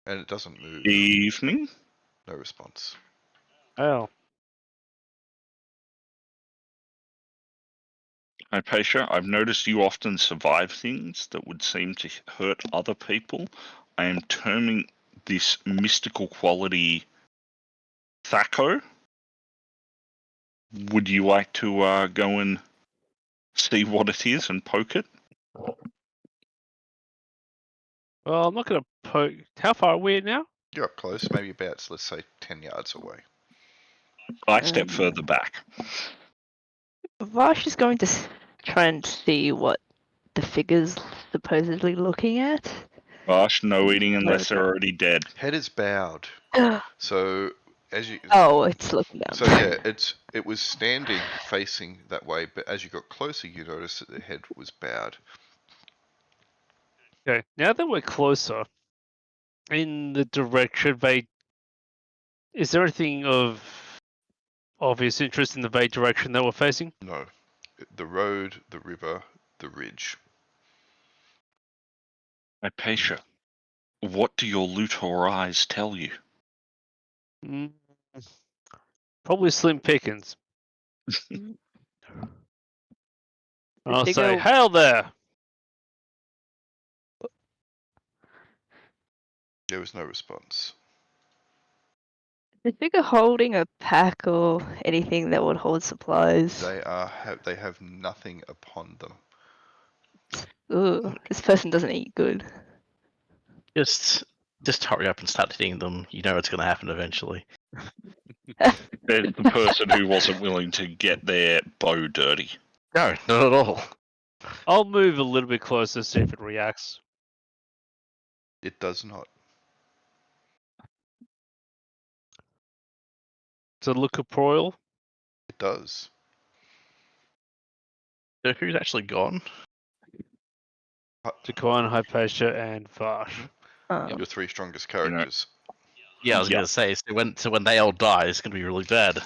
And it doesn't move. Evening. No response. Oh. Hypatia, I've noticed you often survive things that would seem to hurt other people. I am terming this mystical quality Thaco. Would you like to go and see what it is and poke it? Well, I'm not going to poke. How far are we now? You're up close, maybe about, let's say, 10 yards away. I step further back. Vash is going to try and see what the figure's supposedly looking at. Gosh, no eating unless they're already dead. Head is bowed. So as you Oh, it's looking down. So yeah, it was standing facing that way, but as you got closer, you noticed that the head was bowed. Okay, now that we're closer, in the direction they... Is there anything of obvious interest in the Vade direction that we're facing? No, the road, the river, the ridge. Hypatia, what do your Luthor eyes tell you? Mm, probably slim pickings. I'll say, figure- hail there! There was no response. The figure holding a pack or anything that would hold supplies. They have nothing upon them. Ooh, this person doesn't eat good. Just hurry up and start hitting them. You know it's going to happen eventually. There's the person who wasn't willing to get their bow dirty. No, not at all. I'll move a little bit closer, see if it reacts. It does not. Does it look corporeal? It does. So who's actually gone? Decline, Hypatia, and Vash. Your three strongest characters. Yeah, I was Yep. going to say. So when they all die, it's going to be really bad.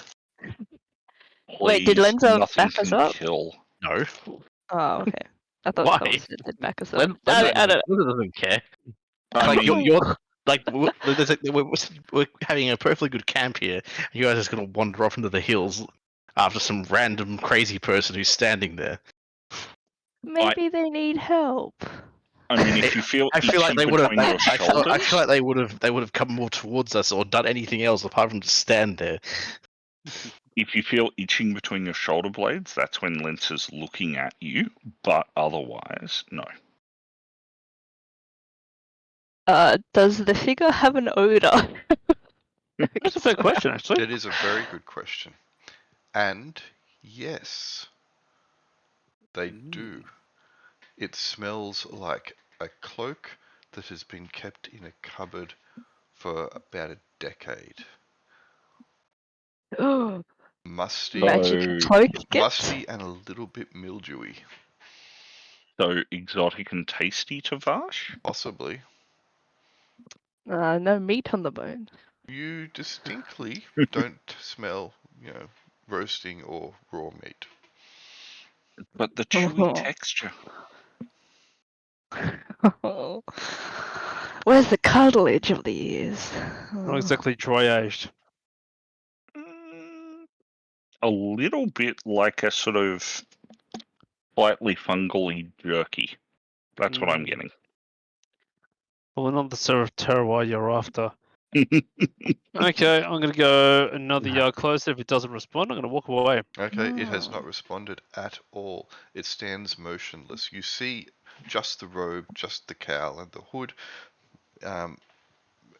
Wait, did Please, Lenza nothing back us can up? kill. No. Oh, okay. I thought Why? someone said they'd back us up. Len I don't know. doesn't care. I Like mean, you're like we're having a perfectly good camp here. You guys are just going to wander off into the hills after some random crazy person who's standing there. Maybe they need help. I mean, if you feel I feel like itchy they would have. between your I feel shoulders, like they would have come more towards us or done anything else apart from just stand there. if you feel itching between your shoulder blades, that's when Lenza's looking at you. But otherwise, no. Does the figure have an odor? That's a fair question, actually. It is a very good question. And yes, they do. It smells like a cloak that has been kept in a cupboard for about a decade. Musty, Magic cloak gets? musty and a little bit mildewy, So exotic and tasty to Vash? possibly. No meat on the bone. You distinctly don't smell, roasting or raw meat. But the chewy texture. Where's the cartilage of the ears? Not exactly dry aged. A little bit like a sort of slightly fungally jerky. That's what I'm getting. Well, not the sort of terroir you're after. Okay, I'm going to go another yard closer. If it doesn't respond, I'm going to walk away. Okay, it has not responded at all. It stands motionless. You see just the robe, just the cowl and the hood.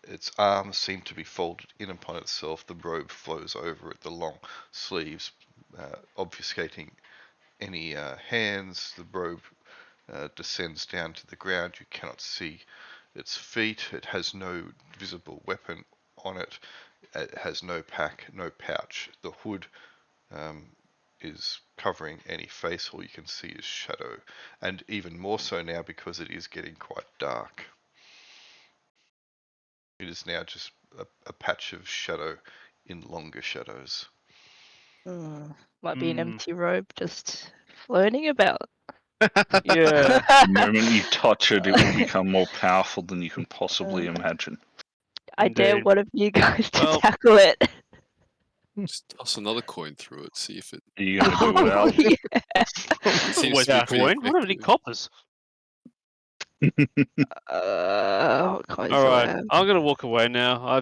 Its arms seem to be folded in upon itself. The robe flows over it, the long sleeves obfuscating any hands. The robe descends down to the ground. You cannot see its feet. It has no visible weapon on it. It has no pack, no pouch. The hood is covering any face. All you can see is shadow, and even more so now because it is getting quite dark. It is now just a patch of shadow in longer shadows. Might be an empty robe just floating about. Yeah. The moment you touch it, it will become more powerful than you can possibly imagine. I dare Indeed. one of you guys to Well- tackle it. Just toss another coin through it, see if it. Are you going to do it, Al? It seems Always to be our pretty coin. We don't have any effective. coppers. What coins All do I right, have? I'm gonna walk away now. I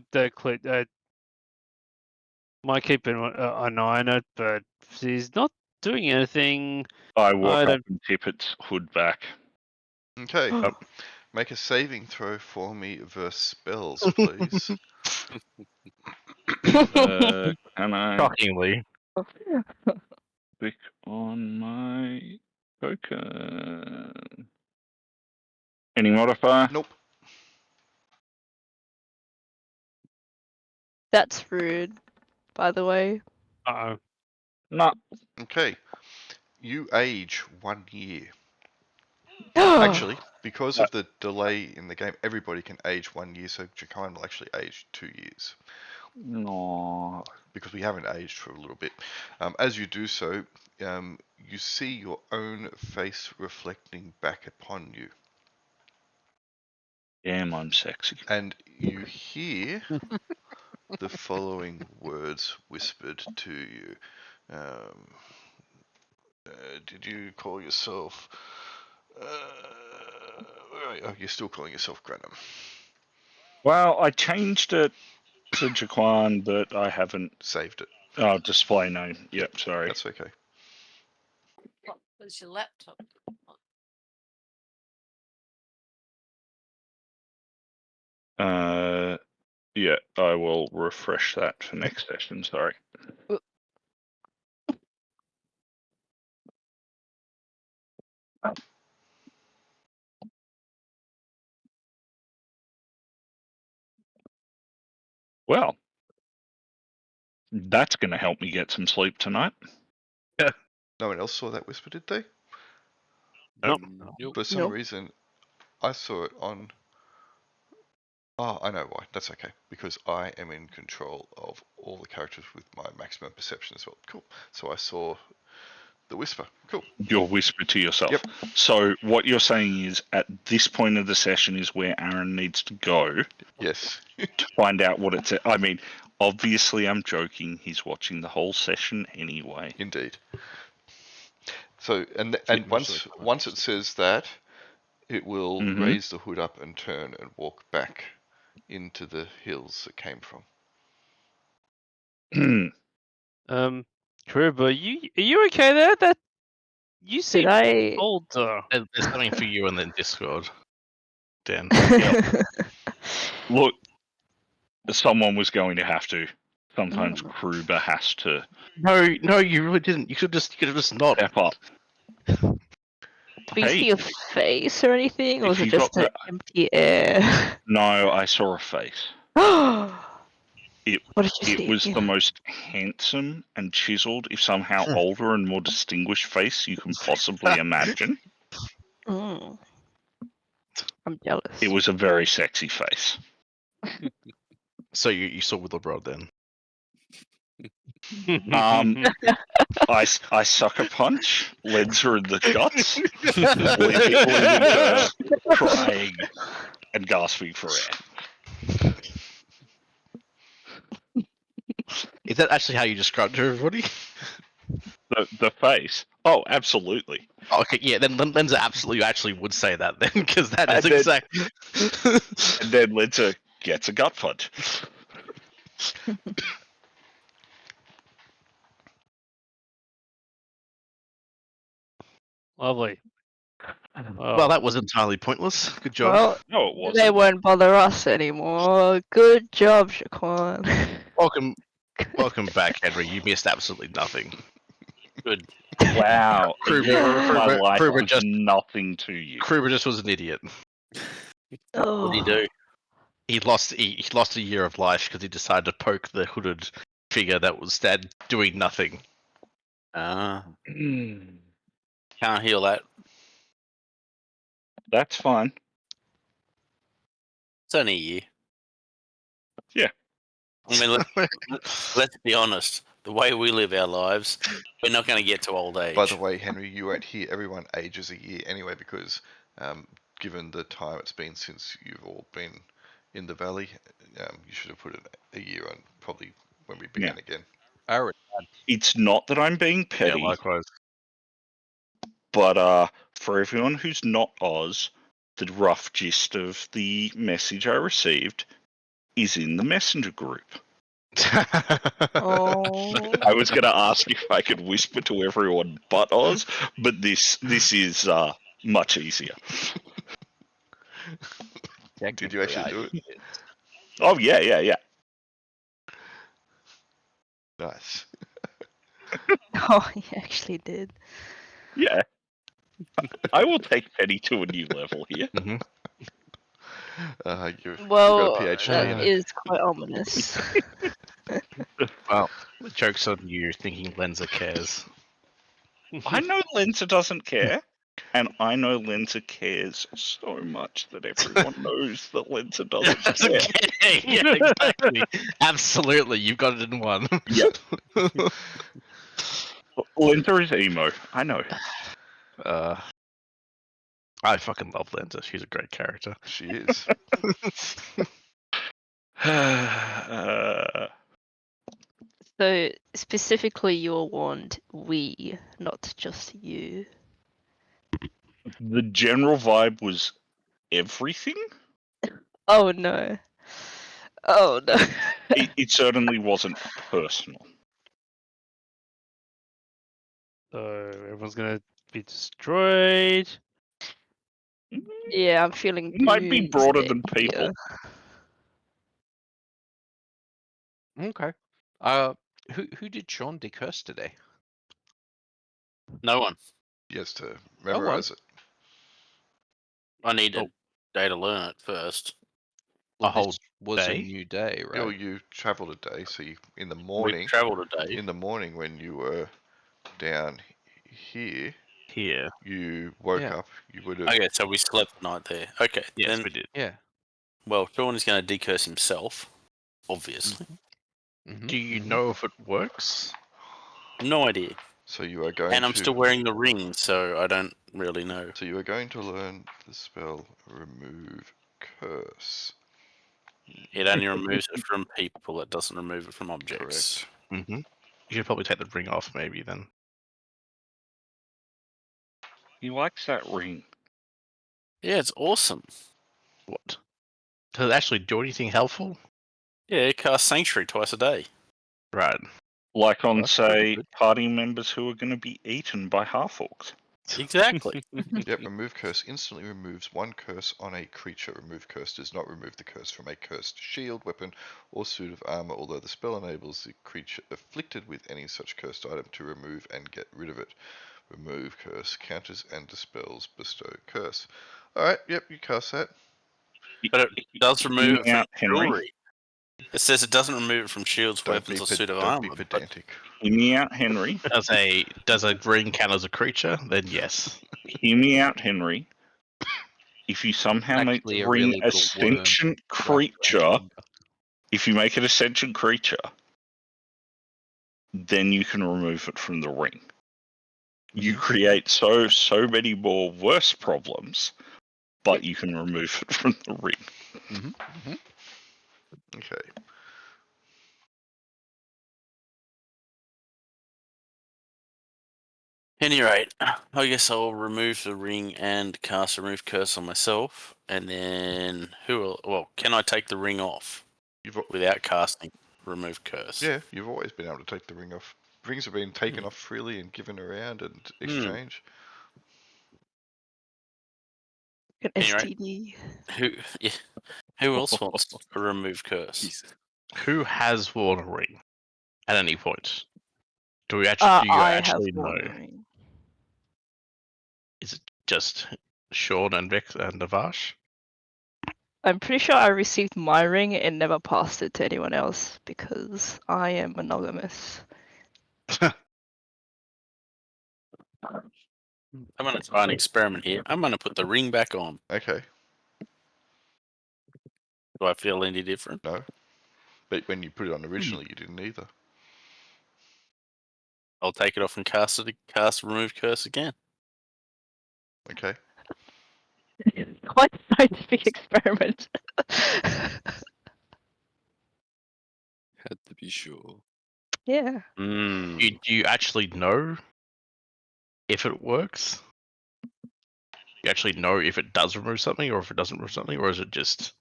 might keep an eye on it, but she's not doing anything. I walk I up don't- and tip its hood back. Okay. Oh. Make a saving throw for me versus spells, please. Can I Shockingly. click on my token? Any modifier? Nope. That's rude, by the way. Uh-oh. No. Okay. You age 1 year. Actually, because of the delay in the game, everybody can age 1 year, so Jaquan will actually age 2 years. No. Because we haven't aged for a little bit. As you do so, you see your own face reflecting back upon you. Damn, I'm sexy. And you hear the following words whispered to you. Did you call yourself... oh, you're still calling yourself Granum. Well, I changed it to Jaquan, but I haven't. Saved it. Oh, display name. Yep, sorry. That's okay. What was your laptop? Yeah, I will refresh that for next session. Sorry. Well, that's going to help me get some sleep tonight. No one else saw that whisper, did they? Nope. Nope. For some Nope. reason, I saw it on... Oh, I know why. That's okay. Because I am in control of all the characters with my maximum perception as well. Cool. So I saw the whisper. Cool. You'll whisper to yourself. Yep. So what you're saying is, at this point of the session is where Aaron needs to go Yes. to find out what it's. I mean, obviously, I'm joking. He's watching the whole session anyway. Indeed. So and Keep once most of the once it says that, it will Mhm. raise the hood up and turn and walk back into the hills it came from. Kruber, are you okay there? That you seem Did I? older. There's something for you in the Discord, Dan. Look, someone was going to have to. Sometimes Mm. Kruber has to No, you really didn't. You could have just not. step up. Do you see Hey, a face or anything, or if was it you just got an empty air? no, I saw a face. What It did you see? It was the most handsome and chiseled, if somehow older and more distinguished face you can possibly imagine. Mm. I'm jealous. It was a very sexy face. So you saw Witherbrod then. I sucker punch, leads her in the guts, leaving her crying and gasping for air. Is that actually how you described her, everybody? The face. Oh, absolutely. Okay, yeah, then Lenza absolutely actually would say that then, because that is And then- exactly. And then Linda gets a gut punch. Lovely. Well, that was entirely pointless. Good job. Well, No, it they wasn't. won't bother us anymore. Good job, Shaquan. Welcome back, Henry. You missed absolutely nothing. Good. Wow. A Kruber- year of my Kruber- life Kruber was just- nothing to you. Kruber just was an idiot. What did he Oh. do? He lost a year of life because he decided to poke the hooded figure that was dead, doing nothing. Ah, Mm, can't heal that. That's fine. It's only a year. Yeah. I mean, let's be honest. The way we live our lives, we're not going to get to old age. By the way, Henry, you won't hear everyone ages a year anyway because given the time it's been since you've all been in the valley, You should have put it a year on, probably when we began again. I already It's not that I'm being Yeah, petty, likewise. but for everyone who's not Oz, the rough gist of the message I received is in the messenger group. Oh. I was going to ask if I could whisper to everyone but Oz, but this is much easier. Did you actually do it? Oh yeah. Nice. Oh, he actually did. Yeah. I will take Penny to a new level here. Mhm. You've got Well, a PhD that in it. is quite ominous. Well, the joke's on you thinking Lenza cares. I know Lenza doesn't care, and I know Lenza cares so much that everyone knows that Lenza doesn't care. Yeah, exactly. Absolutely, you've got it in one. Yep. Lenza is emo. I know. I fucking love Lenza. She's a great character. She is. So specifically, you were warned, we, not just you. The general vibe was everything. Oh no. Oh no. It certainly wasn't personal. So everyone's gonna be destroyed. Yeah, I'm feeling It might be broader than doomsday people. here. Okay. Who did Sean decurse today? No one. He has to well. memorize it. I need a Oh. day to learn it first. A whole This was a day? new day, right? Well, you travelled a day, so in the We morning, travelled a day. in the morning when you were down here, Here. you woke Yeah. up. You would have. Okay, so we slept the night there. Okay, Yes, then. we did. Yeah. Well, Sean is going to decurse himself, obviously. Mhm, Do you mhm. know if it works? No idea. So you are going And I'm to. still wearing the ring, so I don't really know. So you are going to learn the spell Remove Curse. It only removes it from people, it doesn't remove it from objects. Correct. Mm-hmm. You should probably take the ring off, maybe, then. He likes that ring. Yeah, it's awesome. What? Does it actually do anything helpful? Yeah, it casts Sanctuary twice a day. Right. Like on, That's pretty say, good. party members who are going to be eaten by half-orcs. Exactly. Yep, Remove Curse instantly removes one curse on a creature. Remove Curse does not remove the curse from a cursed shield, weapon, or suit of armor, although the spell enables the creature afflicted with any such cursed item to remove and get rid of it. Remove Curse counters and dispels Bestow Curse. Alright, yep, you cast that. But it does remove it from out, Henry. jewelry. It says it doesn't remove it from shields, weapons, or suit of Don't be armor. But pedantic. Hear me out, Henry. Does a ring count as a creature? Then yes. Hear me out, Henry. If you somehow make Actually the a ring really a little worm sentient wrapped around your creature, finger. if you make it a sentient creature, then you can remove it from the ring. You create so many more worse problems, but you can remove it from the ring. Mhm, mhm. Okay. any rate, I guess I'll remove the ring and cast Remove Curse on myself. And then who will? Well, can I take the ring off without casting Remove Curse? Yeah, you've always been able to take the ring off. Rings have been taken off freely and given around and exchange. An Any rate, STD. who else wants a Remove Curse? Jesus. Who has worn a ring at any point? Do we actually? Do you I have actually know? worn a ring. Is it just Sean and Vex and Navash? I'm pretty sure I received my ring and never passed it to anyone else because I am monogamous. I'm going to try an experiment here. I'm going to put the ring back on. Okay, Do I feel any different? no. But when you put it on originally, you didn't either. I'll take it off and cast Remove Curse again. Okay. Quite a scientific experiment. be sure. Yeah. Mm. Do you actually know if it works? You actually know if it does remove something or if it doesn't remove something, or is it just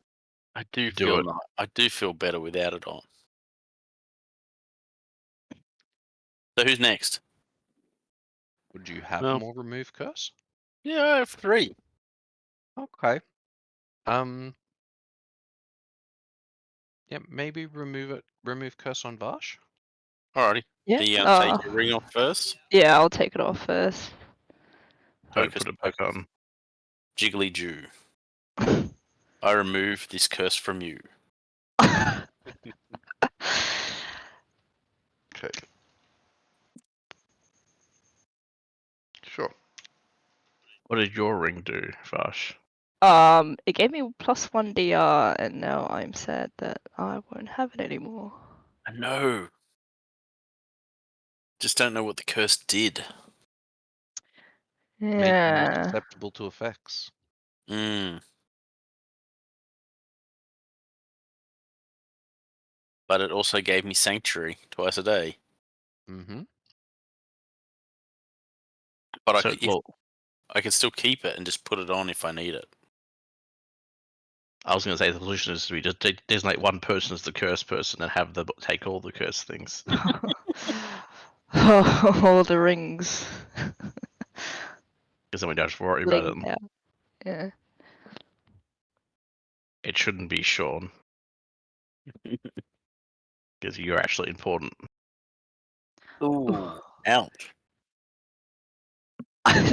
I do do feel it? I do feel better without it on. So who's next? Would you have Well- more remove curse? Yeah, I have 3. Okay. Yeah, maybe remove curse on Vash. Alrighty. Yeah. Do you take your ring off first? Yeah, I'll take it off first. Don't Focus, put it back on. Jiggly Jew. I remove this curse from you. Okay. Sure. What did your ring do, Vash? It gave me +1 DR, and now I'm sad that I won't have it anymore. I know. Just don't know what the curse did. Make you more Yeah. susceptible to effects. Mm. But it also gave me Sanctuary twice a day. Mm-hmm. But So, well, I can still keep it and just put it on if I need it. I was going to say the solution is to just designate one person as the curse person and have them take all the curse things. All the rings. Because then we don't have to worry about it. Blinged out. Yeah. It shouldn't be Sean. Because you're actually important. Ooh. Ouch.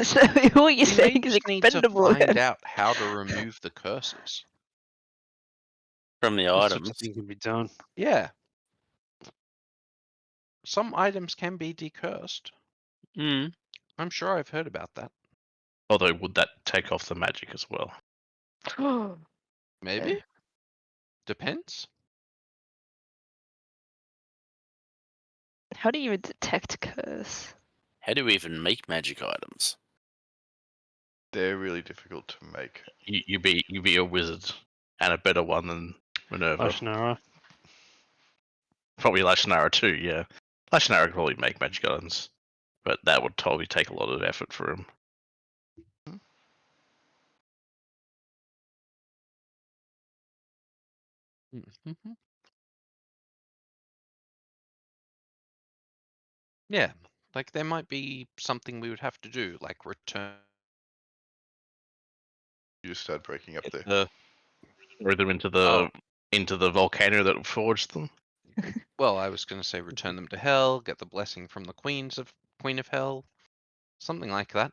So all you're You may saying is just need to expendable. find out how to remove the curses. From the That sort items. of thing can be done. Yeah. Some items can be decursed. Mm. I'm sure I've heard about that. Although, would that take off the magic as well? Maybe? Depends. How do you even detect curse? How do we even make magic items? They're really difficult to make. You be a wizard and a better one than Minerva. Lashnara. Probably Lashnara too, yeah. Lashnara could probably make magic items, but that would probably take a lot of effort for him. Mm-hmm. Yeah, like there might be something we would have to do, like return You just start breaking up there. the. Throw them into the volcano that forged them. Well, I was going to say return them to hell, get the blessing from the Queen of Hell, something like that.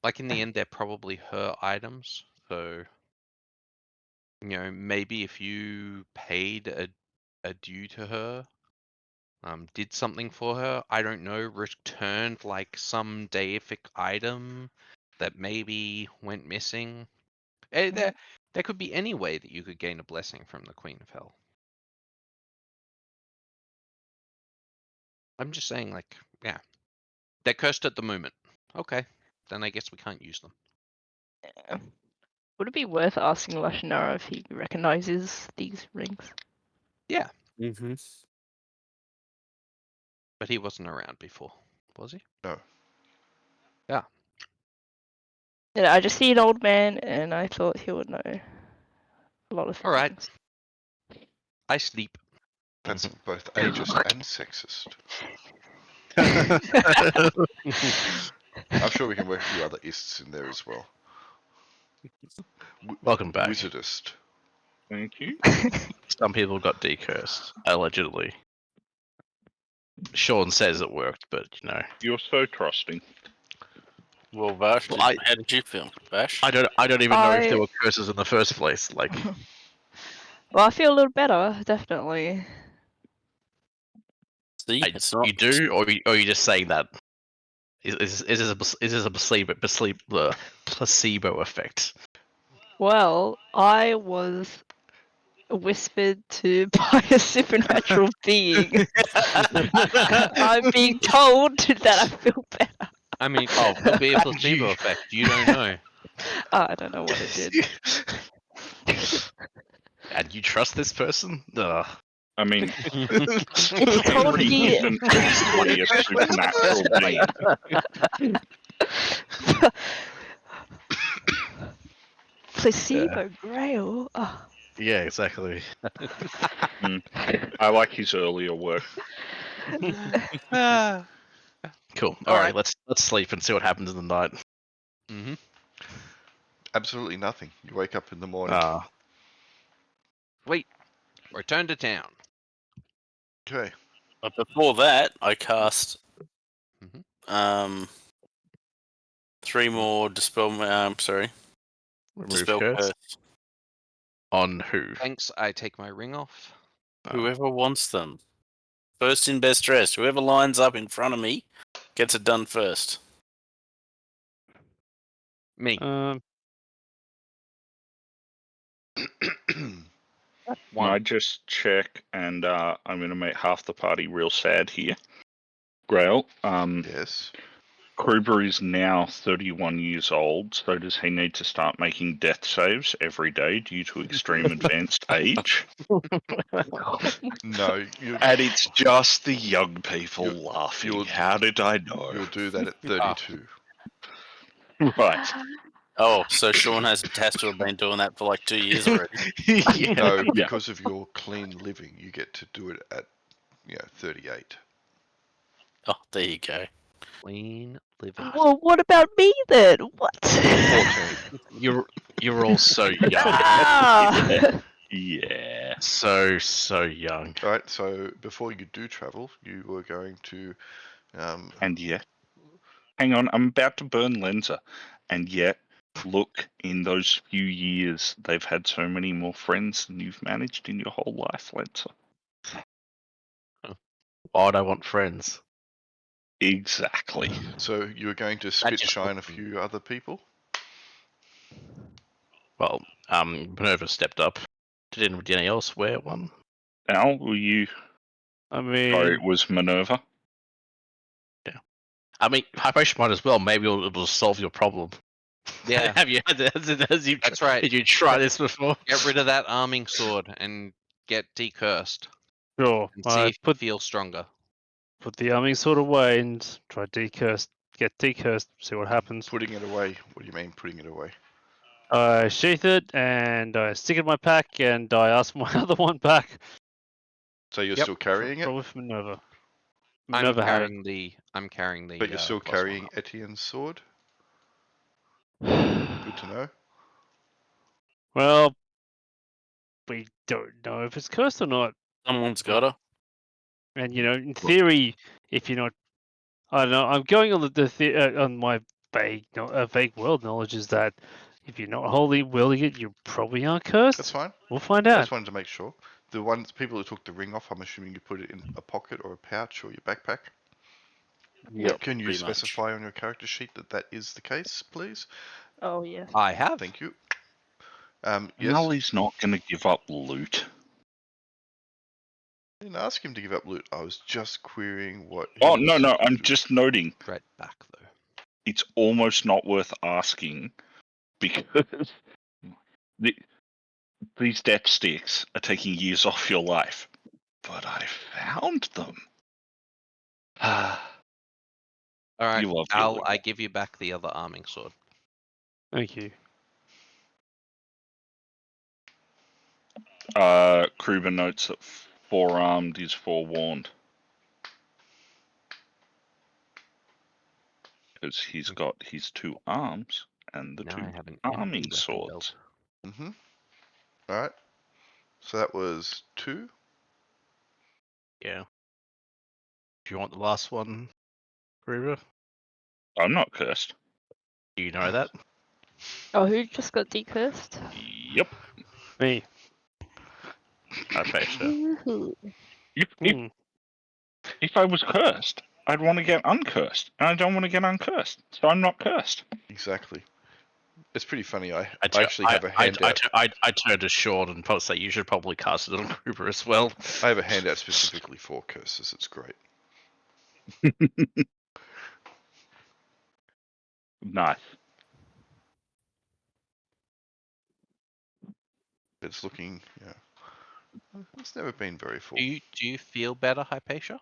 Like in the end, they're probably her items, so maybe if you paid a due to her, did something for her, I don't know, returned like some deific item that maybe went missing. There could be any way that you could gain a blessing from the Queen of Hell. I'm just saying, like, yeah, they're cursed at the moment. Okay, then I guess we can't use them. Yeah. Would it be worth asking Lashnara if he recognizes these rings? Yeah, Mm-hmm. but he wasn't around before, was he? No. Yeah, I just see an old man, and I thought he would know a lot of things. All right. I sleep. That's both ageist and sexist. I'm sure we can work a few other ists in there as well. Welcome back. Wizardist. Thank you. Some people got decursed, allegedly. Sean says it worked, but You're so trusting. Well, Vash, Well, how did you feel, Vash? I don't even know if there were curses in the first place. Like, Well, I feel a little better, definitely. See, it's not. you do, or are you just saying that? Is this a placebo effect? Well, I was whispered to by a supernatural being. I'm being told that I feel better. I mean, could be a placebo effect. You don't know. I don't know what it did. And you trust this person? Ugh. I mean, It's called Henry the isn't actually a supernatural being. placebo grail. Oh. Yeah, exactly. I like his earlier work. Cool. All All right, right. let's sleep and see what happens in the night. Mm-hmm. Absolutely nothing. You wake up in the morning. Wait. Return to town. Okay. But before that, I cast Mhm. 3 more dispel. Remove Dispel curse. curse. On who? Thanks. I take my ring off. Whoever wants them. First in, best dressed. Whoever lines up in front of me gets it done first. Me. Can One. I just check, and I'm going to make half the party real sad here. Grail, Yes. Kruber is now 31 years old, so does he need to start making death saves every day due to extreme advanced age? No, you And it's just the young people You- laughing. you'll- How did I know? you'll do that at 32. Right. Oh, so Sean has to have been doing that for like 2 years already. Yeah. No, Yeah. because of your clean living, you get to do it at 38. Oh, there you go. Clean living. Well, what about me then? What? 14. You're all so young. Ah! Yeah. So young. All right. So before you do travel, you were going to. And yet, hang on, I'm about to burn Lenza. And yet, look, in those few years, they've had so many more friends than you've managed in your whole life, Lenza. Why would I want friends? Exactly. So you were going to That spit just shine a looks- few other people. Well, Minerva stepped up. Did anybody else wear one? Al, were you? I mean, Sorry, it was Minerva. I mean, Hypotion might as well. Maybe it'll solve your problem. Yeah. Have you had That's right. Did you try this before? Get rid of that arming sword and get decursed sure. and I see if you put feel stronger. the arming sword away and try decurse. Get decursed. See what happens. Putting it away. What do you mean putting it away? I sheath it and I stick it in my pack and I ask my other one back. So you're Yep. still carrying it, Probably for Minerva. I'm Minerva had it. carrying the. but you're still plus carrying Etienne's sword. Good to know. Well, we don't know if it's cursed or not. Someone's got her. And in theory, if you're not, I don't know. I'm going on on my vague world knowledge is that if you're not wholly wielding it, you probably aren't cursed. That's fine. We'll find I out. just wanted to make sure. The people who took the ring off, I'm assuming you put it in a pocket or a pouch or your backpack. Yep. Can you pretty much. specify on your character sheet that is the case, please? Oh yes. I have. Thank you. Yes. Nolly's not going to give up loot. I didn't ask him to give up loot. I was just querying what. Oh, he no, was no, going I'm to do. just noting. Right back though. It's almost not worth asking because these death sticks are taking years off your life. But I found them. All right, You love Al. your I give you back the other arming sword. Thank you. Kruber notes that forearmed is forewarned. Because he's got his 2 arms and the Now 2 I have an arming empty weapon swords. belt. Mm-hmm. All right. So that was 2. Yeah. Do you want the last one, Riva? I'm not cursed. Do you know that? Oh, who just got decursed? Yep. Me. Okay, sure. Woohoo. If I was cursed, I'd want to get uncursed. And I don't want to get uncursed. So I'm not cursed. Exactly. It's pretty funny. I I actually have a handout. I turned to Sean and probably say you should probably cast it on Gruber as well. I have a handout specifically for curses. It's great. Nice. It's looking, It's never been very full. Do you feel better, Hypatia?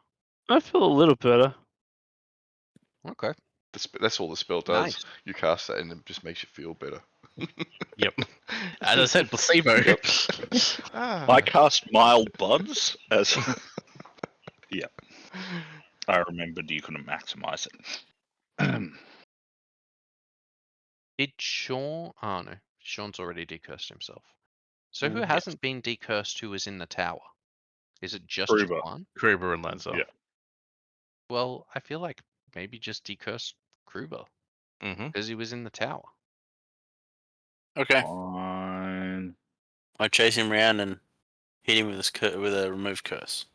I feel a little better. Okay. That's all the spell does. Nice. You cast that and it just makes you feel better. Yep. As I said, placebo. Yep. Ah. I cast Mild Buds as. Yeah. I remembered you couldn't maximize it. Did Sean? Oh no, Sean's already decursed himself. So who Yes. hasn't been decursed? Who was in the tower? Is it just Kruber. one? Kruber and Lanza. Yeah. Well, I feel like maybe just decurse Kruber Mm-hmm. because he was in the tower. Okay. Fine. I chase him around and hit him with with a remove curse.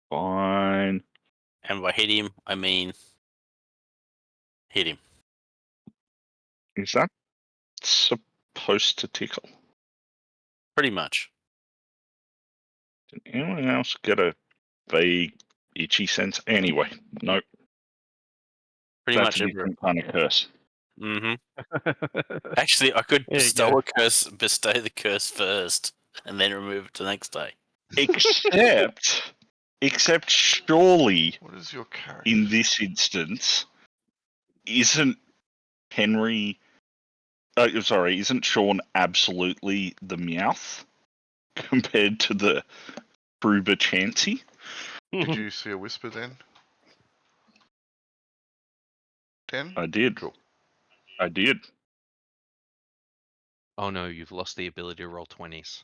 Fine. And by hit him, I mean hit him. Is that supposed to tickle? Pretty much. Did anyone else get a vague itchy sense? Anyway, nope. Pretty That's much a every. different kind of curse. Mm-hmm. Actually, I could There you bestow go. a curse, bestow the curse first, and then remove it the next day. Except surely What is your character? in this instance, isn't Henry? Isn't Sean absolutely the Meowth compared to the Kruber Chansey? Did you see a whisper then? Den? I did. Cool. I did. Oh no, you've lost the ability to roll 20s.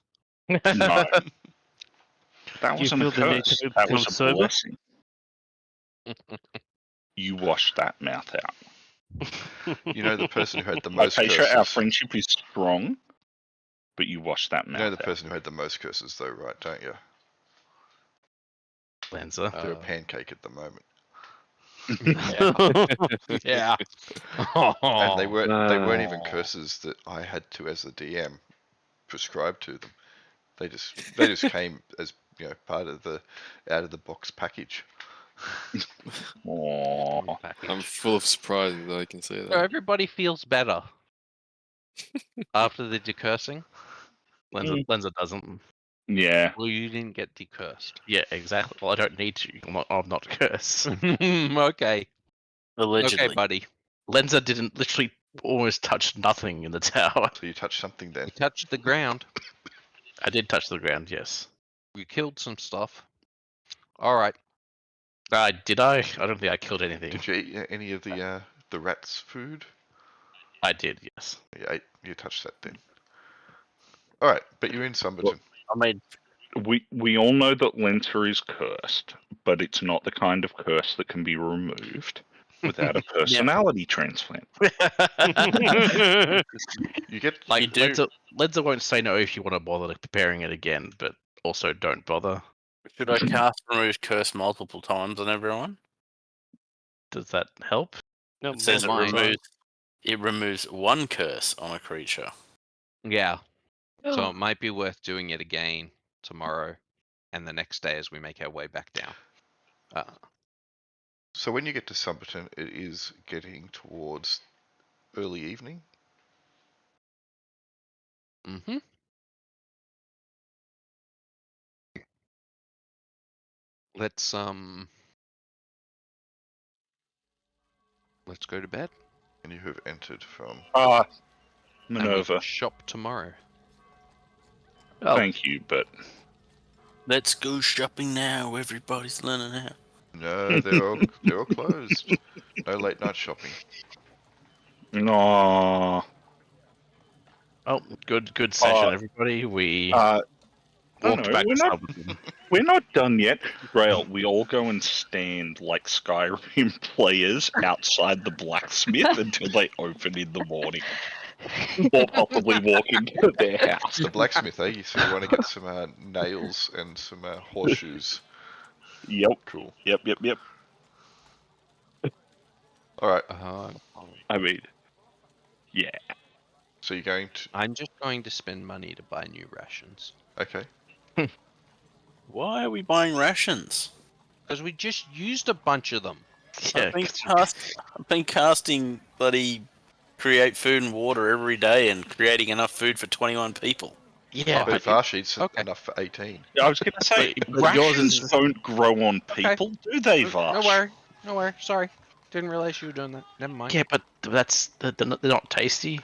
No, that Do you wasn't a feel the need to curse. That was become a sober? blessing. You washed that mouth out. You know the person who had the most Hypatia, curses. our friendship is strong, but you washed that You mouth know the out. person who had the most curses, though, right? Don't you? Lanza. They're a pancake at the moment, Yeah. and they weren't even Oh. curses that I had to, as the DM, prescribe to them. They just came as part of the out of the box package. Aw. I'm full of surprises, I can say So that. everybody feels better after the decursing. Lenza doesn't. Yeah. Well, you didn't get decursed. Yeah, exactly. Well, I don't need to. I'm not cursed. Okay. Allegedly. Okay, buddy. Lenza didn't literally almost touch nothing in the tower. So you touched something then. You touched the ground. I did touch the ground, yes. You killed some stuff. All right. Did I? I don't think I killed anything. Did you eat any of the rat's food? I did, yes. You touched that then. All right, but you're in Summerton. I made We all know that Lenser is cursed, but it's not the kind of curse that can be removed without a personality transplant. You get Like, You do- Lenza won't say no if you want to bother preparing it again, but also don't bother. Should I cast remove curse multiple times on everyone? Does that help? No, It says multiple it removes one curse on a creature. Yeah. So Oh, it might be worth doing it again tomorrow and the next day as we make our way back down. So when you get to Summerton, it is getting towards early evening. Mm-hmm. Let's go to bed. And you have entered from. Ah, And we'll Minerva, shop tomorrow. Oh. thank you, but Let's go shopping now. Everybody's learning how. No, they're all closed. No late night shopping. no. Oh, good session, everybody. We Oh walked no, back we're to not. Summerton. We're not done yet. Grail, we all go and stand like Skyrim players outside the blacksmith until they open in the morning, or possibly walk into their house. The blacksmith, eh? So you want to get some nails and some horseshoes. Yep, Cool. yep. All right. I mean, yeah. So you're going to. I'm just going to spend money to buy new rations. Okay. Why are we buying rations? Because we just used a bunch of them. Yeah, I've been casting bloody create food and water every day and creating enough food for 21 people. Yeah, but but Varshi's okay. enough for 18. I was going to say, but yours rations is- don't grow on people, do they, Varsh? No worry. Sorry, didn't realize you were doing that. Never mind. yeah, but they're not tasty.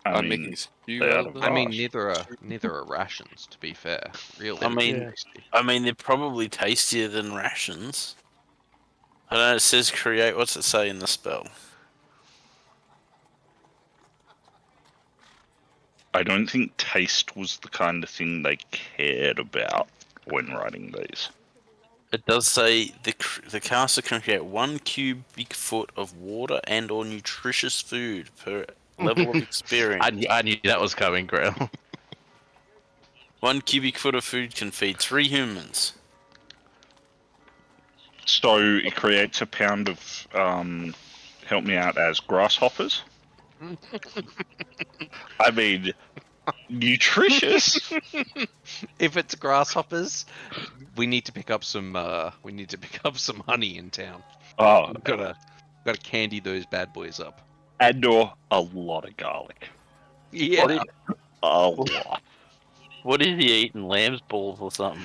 I I'm mean, making stew they out are of the it. I mean, Varsh. neither are rations. To be fair, really. I mean, Yeah. tasty. I mean, they're probably tastier than rations. I don't know. It says create. What's it say in the spell? I don't think taste was the kind of thing they cared about when writing these. It does say the caster can create 1 cubic foot of water and/or nutritious food per level of experience. I knew that was coming, Grail. 1 cubic foot of food can feed 3 humans. So it creates a pound of, help me out, as grasshoppers. I mean, nutritious. If it's grasshoppers, we need to pick up some. We need to pick up some honey in town. Oh, Gotta candy those bad boys up. and/or a lot of garlic. Yeah. A lot. What is he eating? Lamb's balls or something?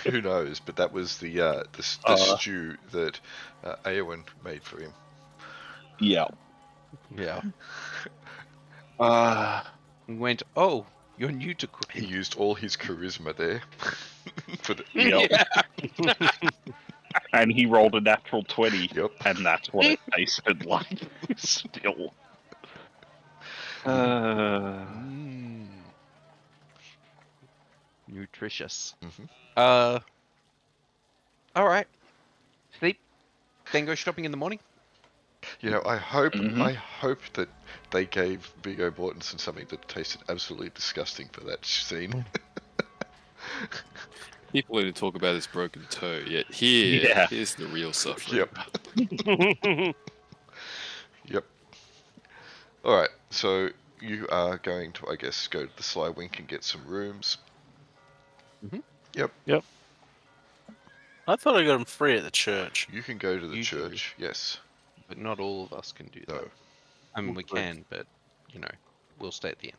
Who knows? But that was the stew that Eowyn made for him. Yeah. Yeah. Uh, We went. Oh, you're new to He cooking. used all his charisma there. For the, Yep. And he rolled a natural 20, Yep. and that's what it tasted like. Still. Nutritious. Mhm. All right. Sleep. Then go shopping in the morning. You know, I hope Mhm. that they gave Viggo Mortensen something that tasted absolutely disgusting for that scene. People only talk about his broken toe, yet Yeah. here's the real suffering. Yep. Yep. All right. So you are going to, I guess, go to the Sly Wink and get some rooms. Mhm. Yep. I thought I got them free at the church. You can go to the You do. church. Yes. But not all of us can do that. No. I mean, we Good. can, but we'll stay at the end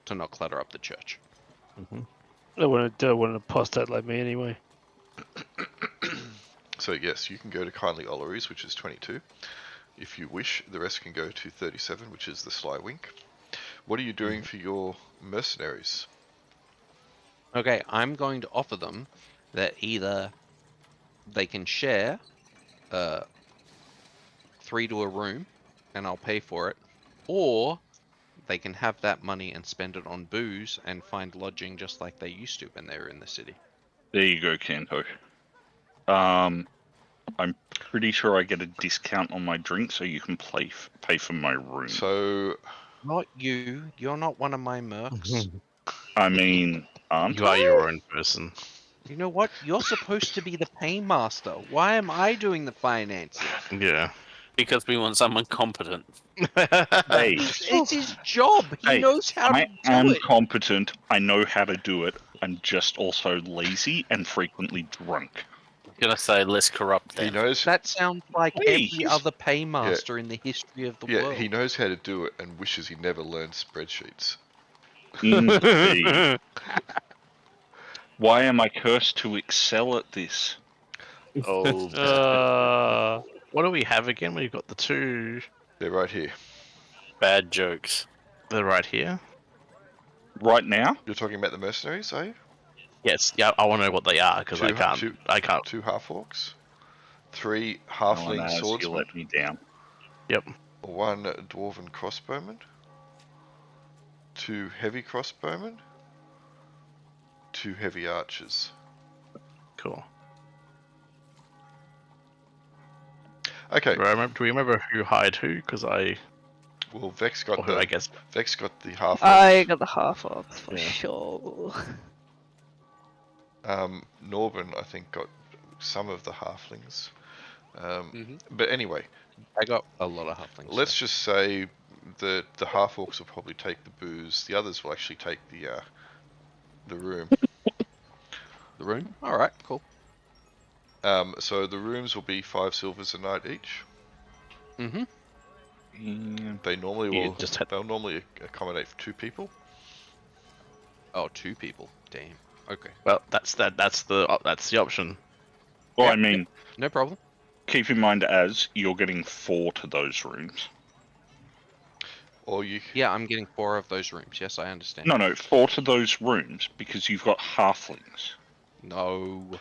to not clutter up the church. I want to apostate like me anyway. So yes, you can go to Kindly Ollery's, which is 22. If you wish, the rest can go to 37, which is the Sly Wink. What are you doing for your mercenaries? Okay, I'm going to offer them that either they can share 3 to a room, and I'll pay for it, or they can have that money and spend it on booze and find lodging just like they used to when they were in the city. There you go, Kanto. I'm pretty sure I get a discount on my drink, so you can pay for my room. So Not you. You're not one of my mercs. I mean, aren't You are I? your own person. You know what? You're supposed to be the paymaster. Why am I doing the financing? Yeah. Because we want someone competent. Hey, It's his job. He Hey, knows how to I do am it. competent. I know how to do it. I'm just also lazy and frequently drunk. I'm gonna say let's corrupt he them. knows. That sounds like Hey, every he's- other paymaster in the history of the Yeah, world. he knows how to do it and wishes he never learned spreadsheets. Indeed. Why am I cursed to excel at this? Oh, What do we have again? We've got the two. They're right here. bad jokes. They're right here. Right now? You're talking about the mercenaries, are you? Yes. Yeah. I want to know what they are because I can't. 2 half-orcs, 3 No one halfling has. You swordsmen, let me down. 1 dwarven crossbowman, 2 heavy crossbowmen, 2 heavy archers. Cool. Okay, Do we remember who hired who? Because well Vex got or who I the guess. the half. I got the half orcs for Yeah. sure. Norben, I think, got some of the halflings. Mhm. But anyway, I got a lot of halflings. let's just say that the half orcs will probably take the booze. The others will actually take the room. the room. All right, cool. So the rooms will be 5 silvers a night each. Mm-hmm. They normally You will. just had- They'll normally accommodate 2 people. Oh, 2 people. Damn. Okay. Well, that's the option. Well, Yeah, I mean, No problem. keep in mind as you're getting 4 to those rooms. Or you. Yeah, I'm getting 4 of those rooms. Yes, I understand. No, 4 to those rooms because you've got halflings. No.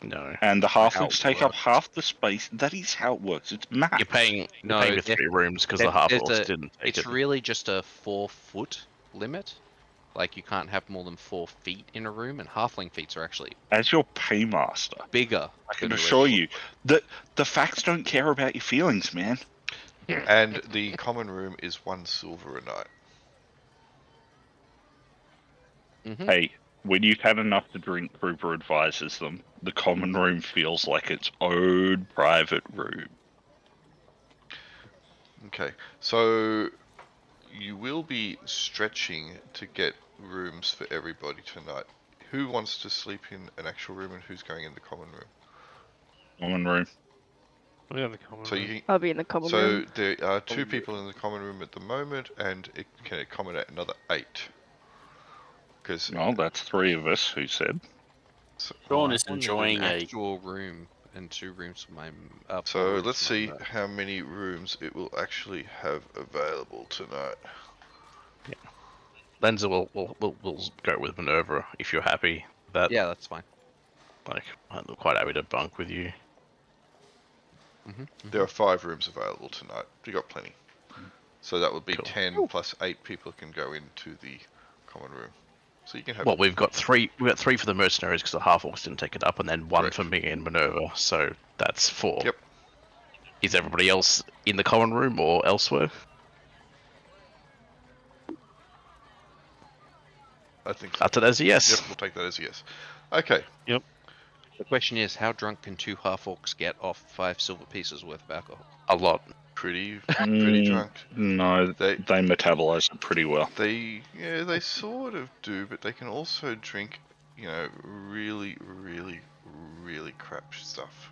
No, And the How halflings it take up works. half the space. That is how it works. It's math. you're paying No, for 3 rooms because the half orcs didn't take It's it. really just a 4-foot limit. Like, you can't have more than 4 feet in a room, and halfling feet are actually As your paymaster, bigger. I can than the assure regular you that the facts don't care about your feelings, man. And the common room is 1 silver a night. Mm-hmm. Hey, when you've had enough to drink, Krupa advises them. The common room feels like its own private room. Okay, so you will be stretching to get rooms for everybody tonight. Who wants to sleep in an actual room and who's going in the common room? Common room. We have the common So room. you. I'll be in the common room. There are 2 people in the common room at the moment, and it can accommodate another 8. Because Well, that's 3 of us who said. Sean I is wanted enjoying an a. actual room and 2 rooms for my. 4 so rooms let's for my see merc. how many rooms it will actually have available tonight. Lenza will go with Minerva if you're happy. That Yeah, that's fine. like I'm quite happy to bunk with you. Mm-hmm. There are 5 rooms available tonight. You got plenty. So that would be Cool. 10 plus 8 people can go into the common room. So you can have. Well, we've got 3. We got 3 for the mercenaries because the half orcs didn't take it up, and then 1 Correct. for me and Minerva. So that's 4. Yep. Is everybody else in the common room or elsewhere? I think so. That's it as a yes. Yep, we'll take that as a yes. Okay. The question is, how drunk can 2 half orcs get off 5 silver pieces worth of alcohol? A lot. Pretty Mm, drunk. No, They they metabolize it pretty well. they sort of do, but they can also drink, really crap stuff.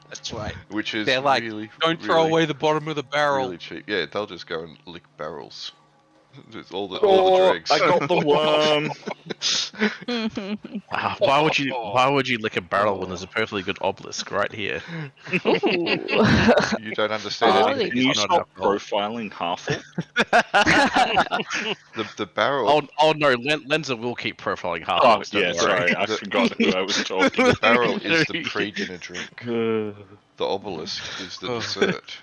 That's right. Which is They're like, really don't throw away the bottom of the barrel. really cheap. Yeah, they'll just go and lick barrels. Just all the Oh, dregs. I got the worm. Wow, why would you lick a barrel when there's a perfectly good obelisk right here? Ooh. You don't understand Oh, anything. Can you Not stop alcohol. profiling Halfle? The barrel. Oh no, Lenza will keep profiling half Oh, orcs, don't yeah, worry. sorry, I The- forgot who I was talking The to. barrel is the pre-dinner drink. The obelisk is the dessert.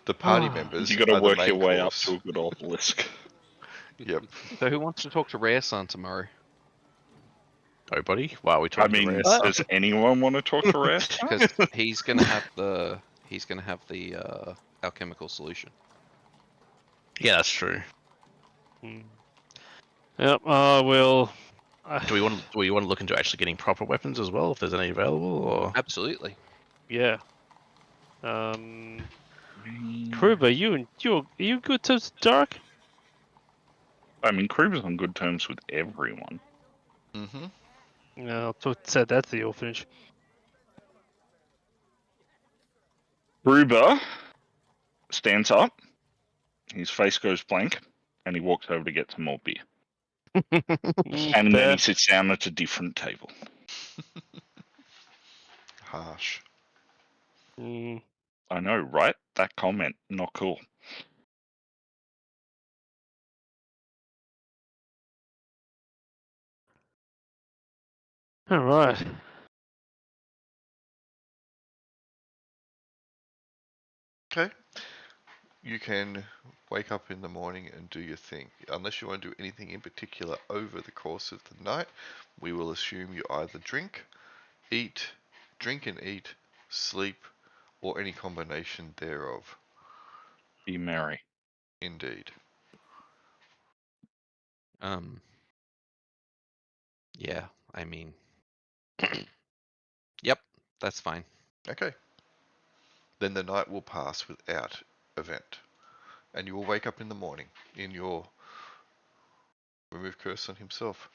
The party members You gotta are the work your main way up course. to a good obelisk. Yep. So who wants to talk to Rare Sun tomorrow? Nobody? Why are we I talking mean, to Rare What? does anyone want to talk to Rare? Because he's gonna have the alchemical solution. Yeah, that's true. Yep. We'll. Do we want to look into actually getting proper weapons as well, if there's any available, or Absolutely. Yeah. Kruber, are you good to Dark? I mean, Kruber's on good terms with everyone. Mm-hmm. No, said that to the orphanage. Kruber stands up, his face goes blank, and he walks over to get some more beer. And then he sits down at a different table. Harsh. I know, right? That comment, not cool. All right. Okay. You can wake up in the morning and do your thing. Unless you want to do anything in particular over the course of the night, we will assume you either drink and eat, sleep, or any combination thereof. Be merry. Indeed. Yeah, I mean, yep, that's fine. Okay. Then the night will pass without event. And you will wake up in the morning in your remove curse on himself.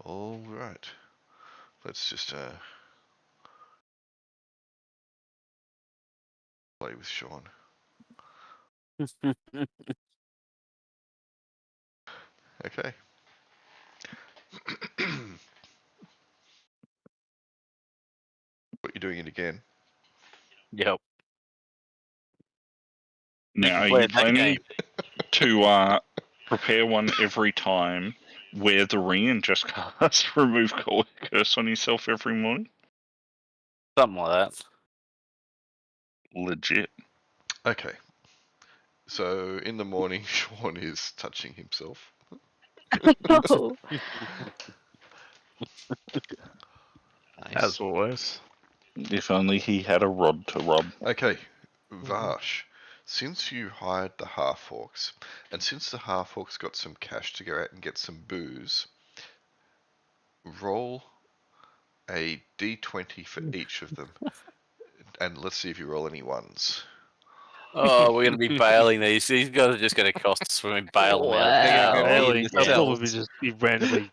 Alright. Let's just Play with Sean. Okay. What you're doing it again? Yep. Now, are Play you that planning game. to prepare one every time, wear the ring, and just cast remove curse on yourself every morning? Something like that. Legit. Okay. So in the morning, Sean is touching himself. Oh. Nice. As always. If only he had a rod to rub. Okay, Vash. Since you hired the half-orcs, and since the half-orcs got some cash to go out and get some booze, roll a d20 for each of them, and let's see if you roll any ones. Oh, we're going to be bailing these. These guys are just going to cost us when we bail them out. They're gonna go Wow. Really? in I thought cells. we'd just be randomly.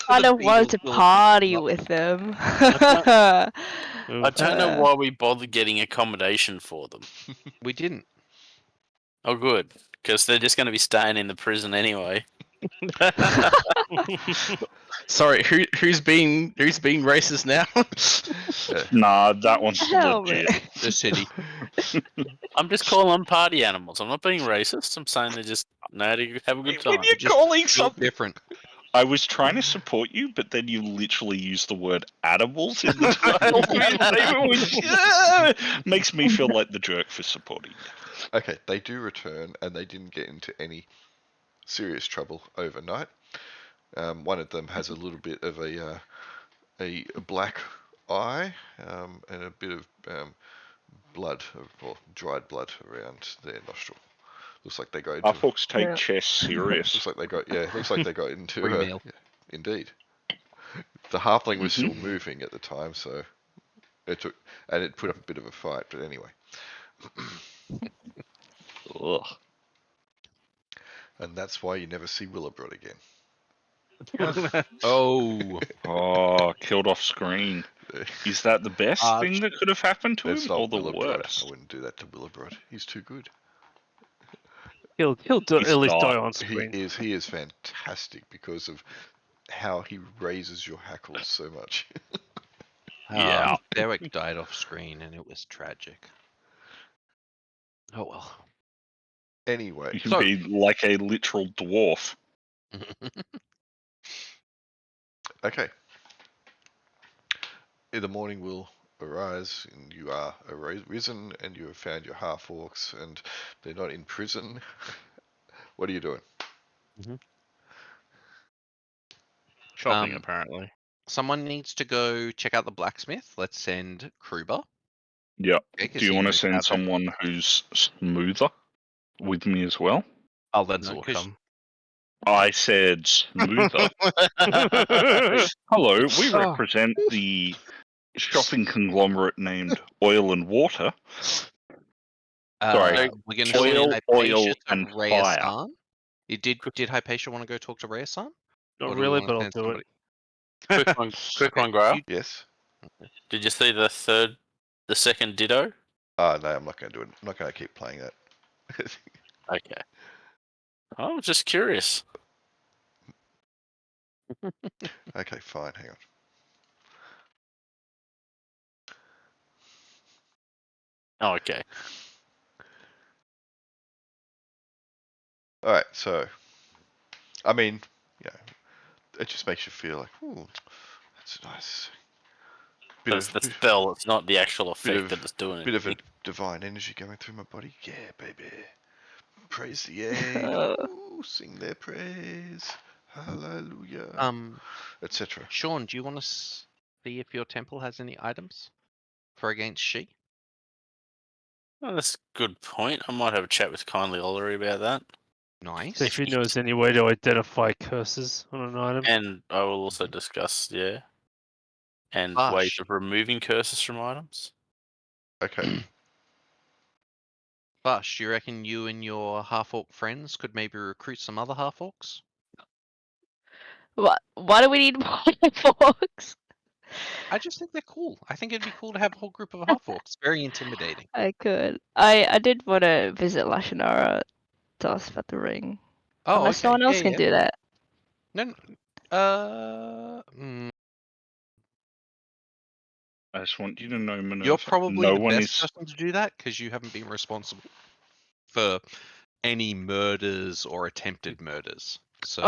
I don't want to Eagles will party not- with them. I Oof. don't know why we bothered getting accommodation for them. We didn't. Oh, good. Because they're just going to be staying in the prison anyway. Sorry, who's being racist now? Nah, that one's Hell, legit. man. The city. I'm just calling them party animals. I'm not being racist. I'm saying they just know how to have a good When time. you're Just calling feel something, different. I was trying to support you, but then you literally used the word animals in the title for your statement, which makes me feel like the jerk for supporting you. Okay, they do return, and they didn't get into any serious trouble overnight. One of them has a little bit of a black eye and a bit of blood, or dried blood around their nostril. Looks like they got into. Our folks take Yeah. chess serious. Looks like they got. Yeah, looks like they got into. Free meal. Yeah, indeed. The halfling was still moving at the time, so it took, and it put up a bit of a fight. But anyway, Ugh. and that's why you never see Willowbroad again. Oh, Oh, killed off screen. Is that the best thing that could have happened to That's him, or not the Willowbroad. worst? I wouldn't do that to Willowbroad. He's too good. He'll He's at least die not. on He screen. is fantastic because of how he raises your hackles so much. Yeah. Derek died off screen, and it was tragic. Oh well. Anyway, You can So- be like a literal dwarf. okay. In the morning will arise, and you are arisen, and you have found your half-orcs, and they're not in prison. What are you doing? Shopping, Um, apparently. Someone needs to go check out the blacksmith. Let's send Kruber. Yep. Okay, 'cause Do you he want to knows send how to- someone who's smoother with me as well? Oh, that's No, all 'cause- come. I said smoother. Hello, we Oh. represent the shopping conglomerate named Oil and Water. Sorry, We're going to oil, send oil, Hypatia to and Rhea-san. Did Hypatia want to go talk to Rhea-san? Not Or do we really, wanna but I'll send do somebody? it. Quick one, Grower. Yes. Did you see the second ditto? No, I'm not going to do it. I'm not going to keep playing that. Okay. I was just curious. Okay, fine. Hang on. Oh, okay. All right. So, I mean, yeah, it just makes you feel like, ooh, that's nice. That's the spell. It's not the actual effect of- that it's doing. Bit of a divine energy going through my body. Yeah, baby. Praise the egg. Ooh, sing their praise. Hallelujah. Etc. Sean, do you want to see if your temple has any items for against she? Oh, that's a good point. I might have a chat with Kindly Ollery about that. Nice. See if he knows any way to identify curses on an item. And I will also discuss, and Gosh. ways of removing curses from items. Okay. Bush, do you reckon you and your half-orc friends could maybe recruit some other half-orcs? What? Why do we need more forks? I just think they're cool. I think it'd be cool to have a whole group of half orcs. Very intimidating. I could. I did want to visit Lashinara to ask about the ring. Oh, Unless okay. no one else Yeah, can yeah. do that. No. I just want you to know, Minerva, You're probably no the one best is. person to do that because you haven't been responsible for any murders or attempted murders. So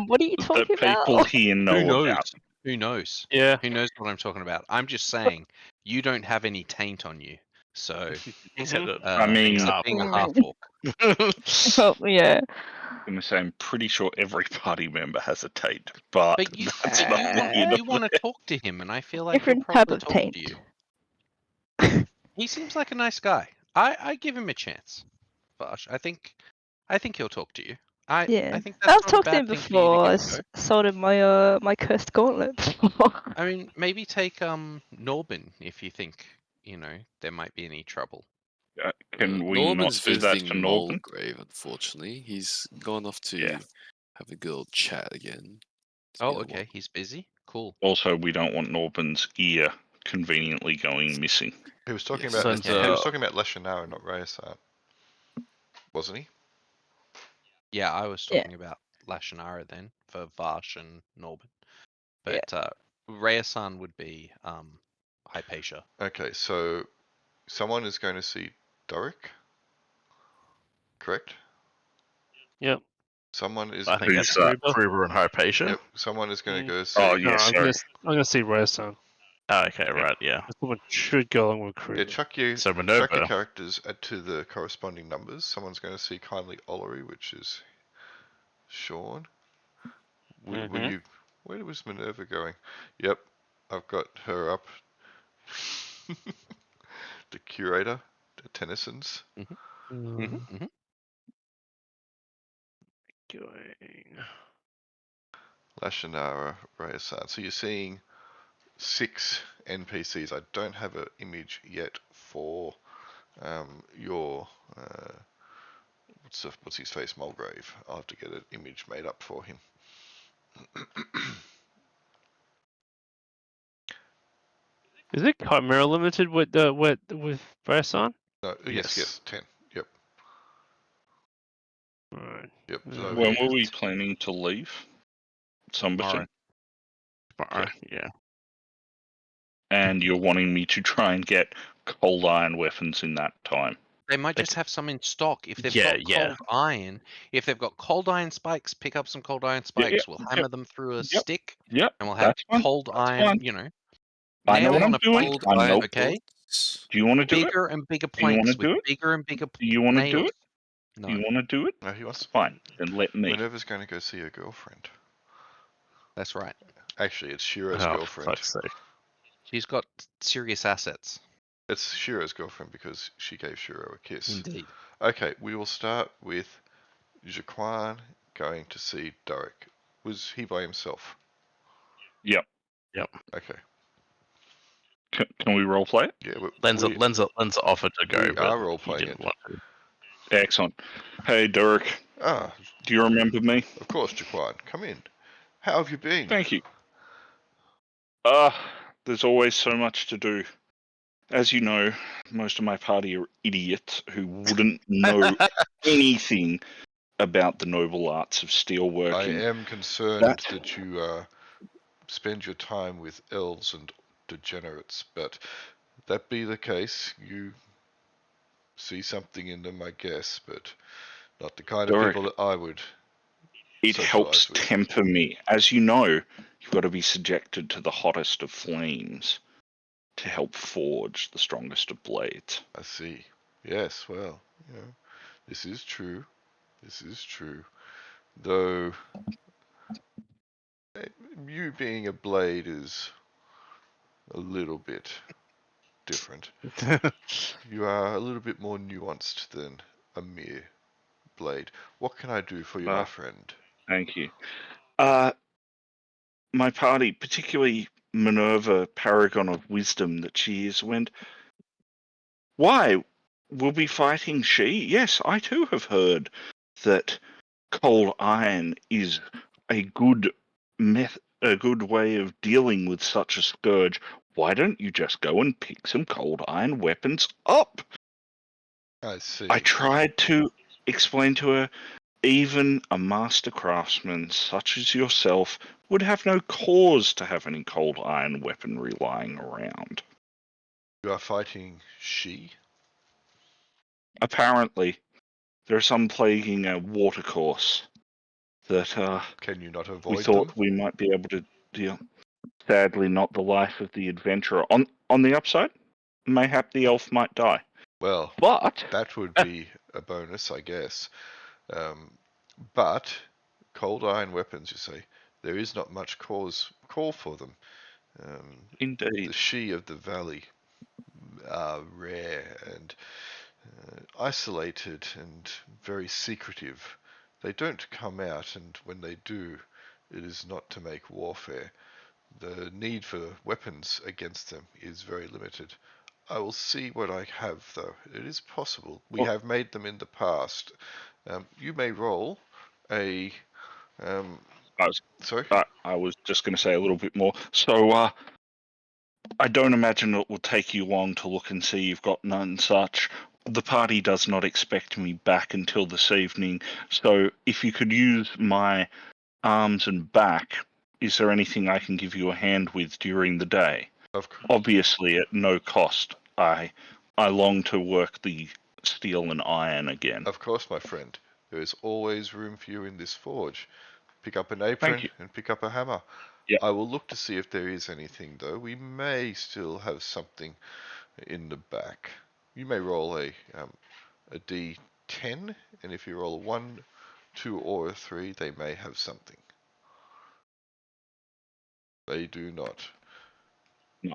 What are you That talking people about? here who know knows? about. Who knows? Yeah. Who knows what I'm talking about? I'm just saying you don't have any taint on you. So Except that I mean, except being a half Mm. orc. Oh, yeah. I'm going to say I'm pretty sure every party member has a taint, but, But you that's neither here nor you want to there. talk to him, and I feel like he'll Different type probably of talk taint. to you. He seems like a nice guy. I give him a chance, Vash. I think he'll talk to you. I Yeah. think that's I've not a talked to bad him thing for you to before. give I a go. sold him my my cursed gauntlet before. I mean, maybe take Norbin if you think there might be any trouble. Can we not Norman's do that visiting to Norbin? Mulgrave, unfortunately. He's gone off to Yeah. have a good old chat again. It's Oh, been a okay. while. He's busy. Cool. Also, we don't want Norbin's ear conveniently going missing. He was talking Yes. about So, he was talking about Lashinara, not Rayasat, wasn't he? Yeah, I was Yeah. talking about Lashinara then for Vash and Norbin, Yeah. but Rhea-san would be Hypatia. Okay, so someone is going to see Doric, correct? Yep. Someone is I think Who's that's that? Kruber and Hypatia. yep. Someone is going to go Oh, see. yeah, No, sorry. I'm gonna see Rayson. Oh, okay, right, yeah. Someone should go along with Yeah, Kruger. chuck So your Minerva. characters to the corresponding numbers. Someone's going to see kindly Ollery, which is Sean. Will you? Where was Minerva going? Yep, I've got her up. The curator, the Tennysons. Going. Lashinara, Rayasat. So you're seeing 6 NPCs. I don't have an image yet for your what's his face, Mulgrave. I'll have to get an image made up for him. Is it Chimera limited with Rayson? No, yes, 10. Yep, Alright. yep. So When were we it's- planning to leave? Somebody? Tomorrow, yeah. And you're wanting me to try and get cold iron weapons in that time? They might just have some in stock. If they've Yeah, got yeah. cold iron, if they've got cold iron spikes, pick up some cold iron spikes. We'll hammer them through a stick, Yep, and we'll have that's fine. cold That's iron. fine. I know Nail what I'm on a doing. plank. I know. Okay. Do you want to do it? Bigger and bigger Do you want planks to with do it? bigger and bigger Do you want to do nails. it? No. Do you want to do it? No, he wants. Fine, then let me. Minerva's going to go see her girlfriend. That's right. Actually, it's Shiro's Oh, girlfriend. fuck's sake. She's got serious assets. It's Shiro's girlfriend because she gave Shiro a kiss. Indeed. Okay, we will start with Jaquan going to see Doric. Was he by himself? Yep. Okay. Can we role play it? Yeah, Lenza offered to go, we but are role he playing didn't it. want to. Excellent. Hey, Derek. Ah, Do you remember me? of course, Jaquan. Come in. How have you been? Thank you. There's always so much to do. As you know, most of my party are idiots who wouldn't know anything about the noble arts of I steelworking. am concerned that you spend your time with elves and degenerates, but that be the case, you see something in them, I guess, but not the kind of Doric, people that I would. it helps socialise with. temper me. As you know, you've got to be subjected to the hottest of flames to help forge the strongest of blades. I see. Yes, well, this is true. This is true. Though, you being a blade is a little bit different. You are a little bit more nuanced than a mere blade. What can I do for you, my friend? Thank you. My party, particularly Minerva, paragon of wisdom that she is, went, why? We'll be fighting she? Yes, I too have heard that cold iron is a good a good way of dealing with such a scourge. Why don't you just go and pick some cold iron weapons up? I see. I tried to explain to her, even a master craftsman such as yourself would have no cause to have any cold iron weaponry lying around. You are fighting she? Apparently, there are some plaguing a watercourse that Can you not we avoid thought them? we might be able to deal. Sadly, not the life of the adventurer. On the upside, mayhap the elf might die. Well, But that would be a bonus, I guess. But cold iron weapons, you say, there is not much call for them. The indeed, she of the valley are rare and isolated and very secretive. They don't come out, and when they do, it is not to make warfare. The need for weapons against them is very limited. I will see what I have, though. It is possible. We well, have made them in the past. You may roll a. Um, I was sorry? I was just going to say a little bit more. So I don't imagine it will take you long to look and see you've got none such. The party does not expect me back until this evening, so if you could use my arms and back, is there anything I can give you a hand with during the day? Of course. Obviously, at no cost. I long to work the steel and iron again. Of course, my friend. There is always room for you in this forge. Pick up an Thank apron you. and pick up a hammer. Yep. I will look to see if there is anything, though. We may still have something in the back. You may roll a d10, and if you roll a 1, 2, or a 3, they may have something. They do not. No,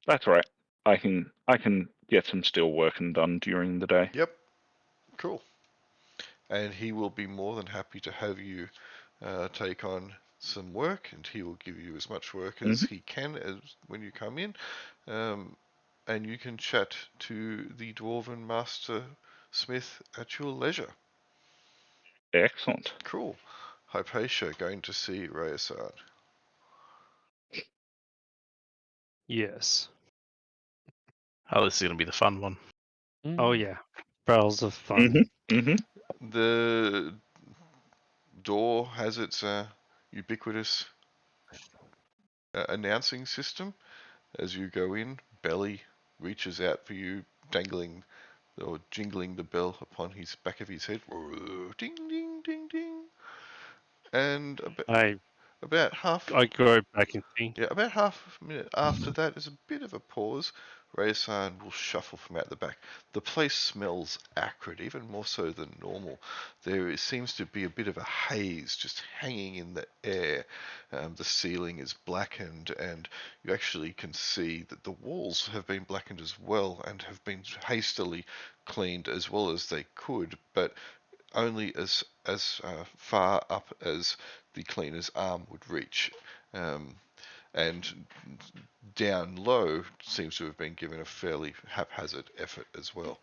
that's right. I can get some steel working done during the day. Yep. Cool. And he will be more than happy to have you take on some work, and he will give you as much work as he can as when you come in. And you can chat to the Dwarven Master Smith at your leisure. Excellent. Cool. Hypatia going to see Rayasad. Yes. Oh, this is going to be the fun one. Oh yeah. Barrels of fun. Mm-hmm. Mm-hmm. The door has its ubiquitous announcing system. As you go in, Belly reaches out for you, dangling or jingling the bell upon his back of his head. Ding, ding, ding, ding. And about half I go back and think. Yeah, about half a minute after that, there's a bit of a pause. Rayasan will shuffle from out the back. The place smells acrid, even more so than normal. Seems to be a bit of a haze just hanging in the air. The ceiling is blackened, and you actually can see that the walls have been blackened as well and have been hastily cleaned as well as they could, but only as far up as the cleaner's arm would reach. And down low seems to have been given a fairly haphazard effort as well.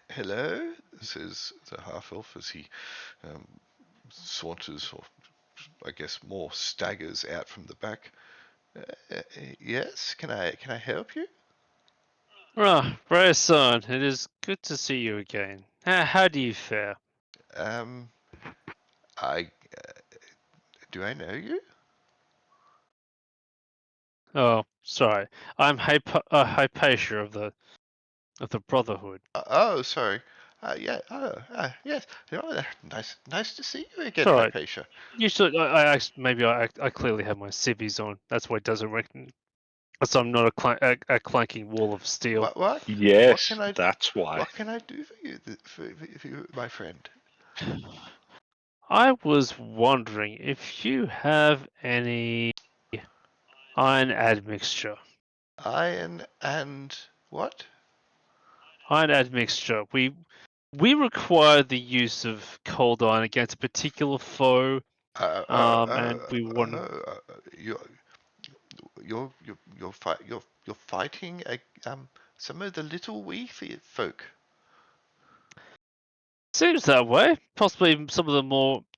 Hello, says the half-elf as he saunters, or I guess more staggers out from the back. Yes, can I help you? Ah, Raya-san, it is good to see you again. How do you fare? I do I know you? Oh, sorry. I'm Hypatia of the Brotherhood. Oh, sorry. Yeah. Yes. Nice to see you again, Sorry. Hypatia. Usually, I clearly have my civvies on. That's why it doesn't reckon. So I'm not a clanking wall of steel. What Yes, can I that's why. what can I do for you, for you, my friend? I was wondering if you have any iron admixture. Iron and what? Iron admixture. We require the use of cold iron against a particular foe. And we want. You you're fighting some of the little wee folk. Seems that way. Possibly some of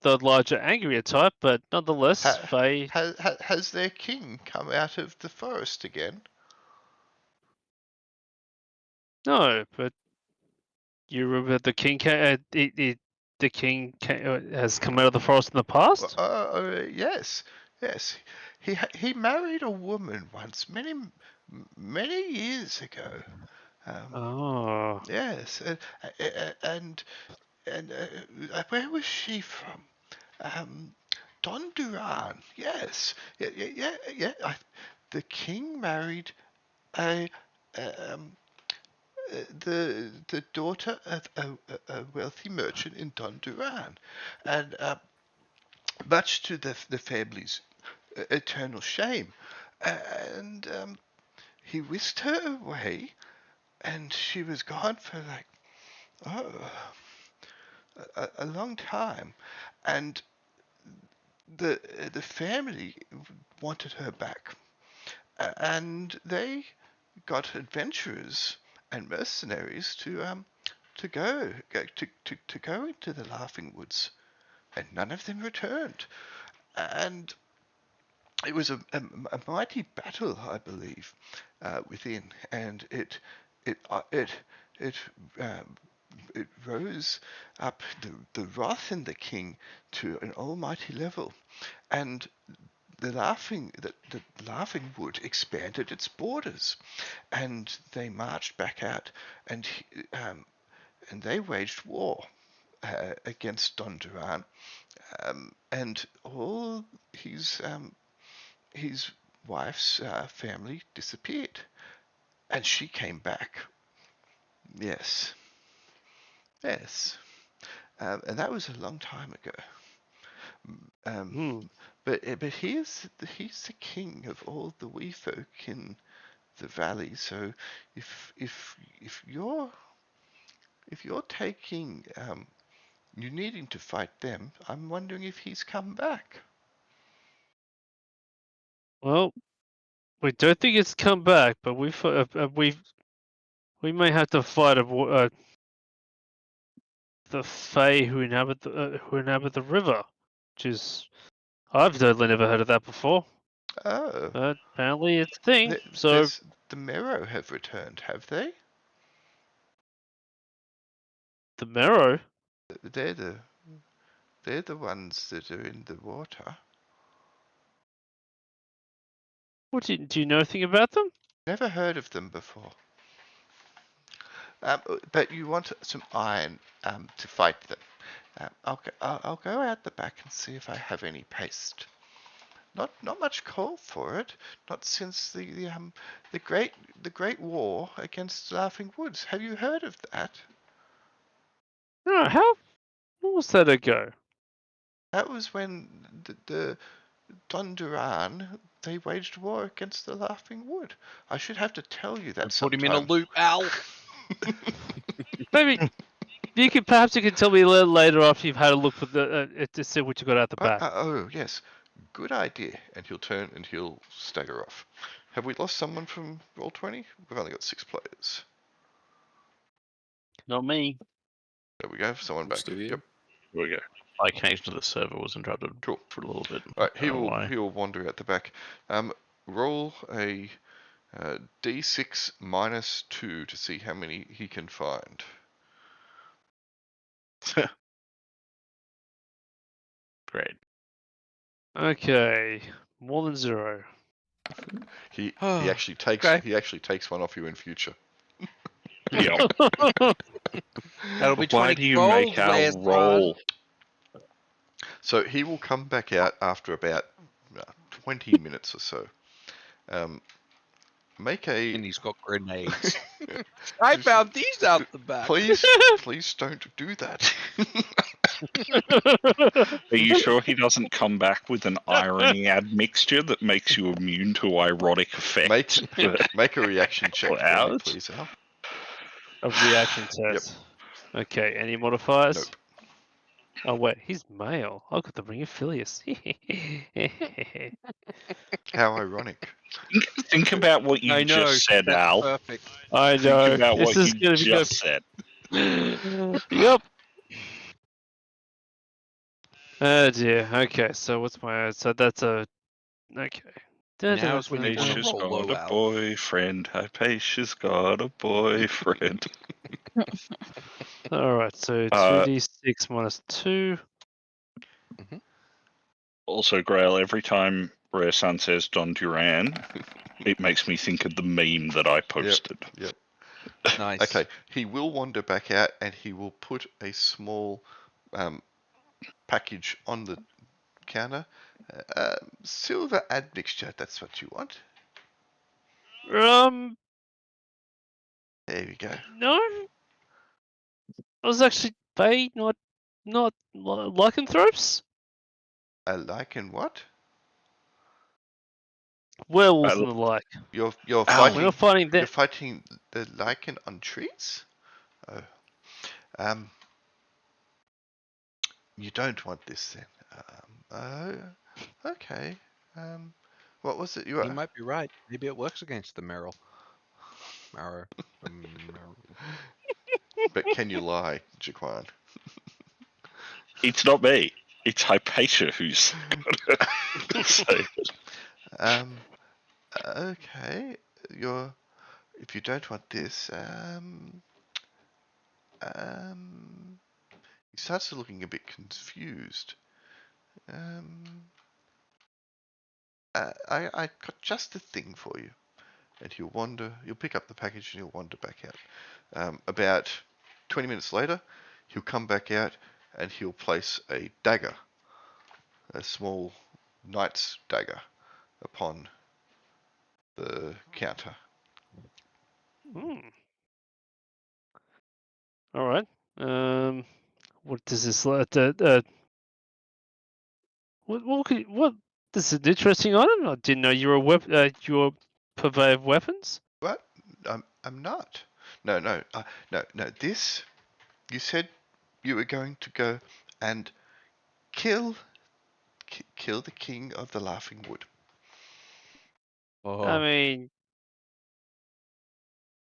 the larger, angrier type, but nonetheless, Ha- Fae. Has their king come out of the forest again? No, but you remember the king. The king has come out of the forest in the past. Yes, yes. He married a woman once, many years ago. Oh. Yes, and where was she from? Don Duran. Yes, yeah. The king married a um, the daughter of a wealthy merchant in Don Duran, and much to the family's eternal shame, and he whisked her away, and she was gone for like a long time, and the family wanted her back, and they got adventurers and mercenaries to go into the Laughing Woods, and none of them returned, and it was a mighty battle, I believe, within, and it um, it rose up the wrath in the king to an almighty level, and the laughing wood expanded its borders, and they marched back out, and and they waged war against Don Duran, and all his wife's family disappeared, and she came back. Yes, yes, and that was a long time ago. Hmm. But he's the king of all the wee folk in the valley. So if you're taking you're needing to fight them, I'm wondering if he's come back. Well, we don't think it's come back, but we may have to fight the Fae who inhabit the river, which is I've totally never heard of that before, Oh, but apparently it's a thing. So there's the Merrow have returned, have they? the Marrow. They're the they're the ones that are in the water. What do you know anything about them? Never heard of them before. But you want some iron to fight them. I'll go out the back and see if I have any paste. Not much call for it. Not since the great war against Laughing Woods. Have you heard of that? No, how long was that ago? That was when the Don Duran they waged war against the Laughing Wood. I should have to tell you that Put him in a sometime. loop, Al. Maybe you could tell me a little later after you've had a look for to see what you got out the back. Oh yes, good idea. And he'll turn and he'll stagger off. Have we lost someone from Roll20? We've only got 6 players. Not me. There we go. Someone back. Still here? Yep. Here we go. My connection to the server was interrupted Cool. for a little bit. All right. I don't know why. He will wander out the back. Roll a d6 minus 2 to see how many he can find. Great. Okay, more than 0. He actually takes Okay. he actually takes one off you in future. Yeah. That'll be 20 Why do you gold, make our Where's roll? So he will come back out after about 20 minutes or so. Make a. And he's got grenades. I found these out the back. Please don't do that. Are you sure he doesn't come back with an irony admixture that makes you immune to ironic effects? Make a reaction check for me, hours? please, Al. A reaction test. Okay, any modifiers? Nope. Oh wait, he's male. I've got the ring of Phileas. How ironic. Think about what you I know. just said, That's Al. perfect. I know. Think about This what is you gonna be just said. Yep. Oh dear. Okay, so what's my so that's a okay. Now is when you want to Hypatia's roll got low a out. boyfriend. Hypatia's got a boyfriend. All right, so Uh, 2d6 minus 2. Also, Grail, every time Rare Sun says Don Duran, it makes me think of the meme that I posted. Yep. Nice. Okay, he will wander back out and he will put a small package on the counter. Silver admixture, that's what you want. There we go. No. I was actually Bay, not lycanthropes. A lichen what? Werewolves and the like. You're We're fighting. not fighting You're them. fighting the lichen on trees. Oh, you don't want this then. Okay. What was it? You You were. might be right. Maybe it works against the Marrow. Marrow. But can you lie, Jaquan? It's not me. It's Hypatia who's got it. So, Okay. If you don't want this, he starts looking a bit confused. I got just the thing for you. And you'll pick up the package and he'll wander back out. About 20 minutes later, he'll come back out and he'll place a dagger, a small knight's dagger, upon the counter. All right. What does this what this is an interesting item. I didn't know you were you were a purveyor of weapons. What? I'm not. No. This. You said you were going to go and kill the king of the Laughing Wood. I mean,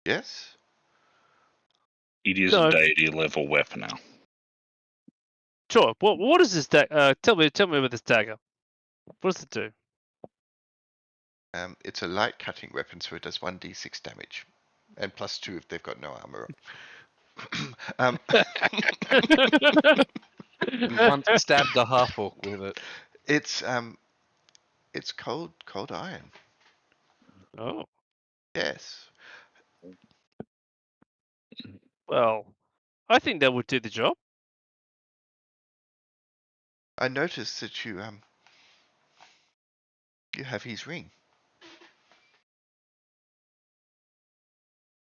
Yes. it is No. a deity level weapon now. Sure. What is this dagger? Tell me about this dagger. What does it do? It's a light cutting weapon, so it does 1d6 damage, and +2 if they've got no armor on. We once stabbed a half-orc with it. It's cold iron. Oh. Yes. Well, I think that would do the job. I noticed that you have his ring.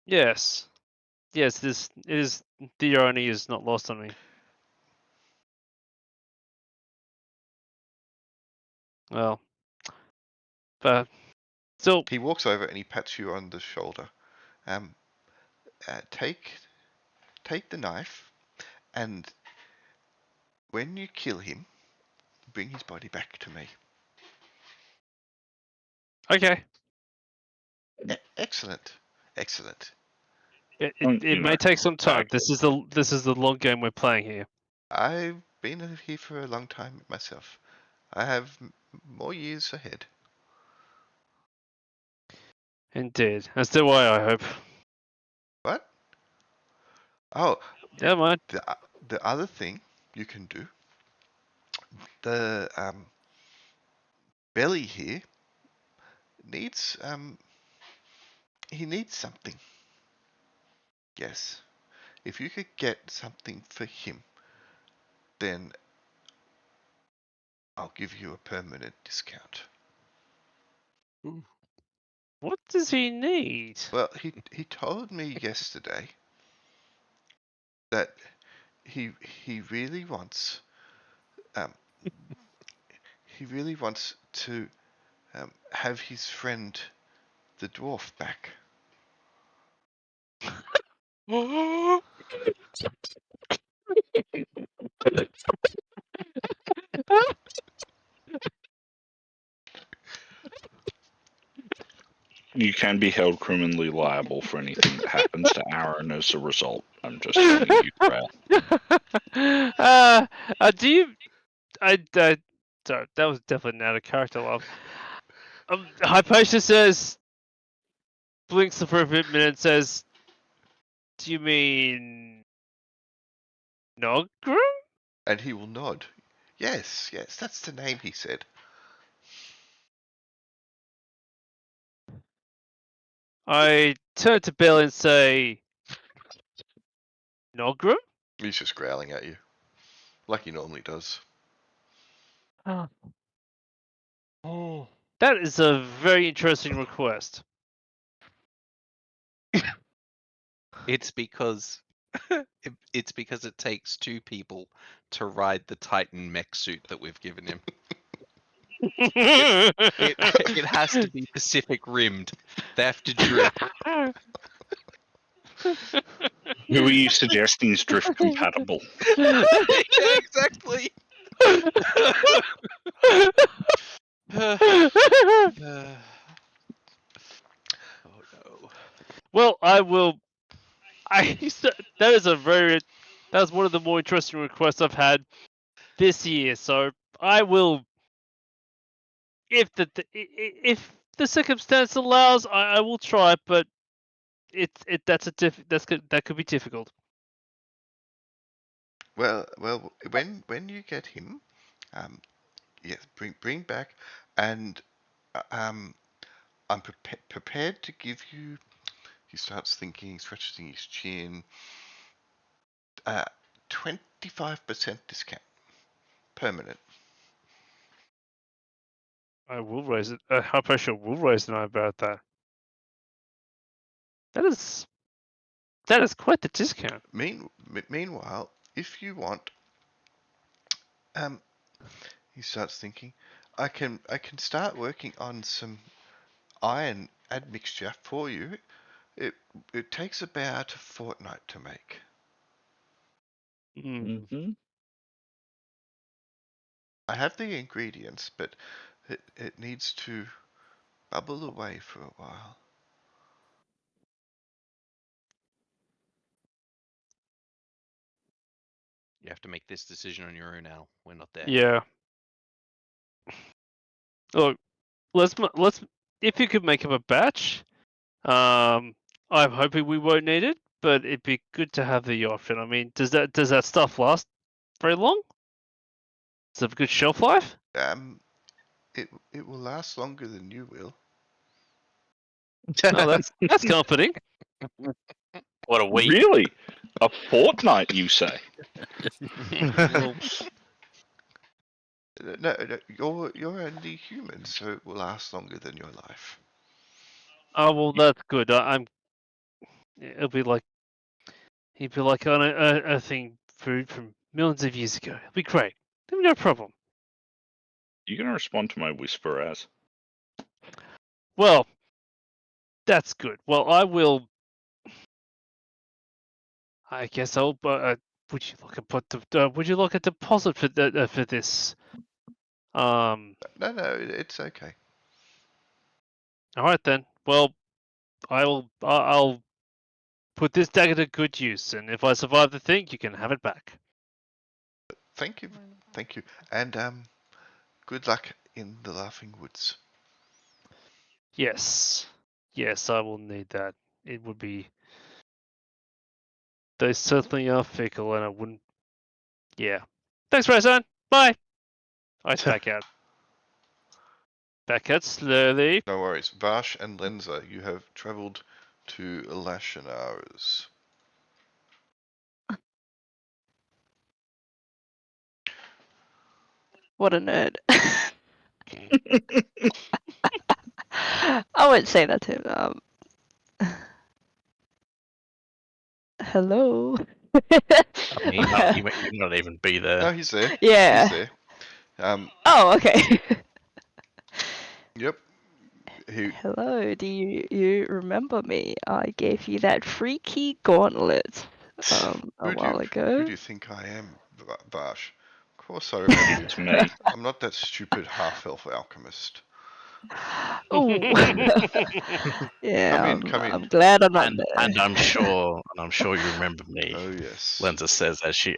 Yes. Yes. The irony is not lost on me. Well, but still. He walks over and he pats you on the shoulder. Take the knife, and when you kill him, bring his body back to me. Okay. Excellent. It may take some time. This is the long game we're playing here. I've been here for a long time myself. I have more years ahead. Indeed. As do I hope. What? Oh, Never mind. the other thing you can do, the belly here needs he needs something. Yes. If you could get something for him, then I'll give you a permanent discount. What does he need? Well, he told me yesterday that he really wants to have his friend the dwarf back. You can be held criminally liable for anything that happens to Aaron as a result. I'm just telling you, Grail. Do you? sorry, that was definitely not a character laugh. Hypatia says, blinks for a bit minute, and says, "Do you mean Nogru?" And he will nod. Yes, yes, that's the name, he said. I turn to Bill and say, "Nogru?" He's just growling at you, like he normally does. Oh, that is a very interesting request. It's because it takes two people to ride the Titan mech suit that we've given him. It has to be Pacific rimmed. They have to drift. Who are you suggesting is drift compatible? Yeah, exactly. Oh no. Well, I will. That is a very. That's one of the more interesting requests I've had this year. So I will, if the circumstance allows, I will try. But that could be difficult. Well, when you get him, yes, bring back, and I'm prepared to give you. He starts thinking, stretching his chin. 25% discount, permanent. I will raise it. Hypatia will raise an eye about that. That is quite the discount. Meanwhile, if you want, he starts thinking, I can start working on some iron admixture for you. It takes about a fortnight to make. Mm-hmm. I have the ingredients, but it needs to bubble away for a while. You have to make this decision on your own, Al. We're not there. Yeah. Look, let's if you could make up a batch. I'm hoping we won't need it, but it'd be good to have the option. I mean, does that stuff last very long? Does it have a good shelf life? It will last longer than you will. Oh, that's comforting. What a week. Really? A fortnight, you say? Well, No, you're only human, so it will last longer than your life. oh well, that's good. It'll be like he'd be like on a thing food from millions of years ago. It'll be great. No problem. You gonna respond to my whisper as? Well, that's good. Well, I will. I guess I'll. Would you like a deposit for this? No, it's okay. All right then. Well, I'll put this dagger to good use, and if I survive the thing, you can have it back. Thank you, and good luck in the Laughing Woods. Yes, I will need that. It would be. They certainly are fickle, and I wouldn't. Yeah. Thanks, Razan. Bye. I back out. Back out slowly. No worries. Vash and Lenza, you have travelled to Lashanaras. What a nerd. I wouldn't say that to him. Hello. He may not even be there. No, he's there. Yeah. He's there. Oh, okay. Yep. Hello. Do you remember me? I gave you that freaky gauntlet a while ago. Who do you think I am, Vash? Of course I remember you. It's me. I'm not that stupid half-elf alchemist. Ooh. Yeah, Come in. I'm glad I'm not and there. I'm sure you remember me. Oh yes. Lenza says as she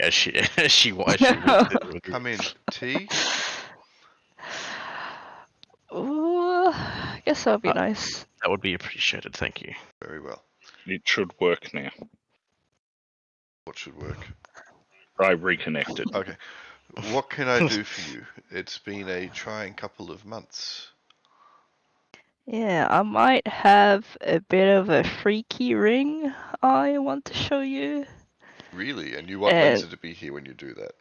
walks in with you. Come in. Tea? Ooh, I guess that'll be nice. That would be appreciated. Thank you. Very well. It should work now. What should work? I reconnected. Okay. What can I do for you? It's been a trying couple of months. Yeah, I might have a bit of a freaky ring I want to show you. Really? And you want And Lenza to be here when you do that?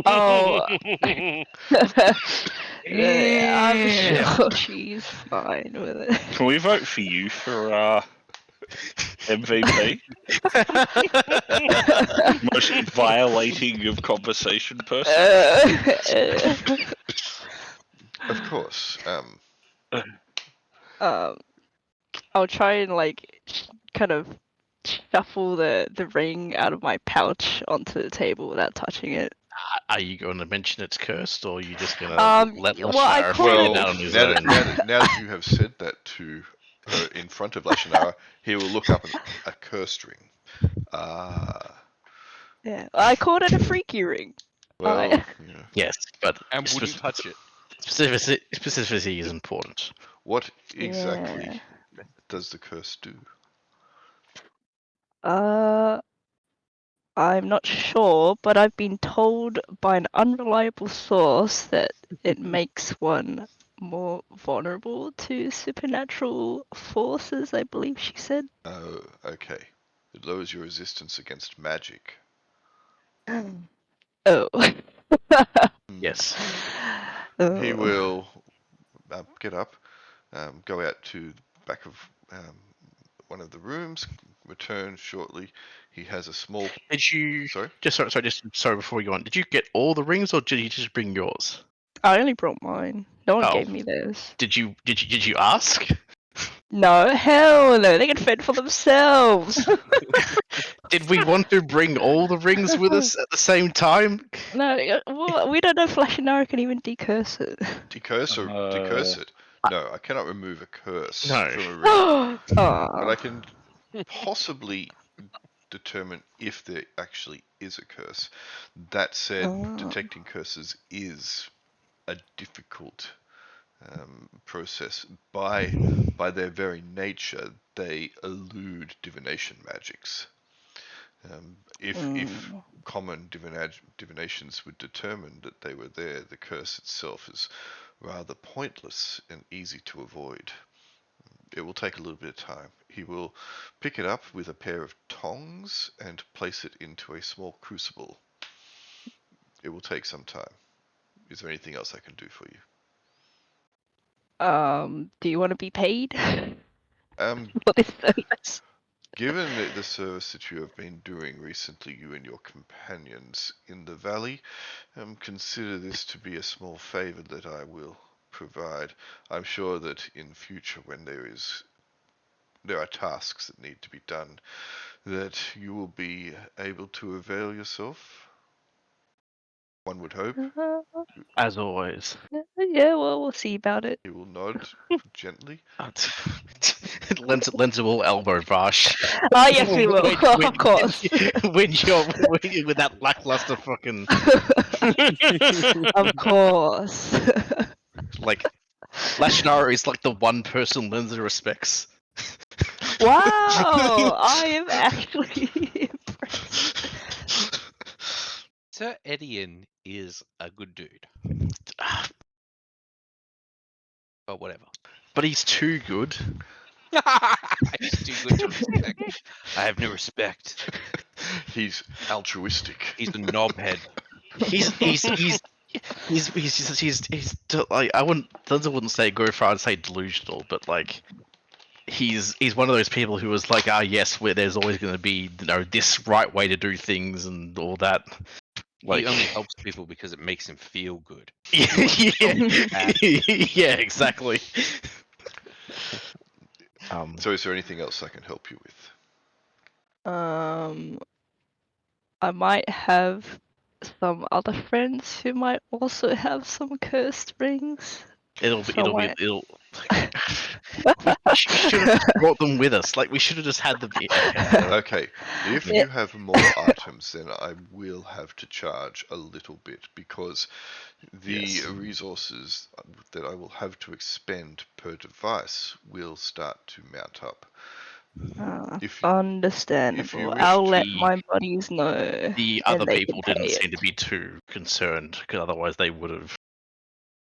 oh, I'm sure she's fine with it. Can we vote for you for MVP? Most violating of conversation person? Of course. I'll try and like kind of shuffle the ring out of my pouch onto the table without touching it. Are you going to mention it's cursed, or are you just going to let Well, I Lashnar called figure it- it out on his now own? now that you have said that to her in front of Lashanara, he will look up a cursed ring. Ah. Yeah, I called it a freaky ring. Well, I- Yes, but And would you touch it? specificity is important. what exactly Yeah. does the curse do? I'm not sure, but I've been told by an unreliable source that it makes one more vulnerable to supernatural forces, I believe she said. Oh, okay. It lowers your resistance against magic. Oh. Yes. He Oh. will get up, go out to the back of one of the rooms, return shortly. He has a small. Did you Sorry? sorry before you go on? Did you get all the rings, or did you just bring yours? I only brought mine. No one Oh. gave me theirs. Did you ask? No, hell no. They can fend for themselves. Did we want to bring all the rings with us at the same time? No, well, we don't know if Lashinara can even decurse it. Decurse or decurse it? No, I cannot remove a curse No. from a ring. But I Oh. can possibly determine if there actually is a curse. That said, Oh. detecting curses is a difficult process. By their very nature, they elude divination magics. If common divinations would determine that they were there, the curse itself is rather pointless and easy to avoid. It will take a little bit of time. He will pick it up with a pair of tongs and place it into a small crucible. It will take some time. Is there anything else I can do for you? Do you want to be paid Um, for this service? Given the service that you have been doing recently, you and your companions in the valley, consider this to be a small favor that I will provide. I'm sure that in future, when there are tasks that need to be done, that you will be able to avail yourself. One would hope. As always. Yeah, well, we'll see about it. He will nod gently. Lenza will elbow Vash. Oh, yes, we will. Of course. When you're with that lackluster fucking Of course. like Lashnara is like the one person Lenza respects. Wow, I am actually impressed. Sir Edian is a good dude, but whatever. But he's too good. He's too good to respect. I have no respect. He's altruistic. He's a knobhead. He's like I wouldn't Lenza wouldn't say go far and say delusional, but like he's one of those people who was like, yes, where there's always going to be this right way to do things and all that. Like He only helps people because it makes him feel good. yeah, exactly. So is there anything else I can help you with? I might have some other friends who might also have some cursed rings. It'll be. So It'll be. what? It'll. We should have just brought them with us. Like we should have just had them. Okay. Okay, if Yeah. you have more items, then I will have to charge a little bit because the Yes. resources that I will have to expend per device will start to mount up. If you Understandable. wish I'll to, let my buddies know, The and other they people can didn't pay seem it. to be too concerned, because otherwise they would have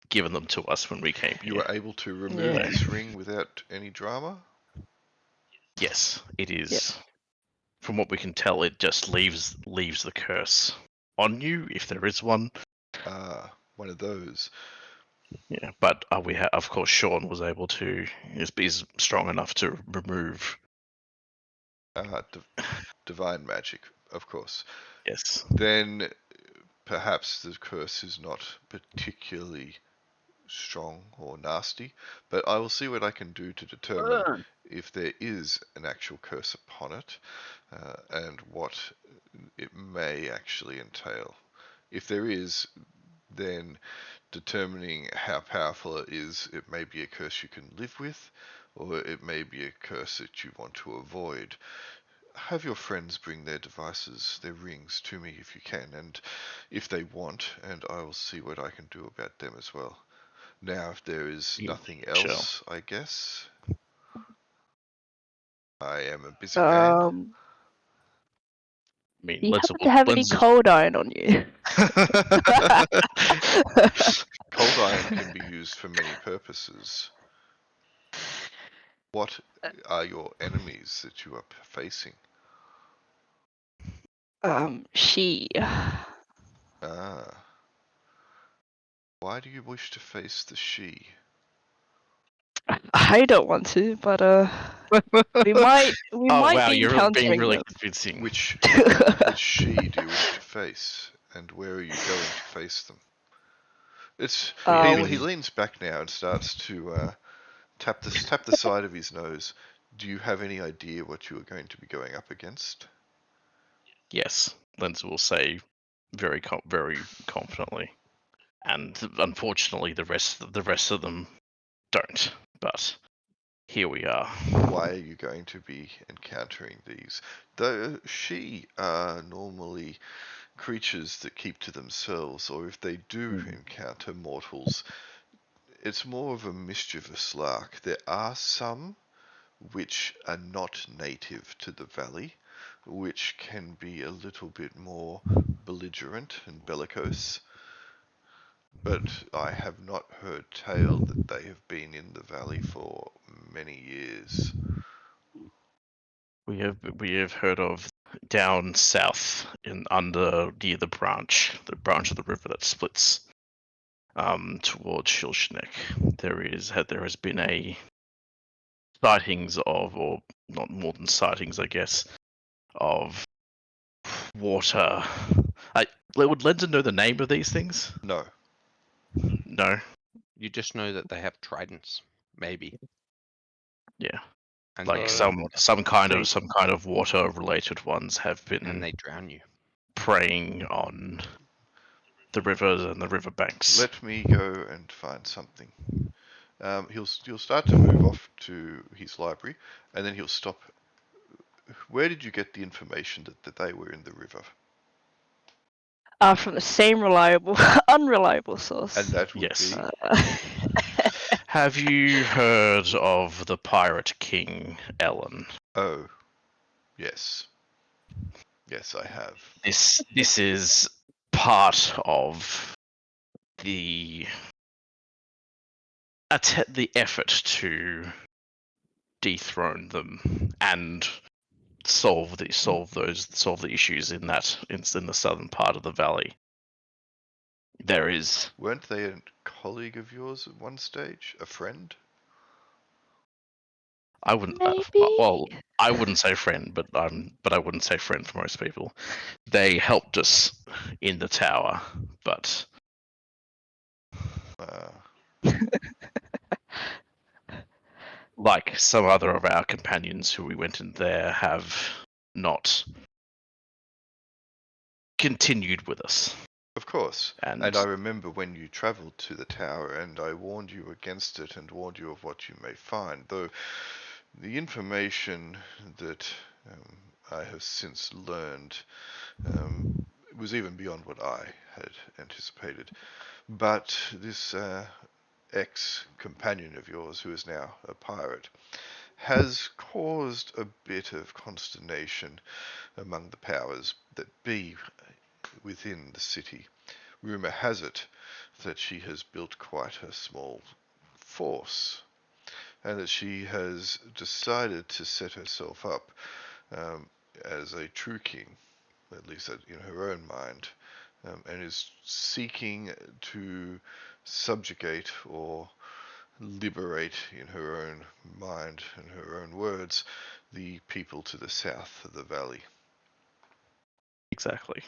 given them to us when we came you here. are able to remove Yeah. this ring without any drama. Yes, it is. From what we can tell, it just leaves the curse on you if there is one. Ah, one of those. Yeah, but of course Sean was able to is strong enough to remove. Divine magic, of course. Yes. Then perhaps the curse is not particularly strong or nasty, but I will see what I can do to determine if there is an actual curse upon it and what it may actually entail. If there is, then determining how powerful it is, it may be a curse you can live with, or it may be a curse that you want to avoid. Have your friends bring their devices, their rings, to me if you can, and if they want, and I will see what I can do about them as well. Now, if there is nothing Sure. else, I guess I am a busy man. I mean, Do you let's happen to have any cold iron on you? Cold iron can be used for many purposes. What are your enemies that you are facing? She. Ah. Why do you wish to face the she? I don't want to, but we might Oh be wow, you're being encountering really them. convincing. Which she do you wish to face, and where are you going to face them? It's he leans back now and starts to tap the side of his nose. Do you have any idea what you are going to be going up against? Yes, Lenz will say very confidently, and unfortunately, the rest of them don't. But here we are. Why are you going to be encountering these? Though she are normally creatures that keep to themselves, or if they do encounter mortals, it's more of a mischievous lark. There are some which are not native to the valley, which can be a little bit more belligerent and bellicose, but I have not heard tale that they have been in the valley for many years. We have heard of down south near the branch of the river that splits towards Shilshnik. There has been a sightings of, or not more than sightings, I guess, of water. Would Lenzen know the name of these things? No. No. You just know that they have tridents, maybe. Yeah. And Like they some water. kind of water related ones have been And they drown you. preying on the rivers and the riverbanks. Let me go and find something. He'll start to move off to his library, and then he'll stop. Where did you get the information that they were in the river? From the same unreliable source. And that would Yes. be? Have you heard of the Pirate King, Ellen? Oh, yes. Yes, I have. This is part of the effort to dethrone them and solve the issues in the southern part of the valley. There is. Weren't they a colleague of yours at one stage? A friend? I wouldn't. Maybe. I wouldn't say friend, but I wouldn't say friend for most people. They helped us in the tower, but like some other of our companions who we went in there have not continued with us. Of course. And, And I remember when you travelled to the tower, and I warned you against it and warned you of what you may find, though the information that I have since learned was even beyond what I had anticipated. But this ex-companion of yours, who is now a pirate, has caused a bit of consternation among the powers that be within the city. Rumour has it that she has built quite a small force, and that she has decided to set herself up as a true king, at least in her own mind, and is seeking to subjugate or liberate, in her own mind and her own words, the people to the south of the valley. exactly.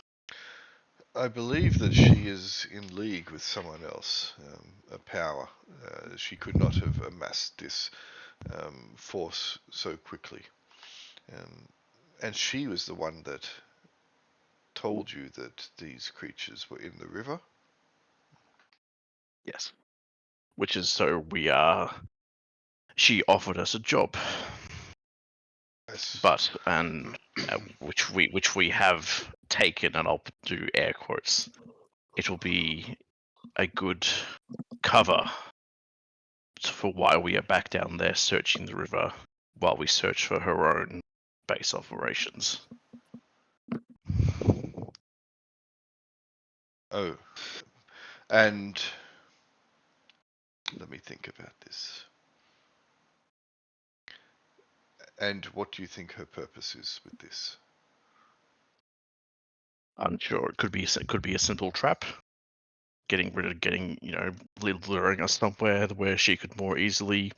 I believe that she is in league with someone else, a power. She could not have amassed this force so quickly. And she was the one that told you that these creatures were in the river? Yes. Which is so she offered us a job, Yes. but which we have taken, and I'll do air quotes. It will be a good cover for while we are back down there searching the river, while we search for her own base operations. Oh. And let me think about this. And what do you think her purpose is with this? Unsure. It could be a simple trap. Luring us somewhere where she could more easily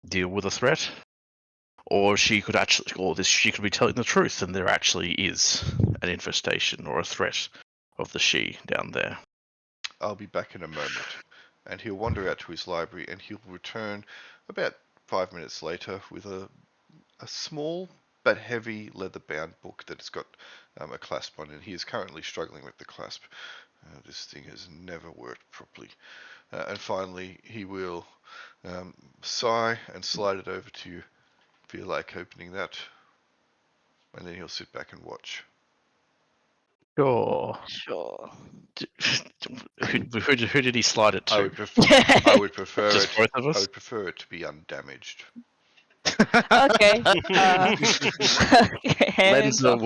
deal with a threat. Or she could she could be telling the truth, and there actually is an infestation or a threat of the she down there. I'll be back in a moment. And he'll wander out to his library, and he'll return about 5 minutes later with a small but heavy leather-bound book that's got a clasp on it. He is currently struggling with the clasp. This thing has never worked properly. And finally, he will sigh and slide it over to you. Feel like opening that? And then he'll sit back and watch. Sure. Sure. Who did he slide it to? I would prefer Just it. both of us? I would prefer it to be undamaged. Okay. Hands Lenza off.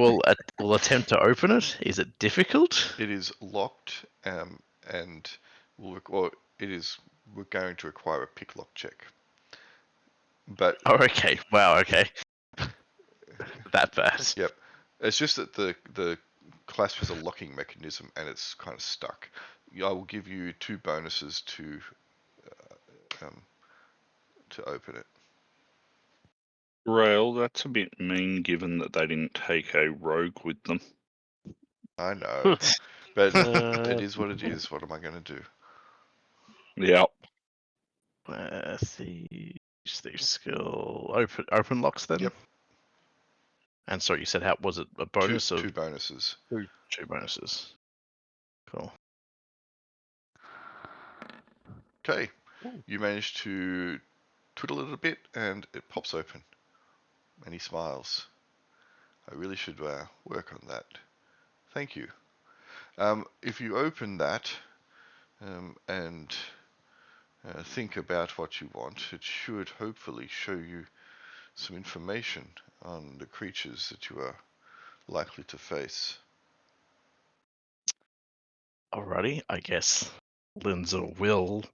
will attempt to open it. Is it difficult? It is locked, and we're going to require a pick lock check. But Oh, okay. Wow. Okay. That bad. Yep, it's just that the clasp is a locking mechanism and it's kind of stuck. I will give you 2 bonuses to open it. Rail, that's a bit mean given that they didn't take a rogue with them. I know, but it is what it is. What am I going to do? Yep. Let's see. Steve skill. Open locks then? Yep. And sorry, you said how was it a bonus Two of bonuses. two bonuses? Cool. Okay, you manage to twiddle it a bit and it pops open. And he smiles. I really should work on that. Thank you. If you open that and think about what you want, it should hopefully show you some information on the creatures that you are likely to face. Alrighty, I guess Linza will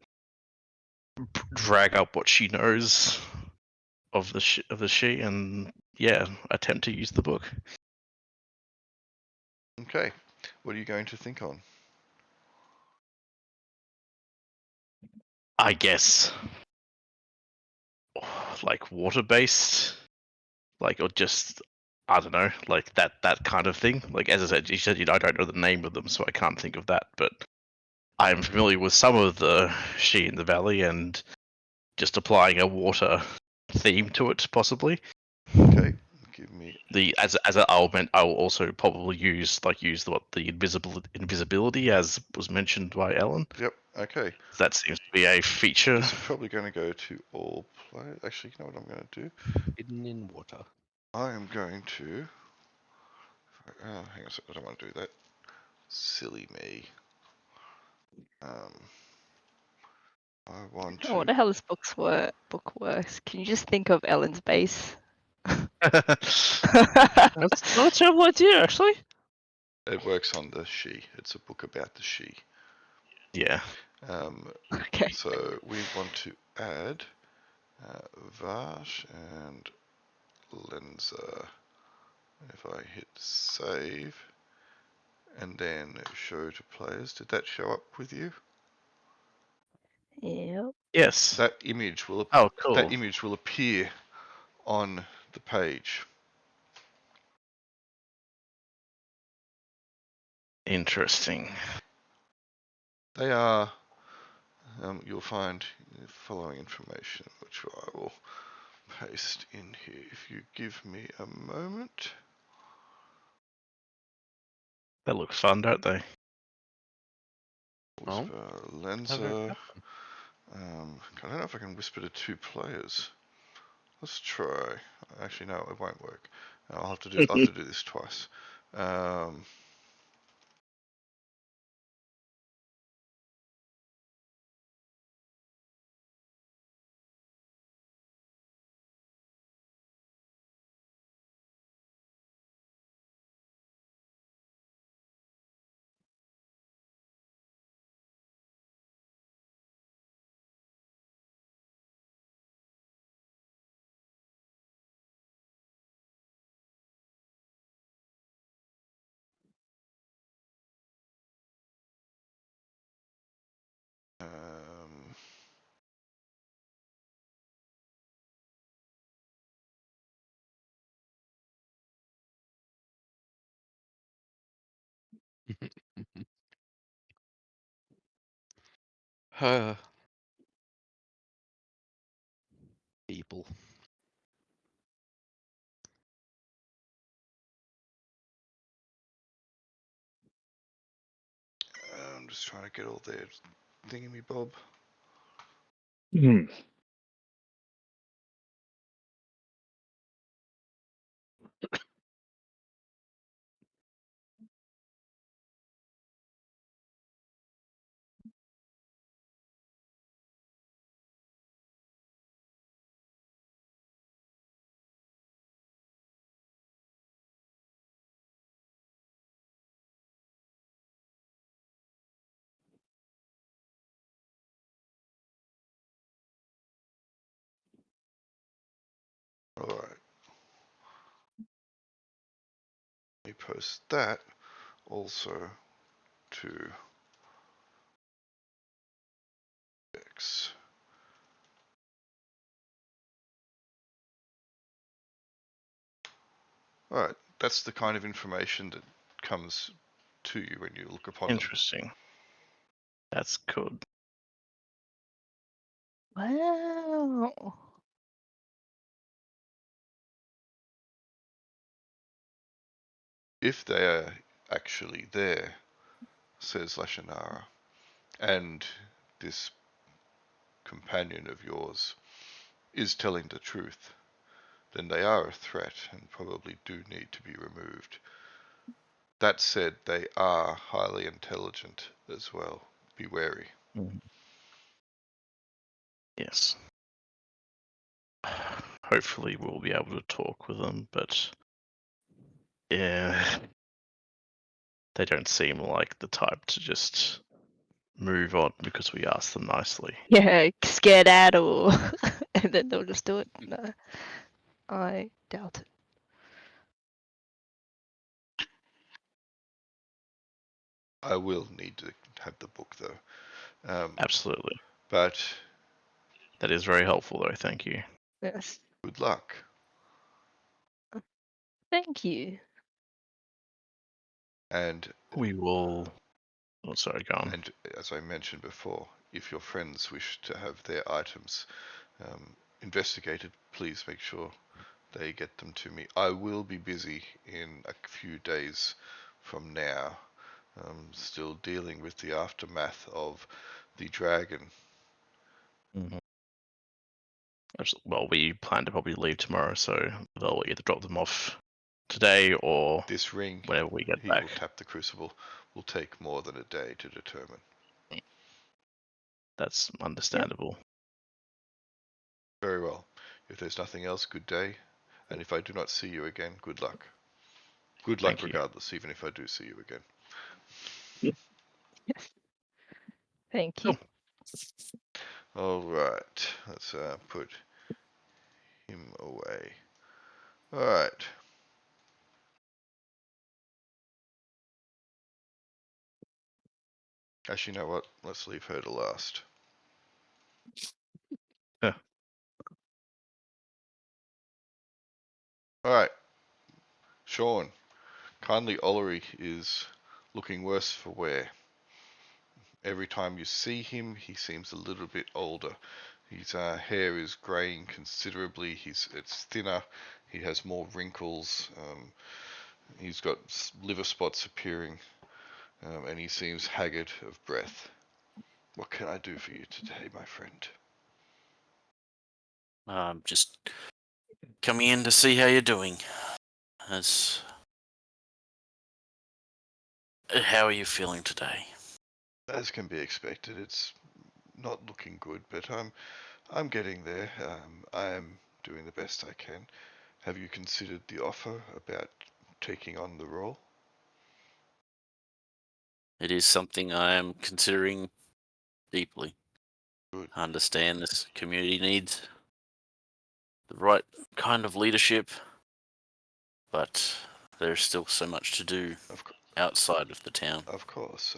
drag up what she knows of the she, and attempt to use the book. Okay, what are you going to think on? I guess like water-based, or just I don't know, that kind of thing. Like as I said, you said I don't know the name of them, so I can't think of that. But I'm familiar with some of the she in the valley, and just applying a water theme to it, possibly. Okay, Give me I will also probably use the invisibility as was mentioned by Ellen. Yep. Okay. That seems to be a feature. This is probably going to go to all players. Actually, you know what I'm going to do? Hidden in water. I am going to. Hang on a second. I don't want to do that. Silly me. I want Oh, what to. the hell this book works? Can you just think of Ellen's base? That's not a terrible idea, actually. It works on the she. It's a book about the she. Yeah. Okay. So we want to add Vash and Lenza. If I hit save and then show to players, did that show up with you? Yep. Yes. That image will. Oh, cool. That image will appear on the page. Interesting. They are. You'll find the following information, which I will paste in here. If you give me a moment. They look fun, don't they? Oh, Whisper how Lenza. very I don't know if I can whisper to 2 players. Let's try. Actually, no, it won't work. I'll have to do this twice. people. I'm just trying to get all their thingy-me-bob. Alright. Let me post that also to X. Alright, that's the kind of information that comes to you when you look upon them. Interesting. That's good. Wow. If they are actually there, says Lashonara, and this companion of yours is telling the truth, then they are a threat and probably do need to be removed. That said, they are highly intelligent as well. Be wary. Yes. Hopefully we'll be able to talk with them, but yeah, they don't seem like the type to just move on because we asked them nicely. Yeah, skedaddle. And then they'll just do it. No. I doubt it. I will need to have the book though. Absolutely. But that is very helpful though, thank you. Yes. Good luck. Thank you. And we will. Oh, sorry, go on. And as I mentioned before, if your friends wish to have their items investigated, please make sure they get them to me. I will be busy in a few days from now. Still dealing with the aftermath of the dragon. Well, we plan to probably leave tomorrow, so they'll either drop them off today or This ring, whenever we get he back. will tap the crucible, will take more than a day to determine. That's understandable. Very well. If there's nothing else, good day. And if I do not see you again, good luck. Good luck Thank you. regardless, even if I do see you again. Yes. Thank you. Alright, let's put him away. Alright. Actually, you know what? Let's leave her to last. Yeah. Alright. Sean, kindly Ollery is looking worse for wear. Every time you see him, he seems a little bit older. His hair is greying considerably. It's thinner. He has more wrinkles. He's got liver spots appearing, and he seems haggard of breath. What can I do for you today, my friend? Just coming in to see how you're doing. How are you feeling today? As can be expected, it's not looking good, but I'm getting there. I am doing the best I can. Have you considered the offer about taking on the role? It is something I am considering deeply. Good. I understand this community needs the right kind of leadership, but there's still so much to do outside of the town. Of course.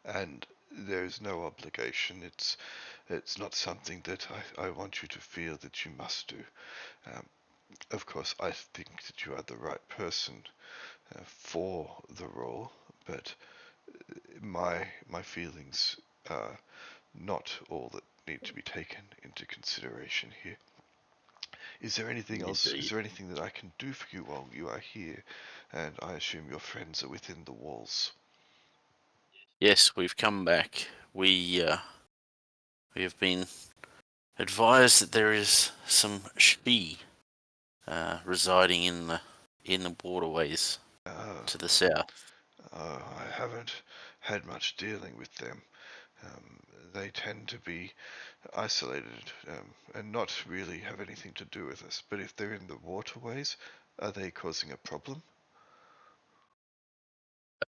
And there is no obligation. It's not something that I want you to feel that you must do. Of course, I think that you are the right person for the role, but my feelings are not all that need to be taken into consideration here. Is there anything else? Is there anything that I can do for you while you are here? And I assume your friends are within the walls. Yes, we've come back. We have been advised that there is some Shpi residing in the waterways to the south. I haven't had much dealing with them. They tend to be isolated and not really have anything to do with us. But if they're in the waterways, are they causing a problem?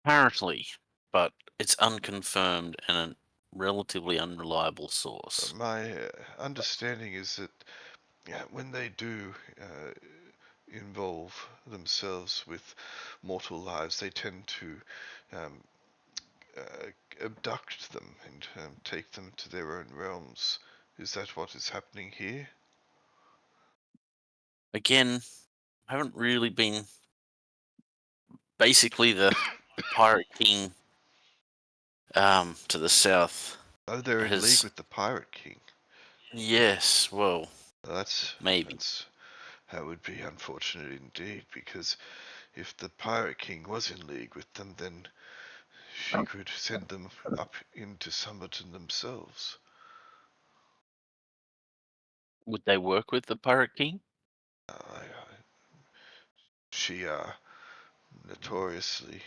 Apparently, but it's unconfirmed and a relatively unreliable source. My understanding is that when they do involve themselves with mortal lives, they tend to um, abduct them and take them to their own realms. Is that what is happening here? Again, I haven't really been. Basically, the Pirate King to the south. Oh, they're in league with the Pirate King. Yes, well, maybe. That would be unfortunate indeed, because if the Pirate King was in league with them, then she could send them up into Summerton themselves. Would they work with the Pirate King? She are notoriously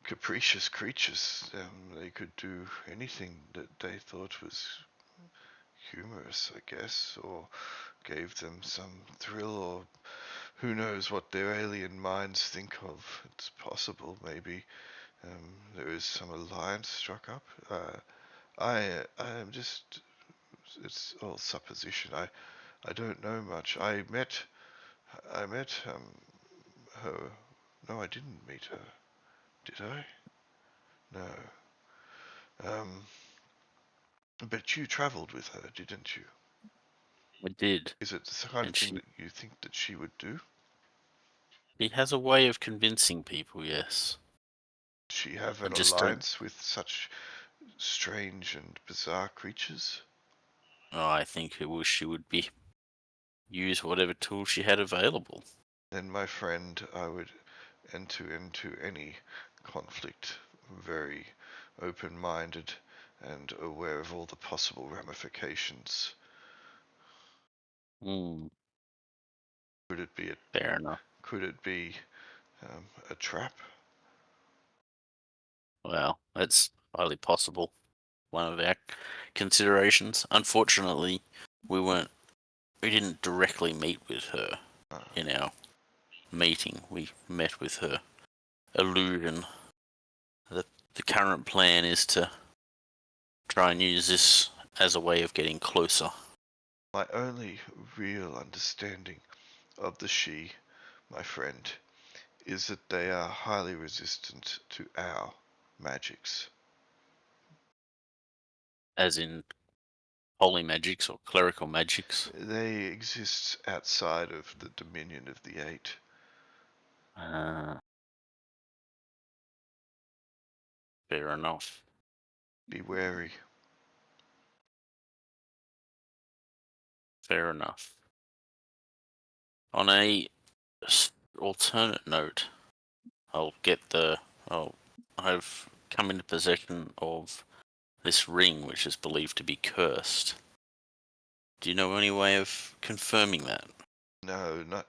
capricious creatures. They could do anything that they thought was humorous, I guess, or gave them some thrill, or who knows what their alien minds think of. It's possible, maybe there is some alliance struck up. I am just, it's all supposition. I don't know much. I met her. No, I didn't meet her. Did I? No. But you travelled with her, didn't you? I did. Is it the kind of thing that you think that she would do? He has a way of convincing people, yes. Does she have an just don't. alliance with such strange and bizarre creatures? Oh, I think she would be use whatever tools she had available. Then, my friend, I would enter into any conflict very open-minded and aware of all the possible ramifications. Hmm, Could it be fair enough. a trap? Well, that's highly possible. One of our considerations. Unfortunately, we didn't directly meet with her in our meeting. We met with her illusion. The current plan is to try and use this as a way of getting closer. My only real understanding of the She, my friend, is that they are highly resistant to our magics. As in holy magics or clerical magics. They exist outside of the dominion of the Eight. Fair enough. Be wary. Fair enough. On a alternate note, I've come into possession of this ring, which is believed to be cursed. Do you know any way of confirming that? No, not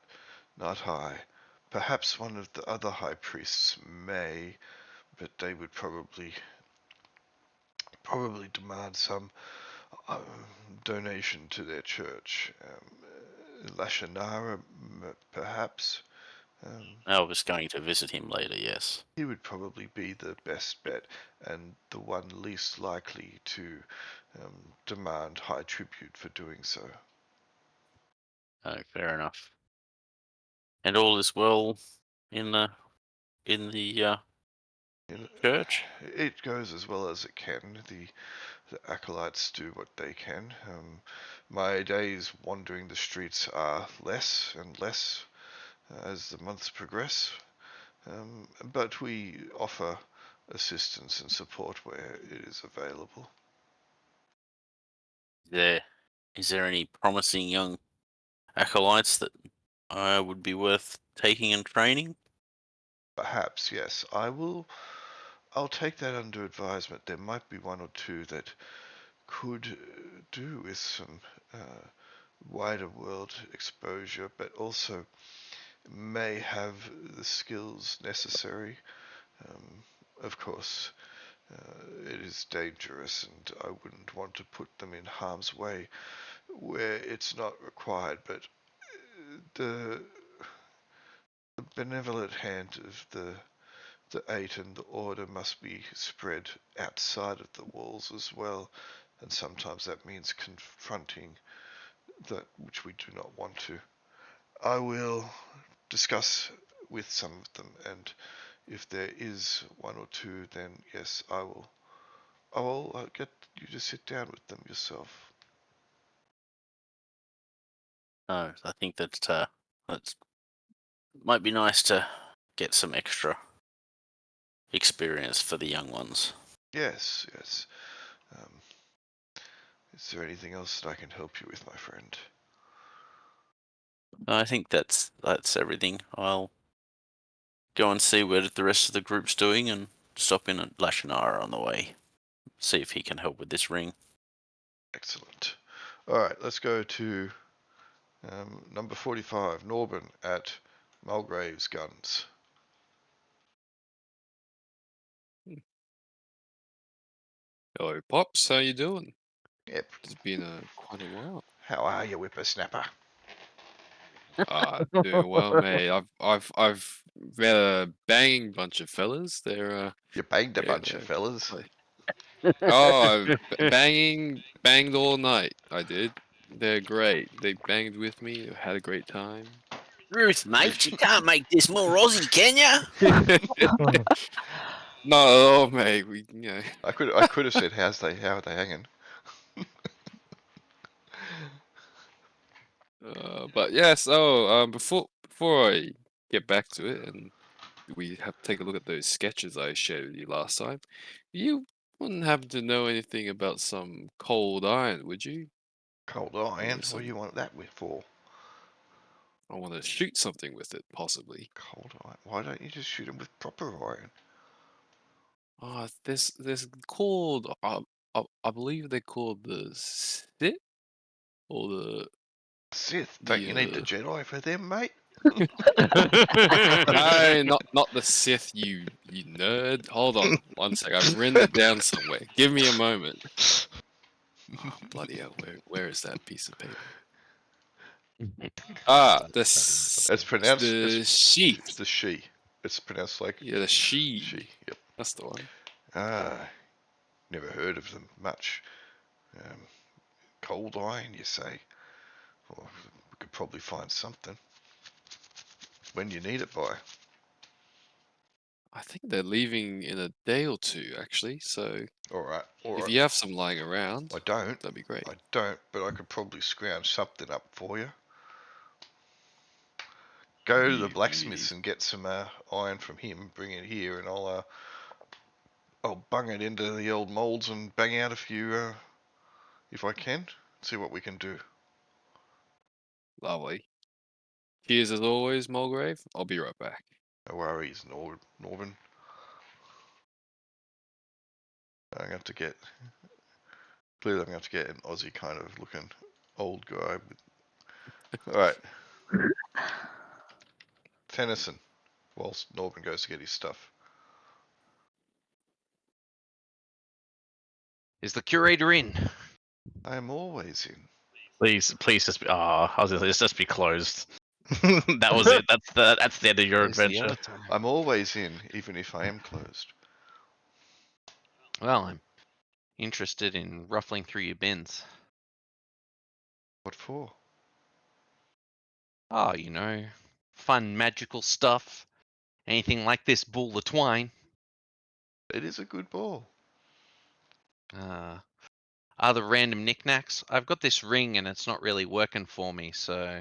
I. Perhaps one of the other high priests may, but they would probably demand some donation to their church. Lashanara, perhaps. I was going to visit him later, yes. He would probably be the best bet and the one least likely to demand high tribute for doing so. Oh, fair enough. And all is well in the church? It goes as well as it can. The acolytes do what they can. My days wandering the streets are less and less as the months progress, but we offer assistance and support where it is available. Is there any promising young acolytes that would be worth taking and training? Perhaps, yes. I'll take that under advisement. There might be one or two that could do with some wider world exposure, but also may have the skills necessary. Of course, it is dangerous, and I wouldn't want to put them in harm's way where it's not required, but the benevolent hand of the Eight and the Order must be spread outside of the walls as well, and sometimes that means confronting that which we do not want to. I will discuss with some of them, and if there is one or two, then yes, I will get you to sit down with them yourself. No, I think that might be nice to get some extra experience for the young ones. Yes, yes. Is there anything else that I can help you with, my friend? I think that's everything. I'll go and see what the rest of the group's doing and stop in at Lashanara on the way. See if he can help with this ring. Excellent. All right, let's go to number 45, Norben at Mulgrave's Guns. Hello, Pops. How you doing? Yep. It's been quite a while. How are you, whippersnapper? Doing well, mate. I've met a banging bunch of fellas. They're You banged a yeah, bunch of fellas. oh, banged all night. I did. They're great. They banged with me. Had a great time. Ruth, mate, you can't make this more Aussie, can you? Not at all, mate. I could have said how are they hanging? But yes. Oh, before I get back to it, and we have to take a look at those sketches I shared with you last time. You wouldn't happen to know anything about some cold iron, would you? Cold iron? Some... What do you want that with for? I want to shoot something with it, possibly. Cold iron. Why don't you just shoot him with proper iron? Oh, there's called I believe they're called the Sith or Sith, don't you need the the Jedi for them, mate? no, not the Sith, you nerd. Hold on, one sec. I've written it down somewhere. Give me a moment. Oh, bloody hell, where is that piece of paper? Ah, It's pronounced the sheath. It's the she. It's pronounced like Yeah, the she. she. Yep. That's the one. Ah, never heard of them much. Cold iron, you say? Well, we could probably find something. When you need it by? I think they're leaving in a day or two, actually. So All right. if you have some lying around, I don't. that'd be great. I don't, but I could probably scrounge something up for you. Go to the blacksmiths and get some iron from him. Bring it here, and I'll bung it into the old molds and bang out a few, if I can. See what we can do. Lovely. Cheers as always, Mulgrave. I'll be right back. No worries, Norman. I'm going to have to get. Clearly, I'm going to have to get an Aussie kind of looking old guy. Alright. Tennyson, whilst Norman goes to get his stuff. Is the curator in? I am always in. Please just be. I was gonna say, just be closed. That was it. That's the end of your Where's the adventure. avatar? I'm always in, even if I am closed. Well, I'm interested in ruffling through your bins. What for? Oh, fun magical stuff. Anything like this ball of twine. It is a good ball. Other random knickknacks. I've got this ring and it's not really working for me, so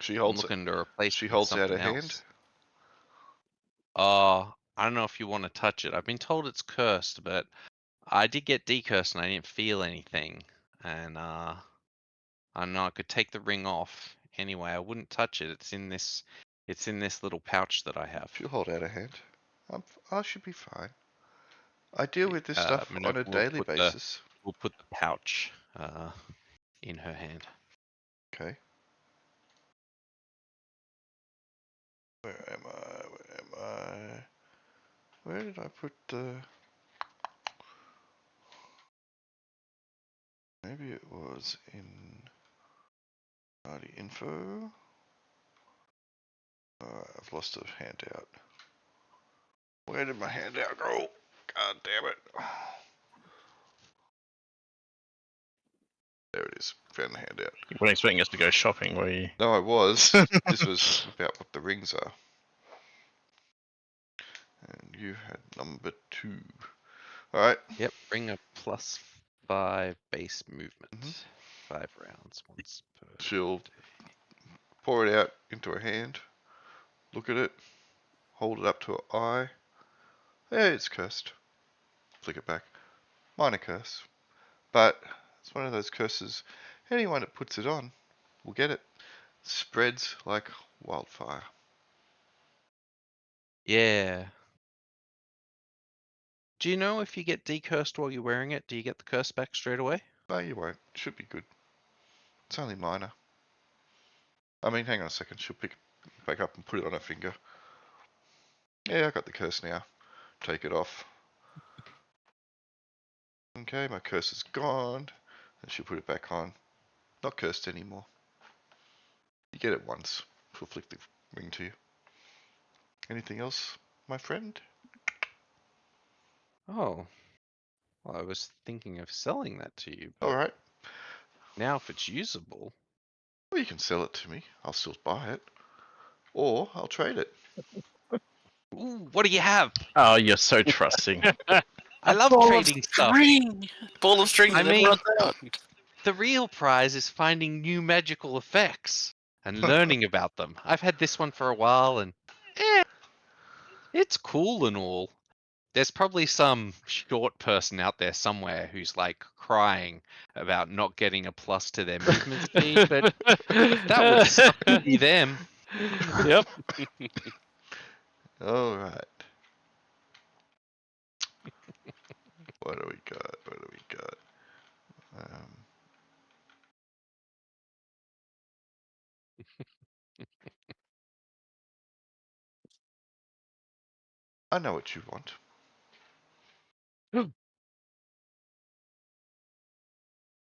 She I'm holds looking to replace She it with holds out something a hand. else. I don't know if you want to touch it. I've been told it's cursed, but I did get decursed and I didn't feel anything. And I don't know, I could take the ring off. Anyway, I wouldn't touch it. It's in this little pouch that I have. She'll hold out a hand. I should be fine. I deal with this stuff on Minerva a will daily basis. We'll put the pouch in her hand. Okay. Where am I? Where did I put the... Maybe it was in party info. I've lost a handout. Where did my handout go? God damn it. There it is. Found the handout. You weren't expecting us to go shopping, were you? No, I was. This was about what the rings are. And you had number 2. Alright. Yep, bring a +5 base movement. 5 rounds once per She'll day. pour it out into her hand. Look at it. Hold it up to her eye. Yeah, it's cursed. Flick it back. Minor curse. But it's one of those curses. Anyone that puts it on will get it. Spreads like wildfire. Yeah. Do you know if you get decursed while you're wearing it, do you get the curse back straight away? No, you won't. Should be good. It's only minor. I mean, hang on a second. She'll pick it back up and put it on her finger. Yeah, I got the curse now. Take it off. Okay, my curse is gone. And she'll put it back on. Not cursed anymore. You get it once. She'll flick the ring to you. Anything else, my friend? Oh. Well, I was thinking of selling that to you, but Alright. now if it's usable. Well, you can sell it to me. I'll still buy it. Or I'll trade it. Ooh, what do you have? Oh, you're so trusting. I love trading stuff. String! Ball of string I that never mean- runs out. The real prize is finding new magical effects and learning about them. I've had this one for a while and it's cool and all. There's probably some short person out there somewhere who's like crying about not getting a plus to their movement speed, but that would suck to be them. Yep. All right. What do we got? What do we got? I know what you want.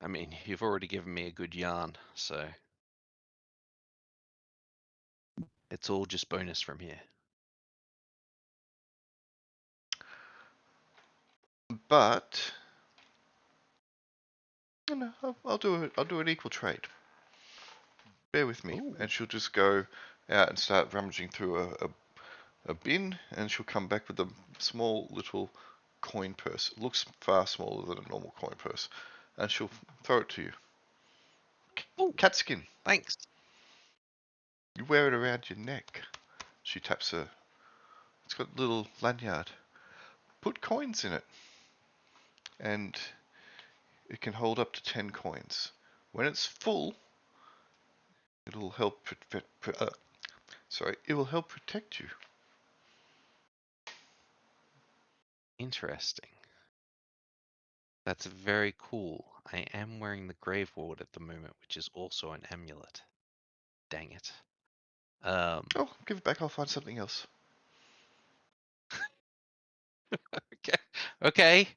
I mean, you've already given me a good yarn, so it's all just bonus from here. But no, I'll do it. I'll do an equal trade. Bear with me, Ooh. and she'll just go out and start rummaging through a bin, and she'll come back with a small little coin purse. It looks far smaller than a normal coin purse, and she'll throw it to you. Ooh. Cat skin. Thanks. You wear it around your neck. She taps her. It's got a little lanyard. Put coins in it, and it can hold up to 10 coins. When it's full, it'll help. It will help protect you. Interesting. That's very cool. I am wearing the Grave Ward at the moment, which is also an amulet. Dang it. Oh, give it back. I'll find something else. Okay. Okay.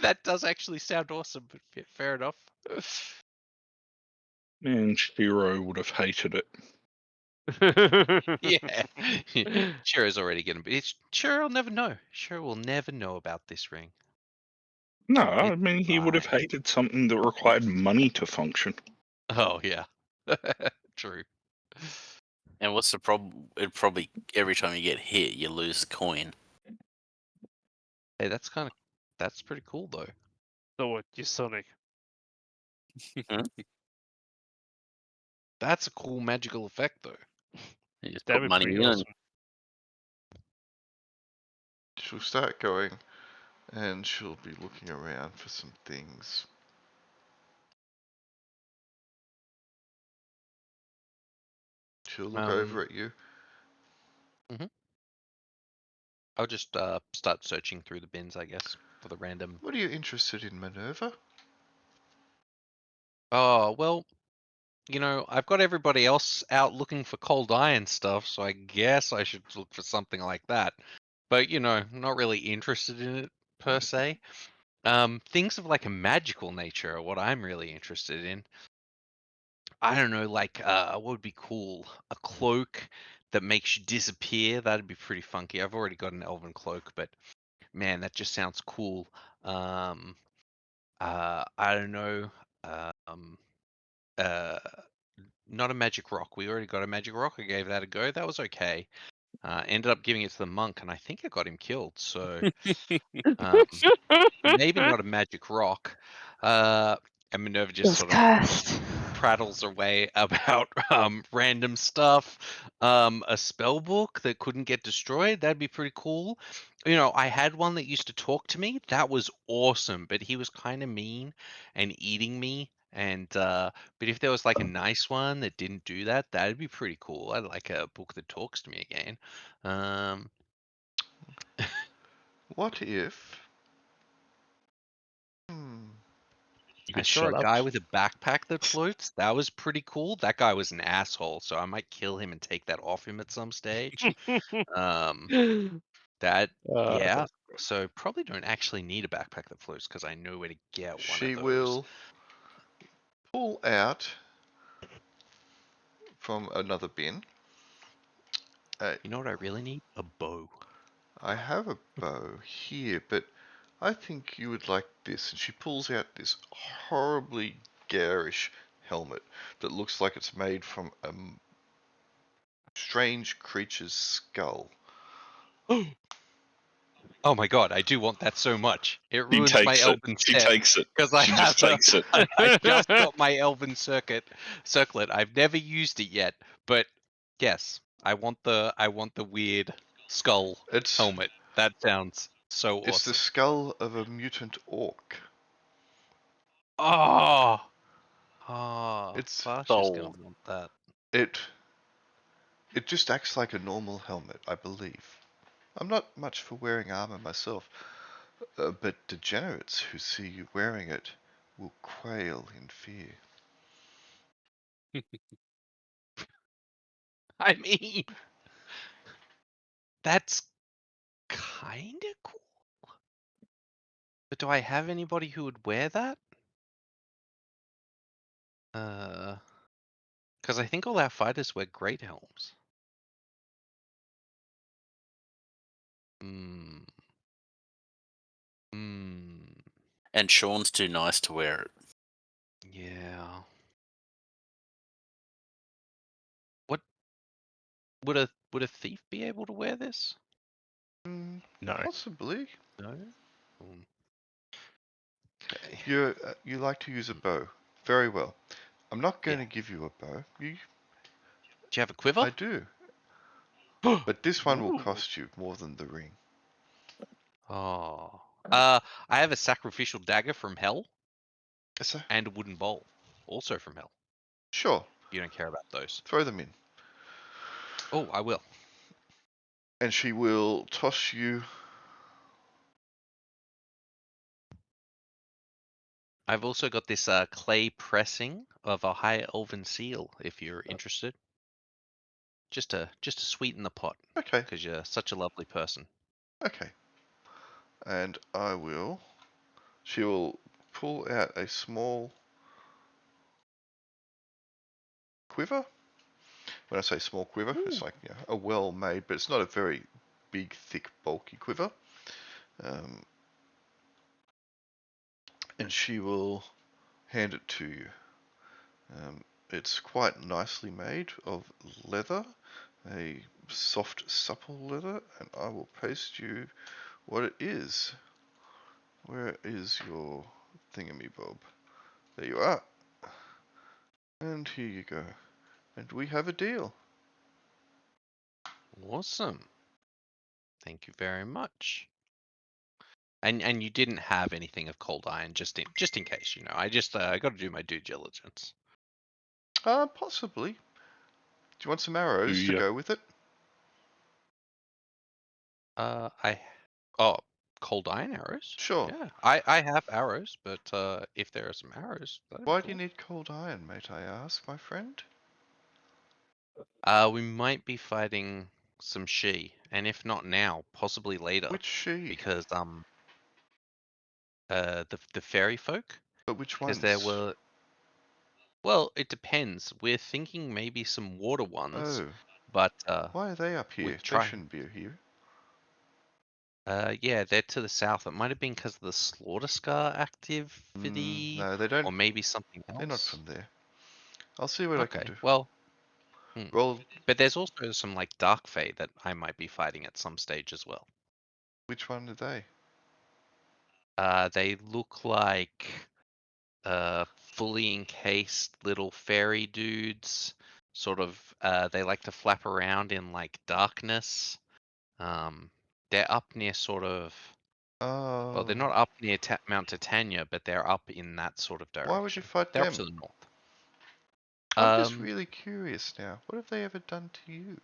That does actually sound awesome, but fair enough. Man, Shiro would have hated it. Yeah. Shiro's already getting. Shiro will never know. Shiro will never know about this ring. No, I It's mean, he would have fine. hated something that required money to function. Oh yeah. True. And what's the problem? It probably every time you get hit, you lose a coin. Hey, that's pretty cool though. So what? You Sonic? That's a cool magical effect though. You just That'd put be money pretty in. awesome. She'll start going, and she'll be looking around for some things. She'll look over at you. I'll just start searching through the bins, I guess, for the random. What are you interested in, Minerva? Oh, well, I've got everybody else out looking for cold iron stuff, so I guess I should look for something like that. But, not really interested in it per se. Things of like a magical nature are what I'm really interested in. I don't know, like, what would be cool? A cloak that makes you disappear. That'd be pretty funky. I've already got an elven cloak, but man, that just sounds cool. I don't know. Um, uh, Not a magic rock. We already got a magic rock. I gave that a go. That was okay. Ended up giving it to the monk, and I think I got him killed. So um, maybe not a magic rock. And Minerva just It's sort of cursed. prattles away about random stuff. A spell book that couldn't get destroyed. That'd be pretty cool. I had one that used to talk to me. That was awesome, but he was kind of mean and eating me. And but if there was like a nice one that didn't do that, that'd be pretty cool. I'd like a book that talks to me again. What if... Hmm. You I could saw a shut up. guy with a backpack that floats. That was pretty cool. That guy was an asshole, so I might kill him and take that off him at some stage. Um, that yeah. So probably don't actually need a backpack that floats because I know where to get one She of those. will pull out from another bin. You know what I really need? A bow. I have a bow here, but I think you would like this. And she pulls out this horribly garish helmet that looks like it's made from a strange creature's skull. Oh my god, I do want that so much. It She ruins my takes it. elven She set takes it. because I She have just takes it. I just got my elven circlet. I've never used it yet, but yes, I want the weird skull It's helmet. That sounds so it's the awesome. skull of a mutant orc. Oh, oh, It's Varsha's gonna Sold. want that. it It just acts like a normal helmet, I believe. I'm not much for wearing armor myself, but degenerates who see you wearing it will quail in fear. I mean, that's kind of cool. But do I have anybody who would wear that? Because I think all our fighters wear great helms. Hmm. Hmm. And Sean's too nice to wear it. Yeah. What would a thief be able to wear this? No. Possibly. No. Okay. You like to use a bow. Very well. I'm not going Yeah. to give you a bow. Do you have a quiver? I do. But this one will Ooh. cost you more than the ring. Oh. I have a sacrificial dagger from hell So, and a wooden bowl, also from hell. sure, You don't care about those. throw them in. Oh, I will. And she will toss you. I've also got this clay pressing of a high elven seal, if you're interested. Just to sweeten the pot, Okay, because you're such a lovely person. okay. And I will. She will pull out a small quiver. When I say small quiver, Ooh. it's like a well-made, but it's not a very big, thick, bulky quiver. And she will hand it to you. It's quite nicely made of leather, a soft, supple leather, and I will paste you what it is. Where is your thingamy-bob? There you are. And here you go. And we have a deal. Awesome. Thank you very much. And you didn't have anything of cold iron, just in case, you know. I just got to do my due diligence. Possibly. Do you want some arrows to Yeah. go with it? Cold iron arrows? Sure. Yeah, I have arrows, but if there are some arrows, that'd be Why do you cool. need cold iron, mate, I ask, my friend? We might be fighting some she, and if not now, possibly later, Which she? because the fairy folk, But which because ones? there were. Well, it depends. We're thinking maybe some water ones, Oh, but why are they up here? we They try. shouldn't be here. Yeah, they're to the south. It might have been because of the slaughter scar activity, No, they don't. or maybe something They're not else. from there. I'll see what I can Okay, do. well, Roll. but there's also some like dark fae that I might be fighting at some stage as well. Which one are they? They look like fully encased little fairy dudes. Sort of, they like to flap around in like darkness. They're up near sort of. Well, they're Oh, not up near Mount Titania, but they're up in that sort of why would you direction. fight They're up to them? the north. I'm just really curious now. What have they ever done to you?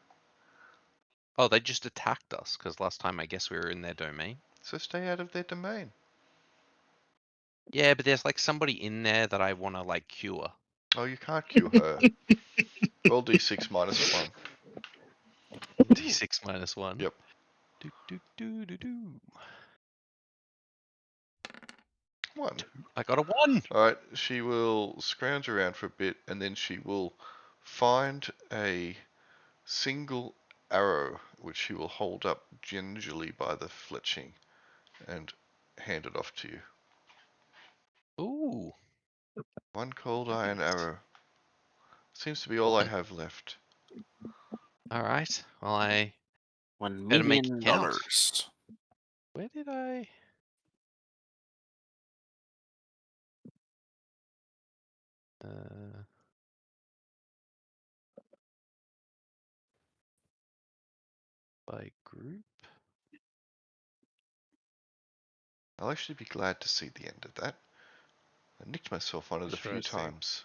Oh, they just attacked us because last time I guess we were in their domain. So stay out of their domain. Yeah, but there's like somebody in there that I want to like cure. Oh, you can't cure her. Roll d6 minus 1. D6 minus 1. Yep. Do, do, do, do, do. 1. I got a 1! Alright, she will scrounge around for a bit and then she will find a single arrow which she will hold up gingerly by the fletching and hand it off to you. Ooh. One cold iron arrow. Seems to be all I have left. Alright. Well, I $1 better make it million. count. Where did I... by group? I'll actually be glad to see the end of that. I nicked myself on it a few Interesting. times.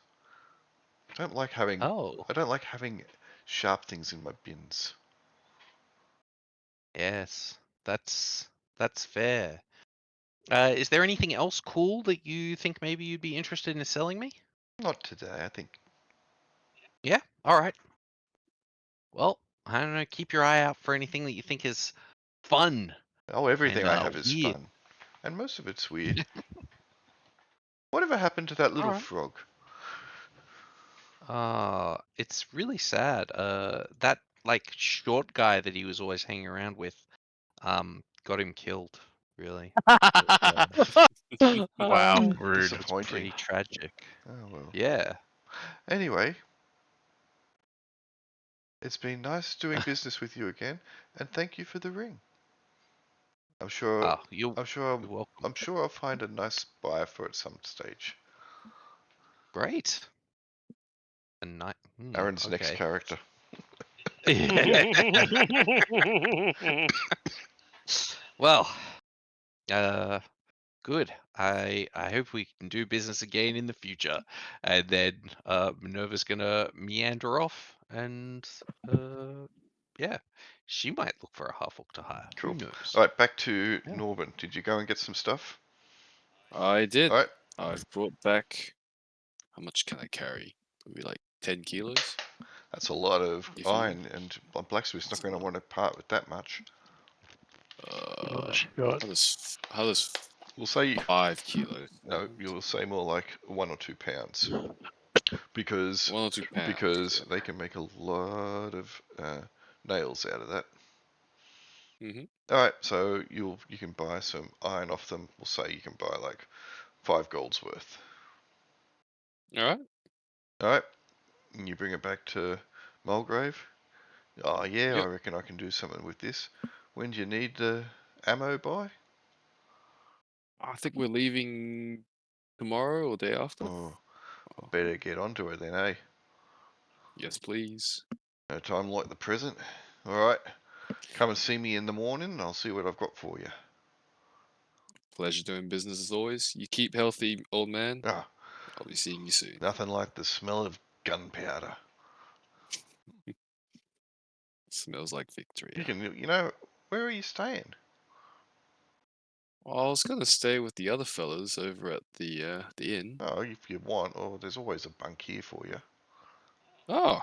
I don't like having Oh. I don't like having sharp things in my bins. Yes, that's fair. Is there anything else cool that you think maybe you'd be interested in selling me? Not today, I think. Yeah. All right. Well, I don't know. Keep your eye out for anything that you think is fun. Oh, everything And I have is weird. fun. And most of it's weird. Whatever happened to that little Alright. frog? It's really sad. That like short guy that he was always hanging around with, got him killed. Really. Wow, Oh. rude. It's Disappointing. pretty tragic. Oh, well. Yeah. Anyway, it's been nice doing business with you again, and thank you for the ring. I'm sure Oh, you're welcome. I'm sure I'll find a nice buyer for it at some stage. Great. A night. Aaron's next Okay. character. Well, good. I hope we can do business again in the future. And then Minerva's gonna meander off, and yeah, she might look for a half orc to hire. Cool. Who knows? All right, back to Yeah. Norman. Did you go and get some stuff? I did. All right. I've brought back. How much can I carry? Maybe like 10 kilos. That's a lot of If you- iron, and Blacksmith's not going to want to part with that much. How does We'll say 5 kilos? no. You'll say more like 1 or 2 pounds, because 1 or 2 pounds. because they can make a lot of nails out of that. Mm-hmm. All right, so you can buy some iron off them. We'll say you can buy like 5 gold's worth. All right. All right, and you bring it back to Mulgrave. Oh yeah, I Yep. reckon I can do something with this. When do you need the ammo by? I think we're leaving tomorrow or day after. Oh, I better get onto it then, eh? Yes, please. No time like the present. All right, come and see me in the morning, and I'll see what I've got for you. Pleasure doing business as always. You keep healthy, old man. Ah, I'll be seeing you soon. nothing like the smell of gunpowder. Smells like victory. You can, where are you staying? Well, I was gonna stay with the other fellas over at the inn. Oh, if you want, there's always a bunk here for you. Oh,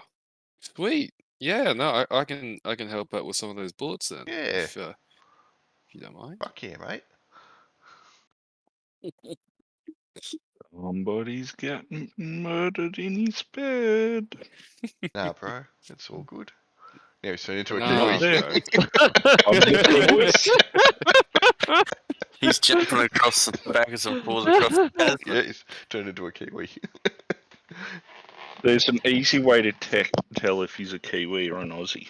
sweet. Yeah, no, I can help out with some of those bullets then. Yeah. If you don't mind. Fuck yeah, mate. Somebody's getting murdered in his bed. Nah, bro, it's all good. Now he's turned into a Nah, Kiwi. bro. I'm the voice. He's jumping across the backwards and forwards across the chasm. Yeah, he's turned into a Kiwi. There's an easy way to tell if he's a Kiwi or an Aussie.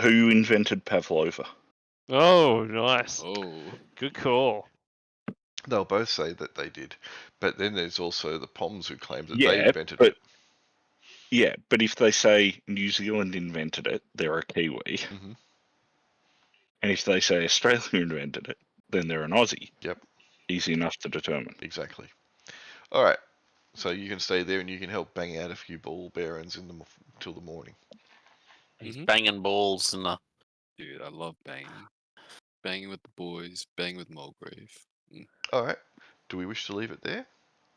Who invented Pavlova? Oh, nice. Oh. Good call. They'll both say that they did, but then there's also the Poms who claim that Yeah, they invented but it. yeah, but if they say New Zealand invented it, they're a Kiwi. Mm-hmm. And if they say Australia invented it, then they're an Aussie. Yep. Easy enough to determine. Exactly. All right. So you can stay there and you can help bang out a few ball bearings till the morning. He's banging balls in the. Dude, I love banging. Banging with the boys, banging with Mulgrave. All right. Do we wish to leave it there?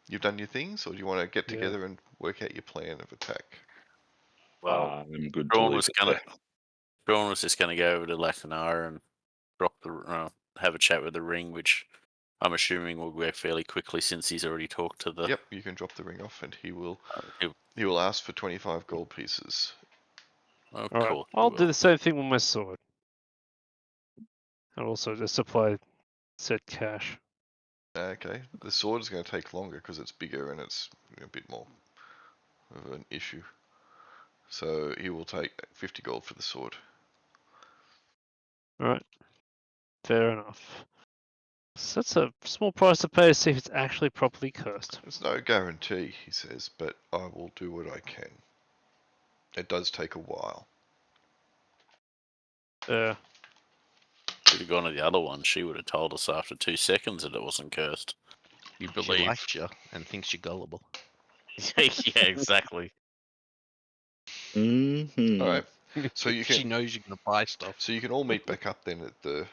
You've done your things, or do you want to get together and work out your plan of attack? Well, I'm good to Sean leave was it gonna. there. Sean was just gonna go over to Lakanara and drop the have a chat with the ring, which I'm assuming will go fairly quickly since he's already talked to the. Yep, you can drop the ring off, and he will he'll- he will ask for 25 gold pieces. Oh, All right, cool. I'll do the same thing with my sword. And also just supply said cash. Okay, the sword is going to take longer because it's bigger and it's a bit more of an issue. So he will take 50 gold for the sword. All right. Fair enough. So that's a small price to pay to see if it's actually properly cursed. There's no guarantee, he says, but I will do what I can. It does take a while. Yeah. Should have gone to the other one. She would have told us after 2 seconds that it wasn't cursed. You She believe? likes you and thinks you're gullible. Yeah, exactly. Mm-hmm. All right. So you She can knows you're gonna buy stuff. so you can all meet back up then at the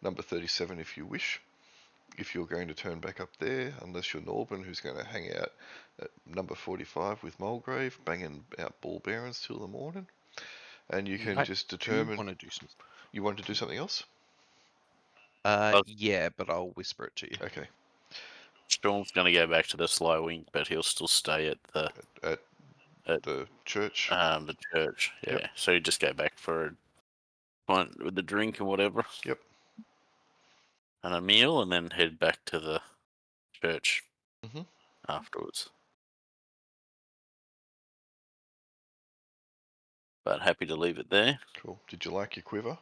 number 37 if you wish. If you're going to turn back up there, unless you're Norben, who's going to hang out at number 45 with Mulgrave, banging out ball bearings till the morning. And you can I just do determine. want to do some. You want to do something else? Yeah, but I'll whisper it to you. Okay. Storm's going to go back to the Sly Wing, but he'll still stay at the At the church. the church. Yeah. Yep. So you just go back for one with the drink and whatever. Yep. And a meal, and then head back to the church Mhm. afterwards. But happy to leave it there. Cool. Did you like your quiver?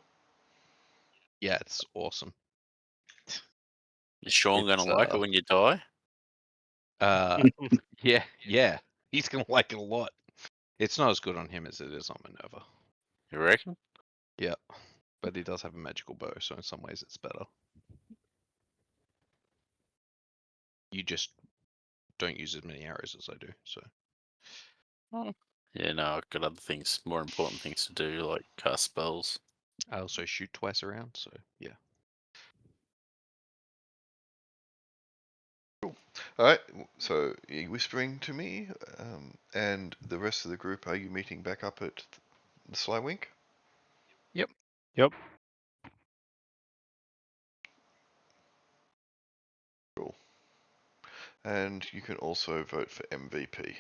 Yeah, it's awesome. Is Sean going to It's, like it when you die? Yeah, he's gonna like it a lot. It's not as good on him as it is on Minerva. You reckon? Yeah, but he does have a magical bow, so in some ways it's better. You just don't use as many arrows as I do, so. Yeah, no, I've got other things, more important things to do, like cast spells. I also shoot twice around, so yeah. All right. So are you whispering to me, and the rest of the group, are you meeting back up at the Sly Wink? Yep. Cool. And you can also vote for MVP.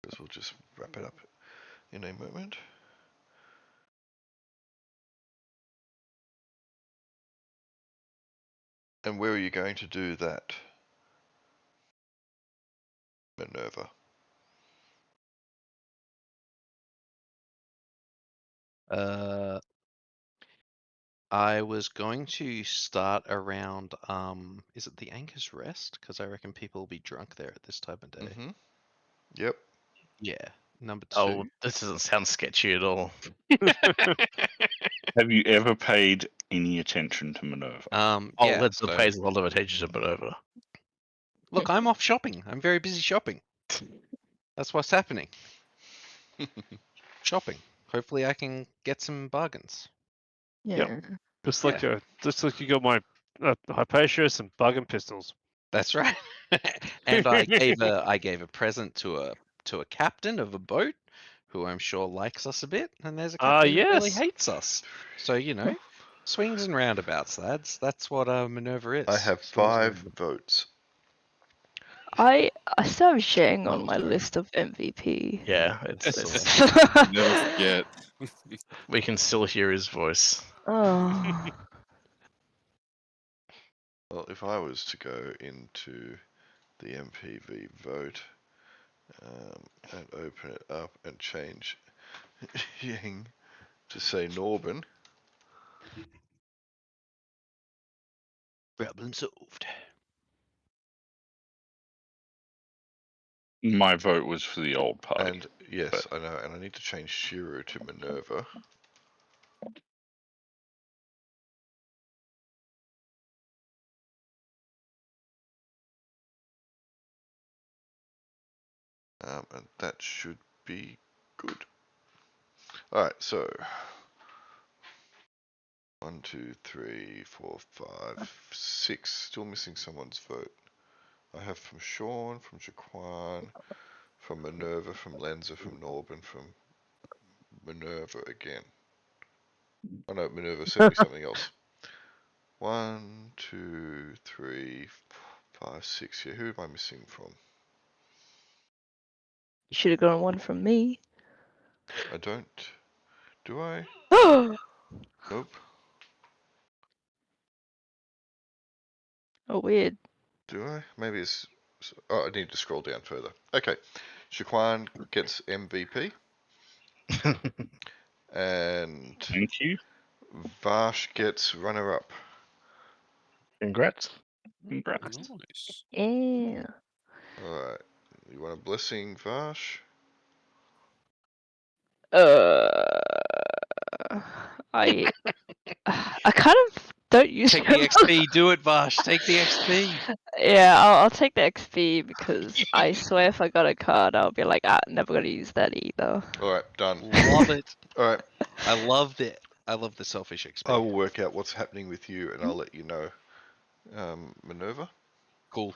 Because we'll just wrap it up in a moment. And where are you going to do that, Minerva? I was going to start around, is it the Anchor's Rest? Because I reckon people will be drunk there at this time of day. Mm-hmm. Yep. Yeah, number 2. Oh, this doesn't sound sketchy at all. Have you ever paid any attention to Minerva? Oh, Yeah, that so, pays a lot of attention to Minerva. look, I'm off shopping. I'm very busy shopping. That's what's happening. Shopping. Hopefully I can get some bargains. Yeah. Just like you got my Hypatius and bug and pistols. That's right. And I gave a present to a captain of a boat who I'm sure likes us a bit, and there's a captain who really yes. hates us. So, swings and roundabouts, lads. That's what Minerva is. I have Swings and 5 roundabouts. votes. I still have shitting on Oh, my no. list of MVP. Yeah, it's Never forget. we can still hear his voice. Oh. Well, if I was to go into the MPV vote and open it up and change Yang to say Norben, Problem solved. My vote was for the old party. and yes, I know, and I need to change Shiro to Minerva. And that should be good. Alright, so 1, 2, 3, 4, 5, 6. Still missing someone's vote. I have from Sean, from Jaquan, from Minerva, from Lenza, from Norben, from Minerva again. Oh no, Minerva sent me something else. 1, 2, 3, 5, 6. Yeah, who am I missing from? You should have gotten one from me. I don't. Do I? Oh, Nope. weird. Do I? Maybe it's. Oh, I need to scroll down further. Okay. Shaquan gets MVP. And Thank you. Vash gets runner up. Congrats. Congrats. Nice. Yeah. Alright. You want a blessing, Vash? I kind of Don't use Take the XP. Do it, Vash. Take the XP. Yeah, I'll take the XP because I swear if I got a card, I'll be like, never gonna use that either. All right, done. Love it. All right, I loved it. I love the selfish XP. I will work out what's happening with you, and I'll let you know. Minerva, Cool.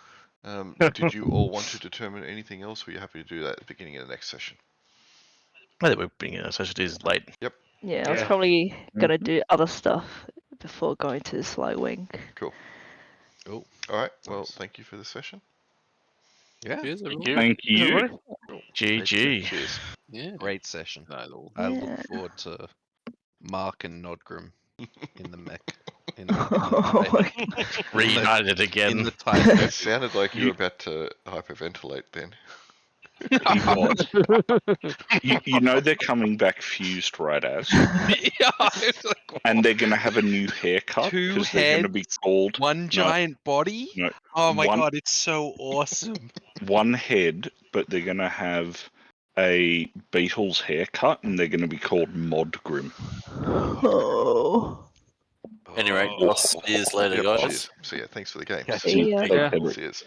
did you all want to determine anything else? Or are you happy to do that at the beginning of the next session? I think we're being session is late. Yeah, I was Yeah. probably gonna do other stuff before going to Sly Wink. Cool. Oh, All right. Well, nice. thank you for the session. Yeah. Cheers, Thank everyone. you. Thank you. Everybody? GG. Cheers. Yeah. Great session. Night all. I Yeah. look forward to Mark and Nodgrim in the mech. In Oh my Reunited again. in the It type. sounded like you were about to hyperventilate then. He was. You know they're coming back fused, right, as? Yeah, it's like, And they're going to have a new haircut Two because they're going to be heads, called one giant body. no, Oh my one- god, it's so awesome. one head, but they're going to have a Beatles haircut, and they're going to be called Modgrim. Oh. Anyway, Oh. I'll see you later, Yep, guys. cheers. So yeah, thanks for the game. Catch See ya. Take Yeah. care. Cheers.